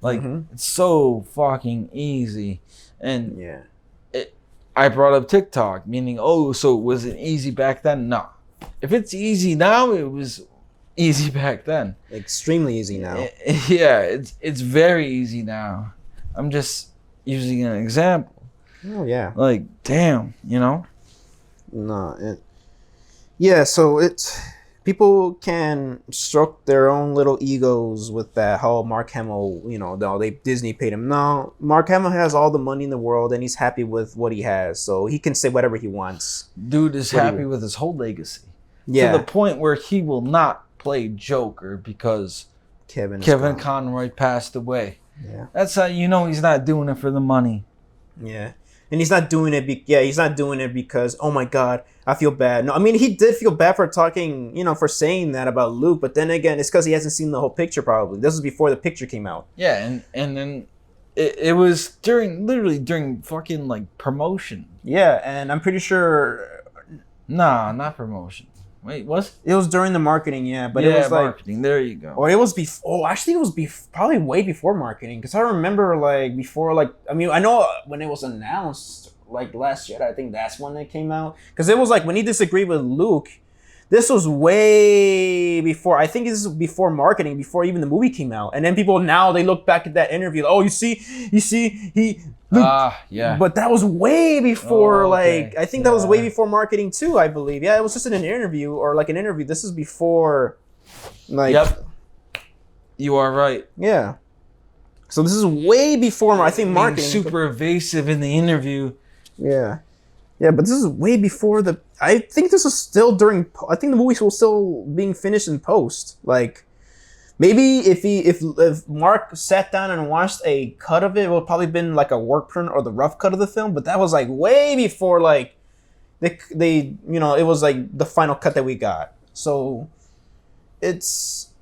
Like, it's so fucking easy. And I brought up TikTok, meaning, so was it easy back then? No. If it's easy now, it was easy back then. Extremely easy now. Yeah, it's very easy now. I'm just using an example. Oh, yeah. Like, damn, you know? No. So it's... People can stroke their own little egos with that whole Mark Hamill, Disney paid him. No, Mark Hamill has all the money in the world and he's happy with what he has. So he can say whatever he wants. Dude is happy with his whole legacy. Yeah. To the point where he will not play Joker because Kevin Conroy passed away. Yeah. That's how you know he's not doing it for the money. Yeah. And he's not doing it. He's not doing it because, oh my God, I feel bad. No, I mean, he did feel bad for talking, for saying that about Luke. But then again, it's because he hasn't seen the whole picture. Probably this was before the picture came out. Yeah, and then it was during fucking like promotion. Yeah, and I'm pretty sure. Nah, not promotion. Wait, was it was during the marketing? Yeah, but it was like marketing. There you go. Or it was before. Oh, actually, it was probably way before marketing because I remember I know when it was announced like last year. I think that's when it came out because it was like when he disagreed with Luke. This was way before. I think this is before marketing, before even the movie came out. And then people now they look back at that interview. Oh, you see, he. Yeah. But that was way before. Okay. I think that was way before marketing too. I believe. Yeah, it was just in an interview or like an interview. This is before. Yep. You are right. Yeah. So this is way before. I think marketing. Super evasive in the interview. Yeah. Yeah, but this is way before I think this was still I think the movie was still being finished in post. Like, maybe if Mark sat down and watched a cut of it would probably been like a work print or the rough cut of the film. But that was like way before like they it was like the final cut that we got. So the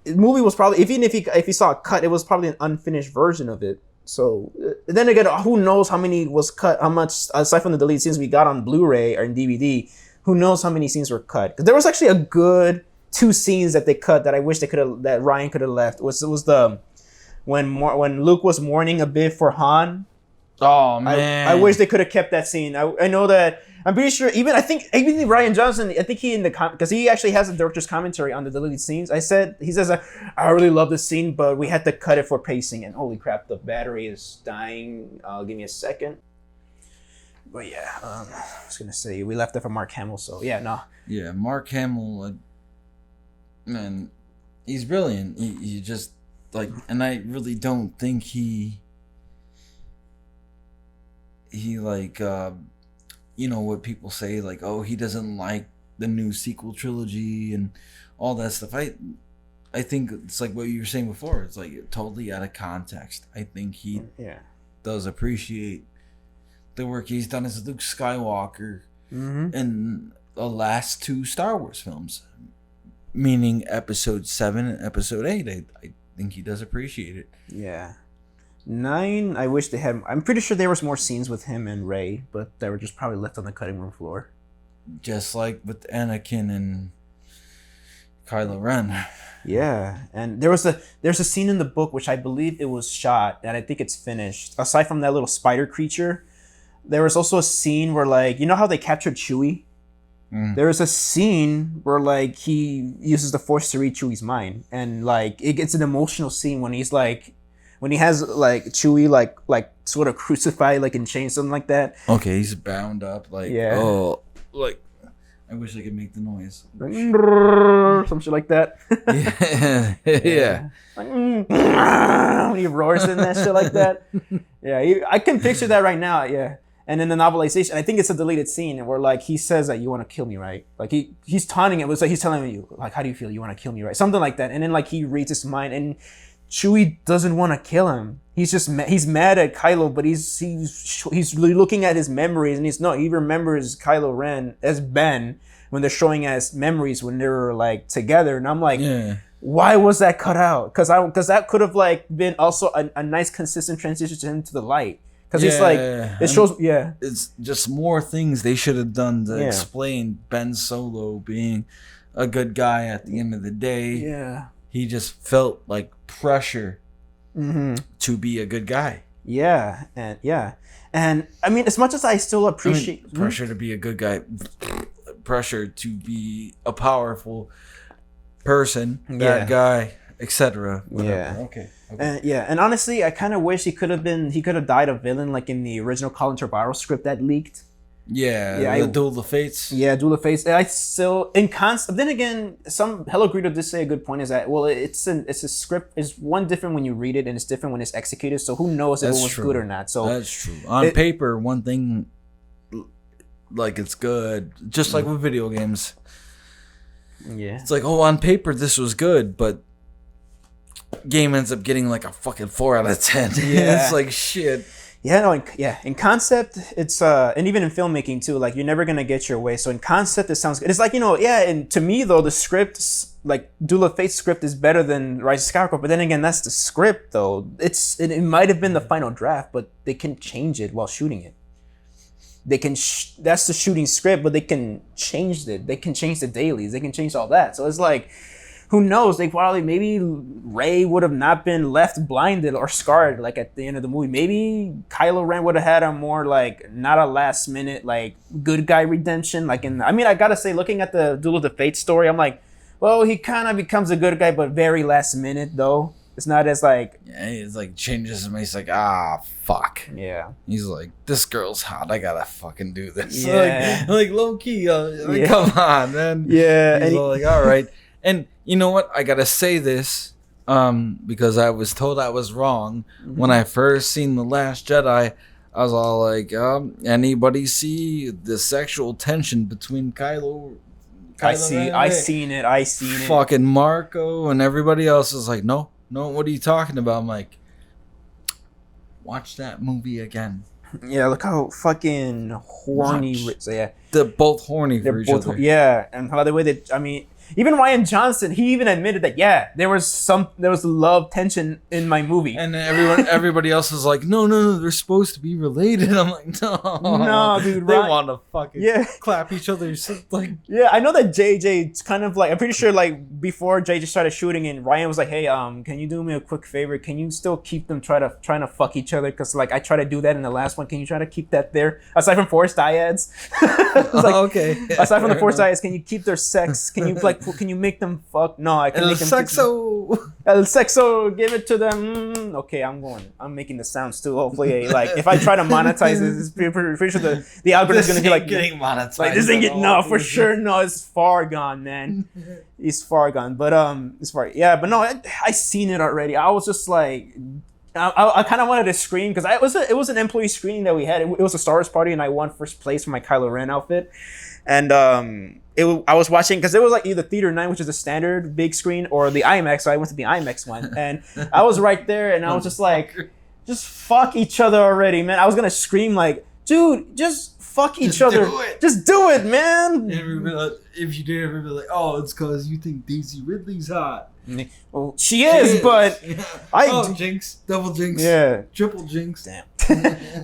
movie was probably even if he saw a cut, it was probably an unfinished version of it. So then again, who knows how many was cut? How much aside from the deleted scenes we got on Blu-ray or in DVD? Who knows how many scenes were cut? Because there was actually a good 2 scenes that they cut that I wish that Ryan could have left. It was the when Luke was mourning a bit for Han. Oh man! I wish they could have kept that scene. I know that. I'm pretty sure. Even Ryan Johnson. I think he because he actually has a director's commentary on the deleted scenes. He says I really love this scene, but we had to cut it for pacing. And holy crap, the battery is dying. Give me a second. But yeah, I was gonna say we left it for Mark Hamill. So yeah, no. Yeah, Mark Hamill. Man, he's brilliant. He just like, and I really don't think he like. What people say, like, oh, he doesn't like the new sequel trilogy and all that stuff. I think it's like what you were saying before. It's like totally out of context. I think he does appreciate the work he's done as Luke Skywalker in the last 2 Star Wars films, meaning Episode 7 and Episode 8. I think he does appreciate it. Yeah. 9, I wish they had. I'm pretty sure there was more scenes with him and Rey, but they were just probably left on the cutting room floor. Just like with Anakin and Kylo Ren. Yeah, and there's a scene in the book which I believe it was shot, and I think it's finished. Aside from that little spider creature, there was also a scene where how they captured Chewie. There is a scene where he uses the Force to read Chewie's mind, and it's an emotional scene when he's when he has Chewie sort of crucified in chains, something like that. Okay, he's bound up I wish I could make the noise. Some shit like that. Yeah. Like, when he roars in that shit like that. Yeah, I can picture that right now. Yeah. And in the novelization, I think it's a deleted scene where like he says that you want to kill me, right? Like he's taunting it. It's like he's telling you like, how do you feel? You want to kill me, right? Something like that. And then like he reads his mind, and Chewie doesn't want to kill him. He's just he's mad at Kylo, but he's looking at his memories, and he remembers Kylo Ren as Ben when they're showing us memories when they were like together. And I'm like, why was that cut out? Because that could have like been also a nice consistent transition to him to the light. Because it's like it shows, it's just more things they should have done to explain Ben Solo being a good guy at the end of the day. Yeah, he just felt like pressure to be a good guy. And I mean, as much as I still appreciate pressure to be a good guy, pressure to be a powerful person, bad guy, etc. Okay. And honestly, I kind of wish he could have died a villain like in the original Colin Trevorrow script that leaked. Duel of the Fates. Yeah, Duel of the Fates. I still in concept. Then again, some Hello Greedo did say a good point is that it's a script is one different when you read it and it's different when it's executed. So who knows if it was good or not? So that's true. On paper, one thing like it's good, just like with video games. Yeah, it's like on paper this was good, but game ends up getting like a fucking 4 out of 10. Yeah, it's like shit. In concept, it's and even in filmmaking too, like you're never gonna get your way. So in concept, it sounds good. It's like, and to me though, the script, like Duel of Fate script is better than Rise of Skywalker. But then again, that's the script though. It might have been the final draft, but they can change it while shooting it. They can that's the shooting script, but they can change it. They can change the dailies. They can change all that. So it's like, who knows? They probably maybe Rey would have not been left blinded or scarred like at the end of the movie. Maybe Kylo Ren would have had a more like not a last minute like good guy redemption. Like I gotta say, looking at the Duel of the Fates story, I'm like, well, he kind of becomes a good guy, but very last minute though. It's not as like he's like changes him. He's like fuck. Yeah. He's like, this girl's hot. I gotta fucking do this. Yeah. Like low key. Come on, man. Yeah. He's all like, all right. And you know what? I gotta say this, because I was told I was wrong when I first seen The Last Jedi. I was all like, anybody see the sexual tension between Kylo I seen it. Fucking Marco and everybody else is like, no. What are you talking about? I'm like, watch that movie again. Yeah, look how fucking horny. They're both horny for each other. Yeah, and how the way that even Ryan Johnson, he even admitted that there was love tension in my movie, and everybody else is like, no, they're supposed to be related. I'm like, no, dude, they want to fucking clap each other. Like, I know that JJ kind of like, I'm pretty sure like before JJ started shooting, and Ryan was like, hey, can you do me a quick favor? Can you still keep them trying to fuck each other? Because like I try to do that in the last one. Can you try to keep that there aside from forced dyads? Okay. Aside from the forced dyads, can you keep their sex? Can you like? Can you make them fuck? No, I can make them. El sexo, give it to them. Okay, I'm making the sounds too. Hopefully, like if I try to monetize this, pretty sure the algorithm is gonna be like getting monetized. Like this ain't for sure. No, it's far gone, man. It's far gone. But it's far. Yeah, but no, I seen it already. I was just like, I kind of wanted to scream because it was an employee screening that we had. It was a Star Wars party, and I won first place for my Kylo Ren outfit, and I was watching because it was like either Theater 9, which is a standard big screen, or the IMAX. So I went to the IMAX one, and I was right there, and I was just like, just fuck each other already, man. I was gonna scream like, dude, just fuck each other. Just do it, man. If you did ever be like, oh, it's because you think Daisy Ridley's hot. Well, she is, but jinx, double jinx, triple jinx. Damn.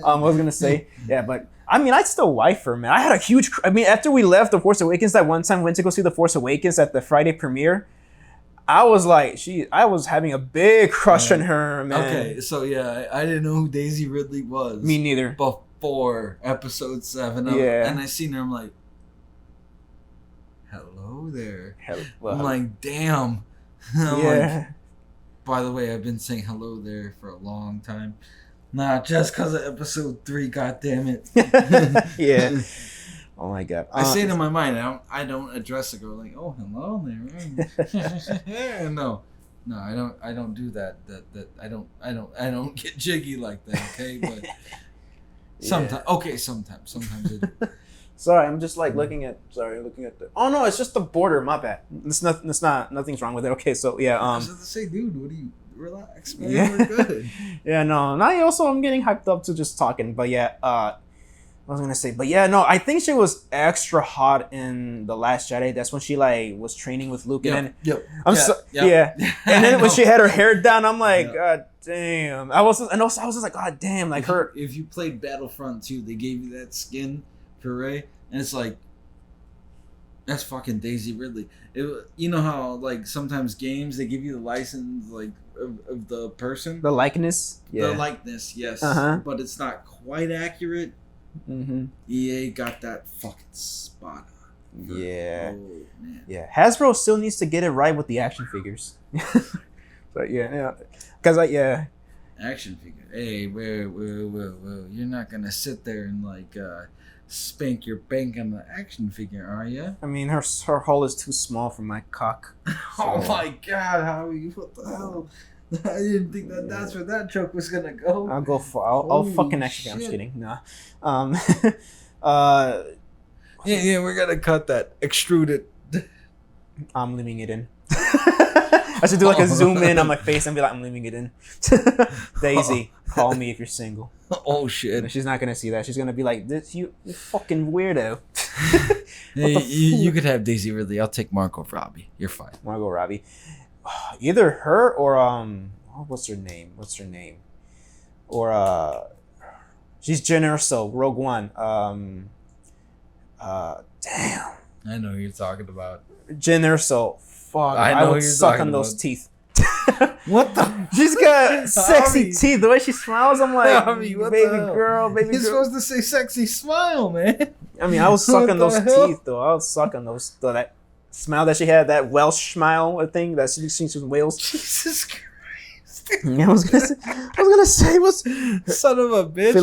I was gonna say, but I mean, I'd still wife her, man. I had a huge. After we left The Force Awakens, that one time we went to go see The Force Awakens at the Friday premiere, I was like, I was having a big crush on her, man. Okay, so I didn't know who Daisy Ridley was. Me neither. Before episode 7, and I seen her, I'm like, hello there. I'm like, damn. Like, by the way, I've been saying hello there for a long time. Not just because of episode 3, god damn it. Oh my god. I say it in my mind. I don't address the girl like, oh, hello there. No, I don't do that. I don't get jiggy like that. Okay, but sometimes. Okay, sometimes I do. Sorry, I'm just like looking at the. Oh no, it's just the border. My bad. It's not. Nothing's wrong with it. Okay, so yeah. I was about to say, dude, what do you? Relax, man. Yeah. We're good. Yeah, no. Now I'm getting hyped up to just talking. But yeah, I was gonna say, but yeah, no. I think she was extra hot in The Last Jedi. That's when she like was training with Luke, and then Yeah. And then when she had her hair down, I'm like, God damn. I was just like, God damn, like her. If you played Battlefront 2, they gave you that skin for Rey, and it's like, that's fucking Daisy Ridley. You know how like sometimes games they give you the license like of the person, The likeness, the likeness, yes, but it's not quite accurate. Mm-hmm. EA got that fucking spot on. Yeah. Oh, man. Yeah. Hasbro still needs to get it right with the action figures. But yeah, because Action figure. Hey, whoa. You're not gonna sit there and like spank your bank on the action figure, are you? I mean, her hole is too small for my cock. Oh my god, Howie, what the hell? I didn't think that's where that joke was gonna go. I'll fucking actually. I'm just kidding. Nah. Yeah, we're gonna cut that. Extrude it. I'm leaving it in. I should do like a zoom in on my face and be like, I'm leaving it in. Daisy, call me if you're single. Oh shit. And she's not gonna see that. She's gonna be like, "This you fucking weirdo." Hey, you could have Daisy Ridley. I'll take Margot Robbie. You're fine. Margot Robbie. Either her or what's her name? Or she's Jen Erso, Rogue One. Damn. I know who you're talking about. Jen Erso. Fuck. I would suck on those teeth. What the? She's got sexy teeth. The way she smiles, I'm like, baby girl. You're supposed to say sexy smile, man. I mean, I was sucking those teeth, though. I was sucking that smile that she had, that Welsh smile, I think, that she was in Wales. Jesus Christ. Yeah, I was gonna say, what's son of a bitch?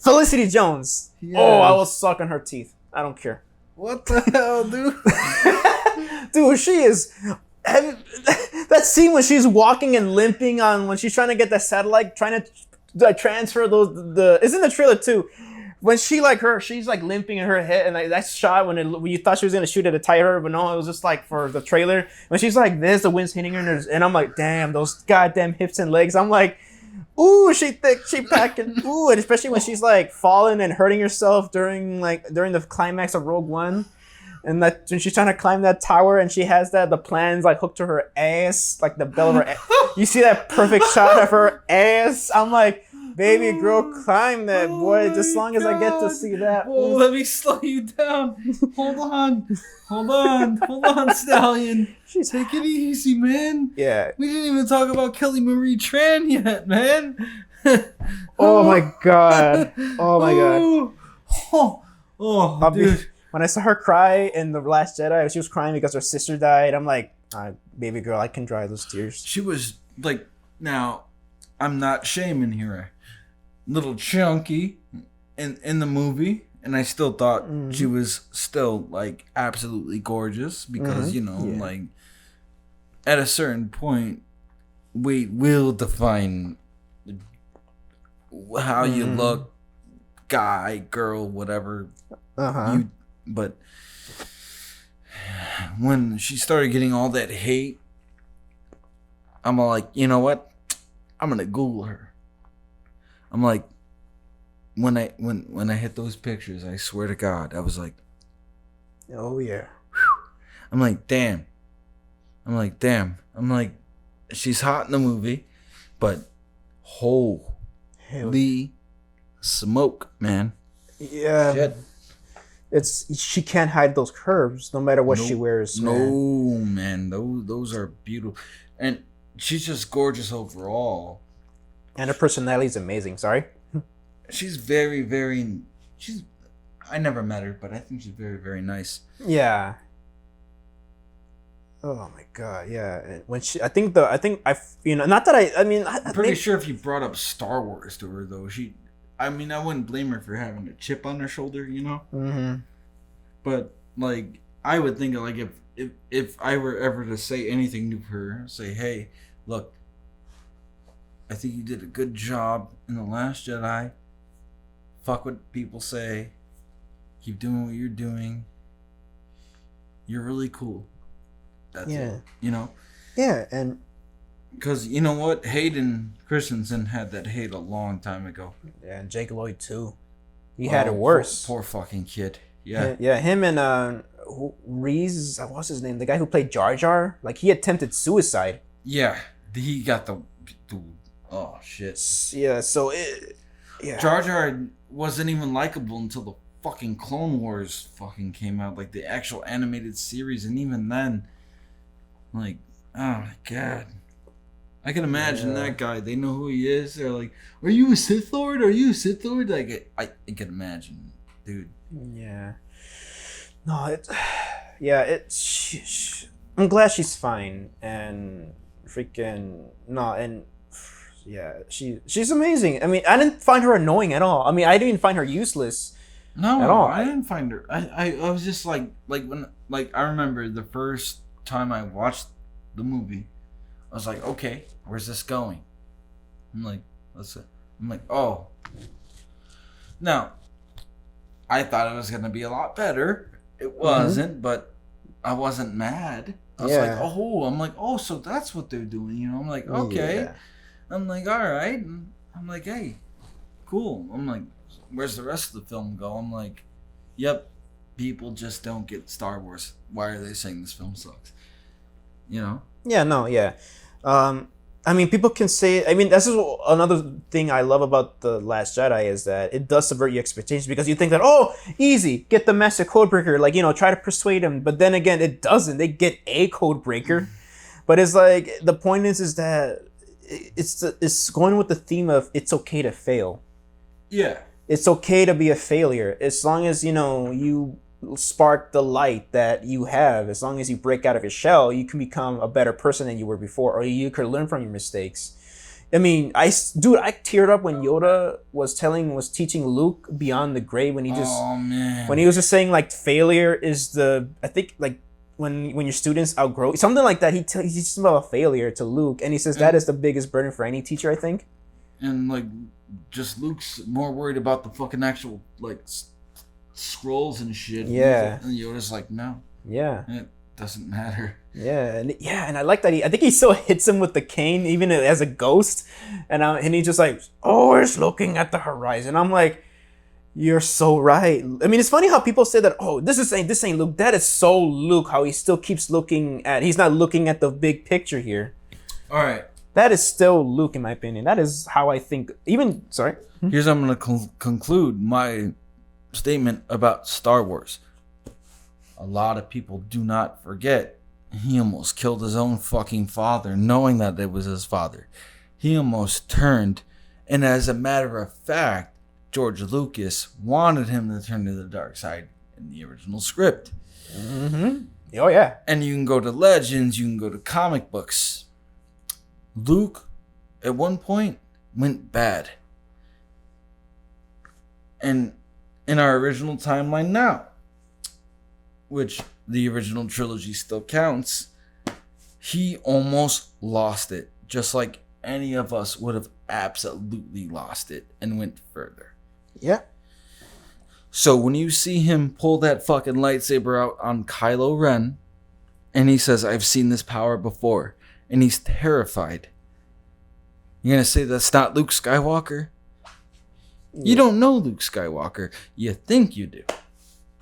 Felicity Jones. Yes. Oh, I was sucking her teeth. I don't care. What the hell, dude? Dude, she is. That scene when she's walking and limping when she's trying to get that satellite, trying to transfer it's in the trailer too. When she's like limping in her head, and like that shot when you thought she was gonna shoot it to tie her, but no, it was just like for the trailer. When she's like this, the wind's hitting her, and I'm like, damn, those goddamn hips and legs. I'm like, ooh, she thick, she packing, ooh, and especially when she's like falling and hurting herself during the climax of Rogue One. And that when she's trying to climb that tower and she has the plans like hooked to her ass, like the bell of her ass. You see that perfect shot of her ass? I'm like, baby girl, climb that, boy, just as long as I get to see that. Whoa, let me slow you down. Hold on, Stallion. Take it easy, man. Yeah. We didn't even talk about Kelly Marie Tran yet, man. Oh my god. Oh my god. Oh, dude. When I saw her cry in The Last Jedi, she was crying because her sister died. I'm like, baby girl, I can dry those tears. She was like, now, I'm not shaming her. Little chunky in the movie, and I still thought she was still like absolutely gorgeous because like at a certain point, weight will define how you look, guy, girl, whatever. But when she started getting all that hate, I'm like, you know what? I'm gonna Google her. I'm like, when I hit those pictures, I swear to God, I was like, oh yeah. I'm like, damn. I'm like, she's hot in the movie, but holy smoke, man. Yeah. Shit. She can't hide those curves no matter what she wears. No, man. Those are beautiful. And she's just gorgeous overall. And her personality is amazing. Sorry? She's very, very... I never met her, but I think she's very, very nice. Yeah. Oh my god, yeah. When I'm pretty sure if you brought up Star Wars to her, though, I wouldn't blame her for having a chip on her shoulder, you know? Mm-hmm. But like, I would think like if I were ever to say anything to her, say, hey, look, I think you did a good job in The Last Jedi. Fuck what people say. Keep doing what you're doing. You're really cool. That's it. You know? Yeah, and because you know what? Hayden Christensen had that hate a long time ago. Yeah, and Jake Lloyd too. He had it worse. Poor fucking kid. Yeah. Yeah, him and Reese, what's his name? The guy who played Jar Jar. Like, he attempted suicide. Yeah. He got the oh shit. Yeah, so Jar Jar wasn't even likable until the fucking Clone Wars fucking came out, like the actual animated series, and even then, like, oh my god. I can imagine that guy. They know who he is. They're like, "Are you a Sith Lord? Are you a Sith Lord?" Like, I can imagine, dude. Yeah. No, I'm glad she's fine, and she's amazing. I mean, I didn't find her annoying at all. I mean, I didn't find her useless. No, at all. I didn't find her. I was just like when I remember the first time I watched the movie, I was like, okay, where's this going? I'm like, oh. Now, I thought it was gonna be a lot better. It wasn't, but I wasn't mad. I was like, oh, so that's what they're doing, you know? I'm like, okay. Yeah. I'm like, all right. And I'm like, hey, cool. I'm like, where's the rest of the film go? I'm like, yep, people just don't get Star Wars. Why are they saying this film sucks? You know? Yeah, no, yeah. I mean, people can say, I mean, this is another thing I love about The Last Jedi is that it does subvert your expectations because you think that, oh, easy, get the master code breaker, like, you know, try to persuade him. But then again, it doesn't. They get a code breaker. But it's like, the point is that it's going with the theme of it's okay to fail. Yeah. It's okay to be a failure as long as, you know, you spark the light that you have. As long as you break out of your shell, you can become a better person than you were before, or you could learn from your mistakes. I mean, I teared up when Yoda was teaching Luke beyond the grave when he was just saying like failure is I think like when your students outgrow something like that. He teaches about failure to Luke, and he says that is the biggest burden for any teacher, I think. And like, just Luke's more worried about the fucking actual like scrolls and shit. Yeah. And Yoda's like, no. Yeah. It doesn't matter. Yeah, and I like that I think he still hits him with the cane even as a ghost, and he's just like, always looking at the horizon. I'm like, you're so right. I mean, it's funny how people say that, oh, this ain't Luke. That is so Luke, how he still keeps he's not looking at the big picture here. All right. That is still Luke, in my opinion. That is how I think. Here's how I'm going to conclude my statement about Star Wars. A lot of people do not forget he almost killed his own fucking father, knowing that it was his father. He almost turned, and as a matter of fact, George Lucas wanted him to turn to the dark side in the original script. Mm-hmm. Oh yeah. And you can go to legends, you can go to comic books. Luke, at one point, went bad. And in our original timeline now, which the original trilogy still counts, he almost lost it, just like any of us would have absolutely lost it and went further. Yeah. So when you see him pull that fucking lightsaber out on Kylo Ren, and he says, I've seen this power before, and he's terrified, you're going to say that's not Luke Skywalker? Yeah. You don't know Luke Skywalker. You think you do.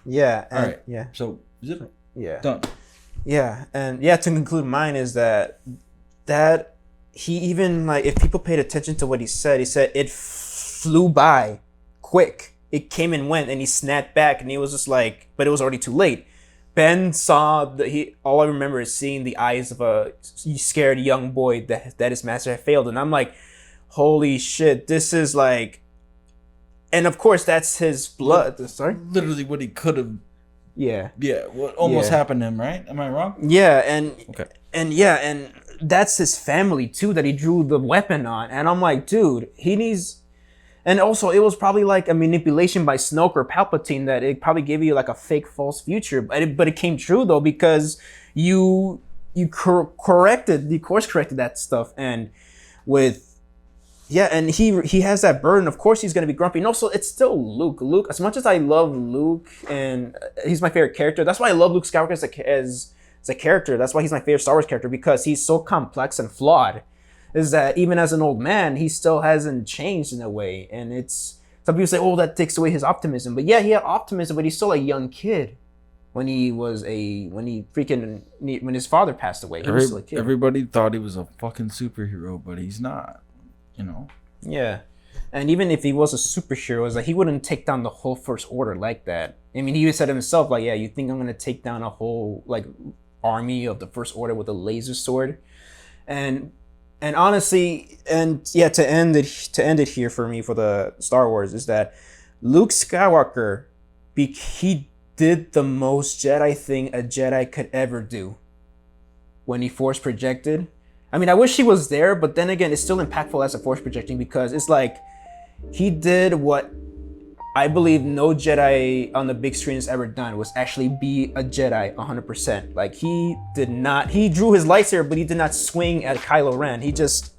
Yeah. All right. Yeah. So, zip. Yeah. Done. Yeah. And yeah, to conclude mine is that he even, like, if people paid attention to what he said it flew by quick. It came and went, and he snapped back, and he was just like, but it was already too late. Ben saw all I remember is seeing the eyes of a scared young boy that his master had failed. And I'm like, holy shit, this is like, and of course that's his blood. Sorry? Literally what he could have. Yeah. Yeah. What almost happened to him, right? Am I wrong? Yeah. And, okay. And that's his family too, that he drew the weapon on. And I'm like, dude, he needs, And also, it was probably like a manipulation by Snoke or Palpatine that it probably gave you like a fake false future. But it came true though, because you course corrected that stuff. And with, yeah, and he has that burden. Of course, he's gonna be grumpy. And also, it's still Luke. Luke, as much as I love Luke and he's my favorite character, that's why I love Luke Skywalker as a character. That's why he's my favorite Star Wars character, because he's so complex and flawed. Is that even as an old man, he still hasn't changed in a way. And it's, some people say, oh, that takes away his optimism. But yeah, he had optimism, but he's still a young kid when when his father passed away. He was still a kid. Everybody thought he was a fucking superhero, but he's not, you know? Yeah. And even if he was a superhero, it's like he wouldn't take down the whole First Order like that. I mean, he said himself, like, yeah, you think I'm going to take down a whole, like, army of the First Order with a laser sword? And honestly, and yeah, to end it here for me for the Star Wars is that Luke Skywalker, he did the most Jedi thing a Jedi could ever do when he force projected. I mean, I wish he was there, but then again, it's still impactful as a force projecting, because it's like he did what I believe no Jedi on the big screen has ever done, was actually be a Jedi 100%. Like, he drew his lightsaber, but he did not swing at Kylo Ren. He just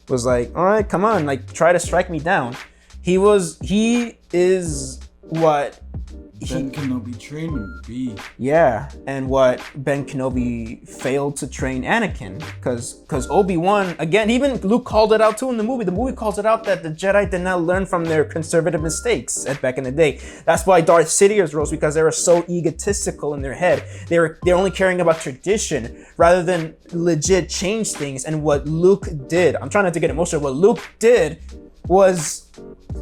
was like, all right, come on, like, try to strike me down. He is what Ben Kenobi trained him to be. Yeah, and what Ben Kenobi failed to train Anakin, because Obi-Wan, again, even Luke called it out too in the movie. The movie calls it out that the Jedi did not learn from their conservative mistakes back in the day. That's why Darth Sidious rose, because they were so egotistical in their head. They're only caring about tradition rather than legit change things. And what Luke did, I'm trying not to get emotional, what Luke did was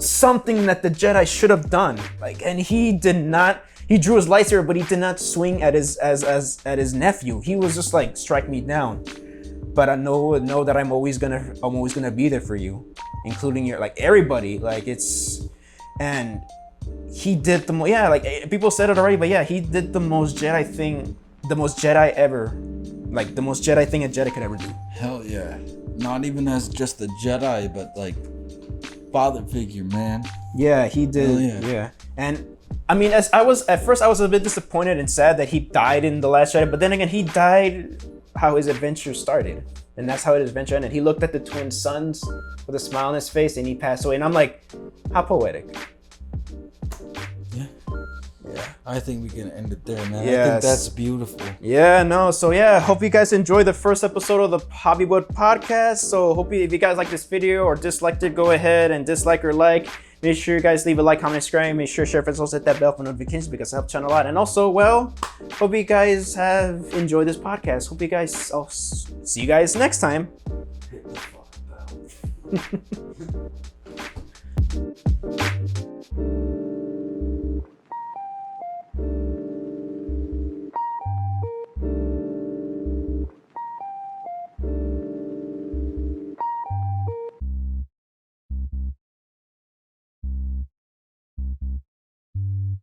something that the Jedi should have done. Like, and he drew his lightsaber, but he did not swing at his nephew. He was just like, strike me down. But I know that I'm always gonna be there for you, including your, like, everybody. Like, it's, and he did the most, yeah, like, people said it already, but yeah, he did the most Jedi thing, the most Jedi ever, like the most Jedi thing a Jedi could ever do. Hell yeah. Not even as just a Jedi, but like father figure, man. Yeah, he did. Yeah. And I mean, at first I was a bit disappointed and sad that he died in The Last Jedi, but then again, he died how his adventure started. And that's how his adventure ended. He looked at the twin sons with a smile on his face and he passed away. And I'm like, how poetic. Yeah. Yeah. I think we can end it there, man. Yes. I think that's beautiful. Yeah, no. So yeah, hope you guys enjoyed the first episode of the JAVIWOOD podcast. So hope if you guys like this video or disliked it, go ahead and dislike or like. Make sure you guys leave a like, comment, subscribe. Make sure share, friends, also hit that bell for notifications because it helps channel a lot. And also, well, hope you guys have enjoyed this podcast. Hope you guys, I'll see you guys next time.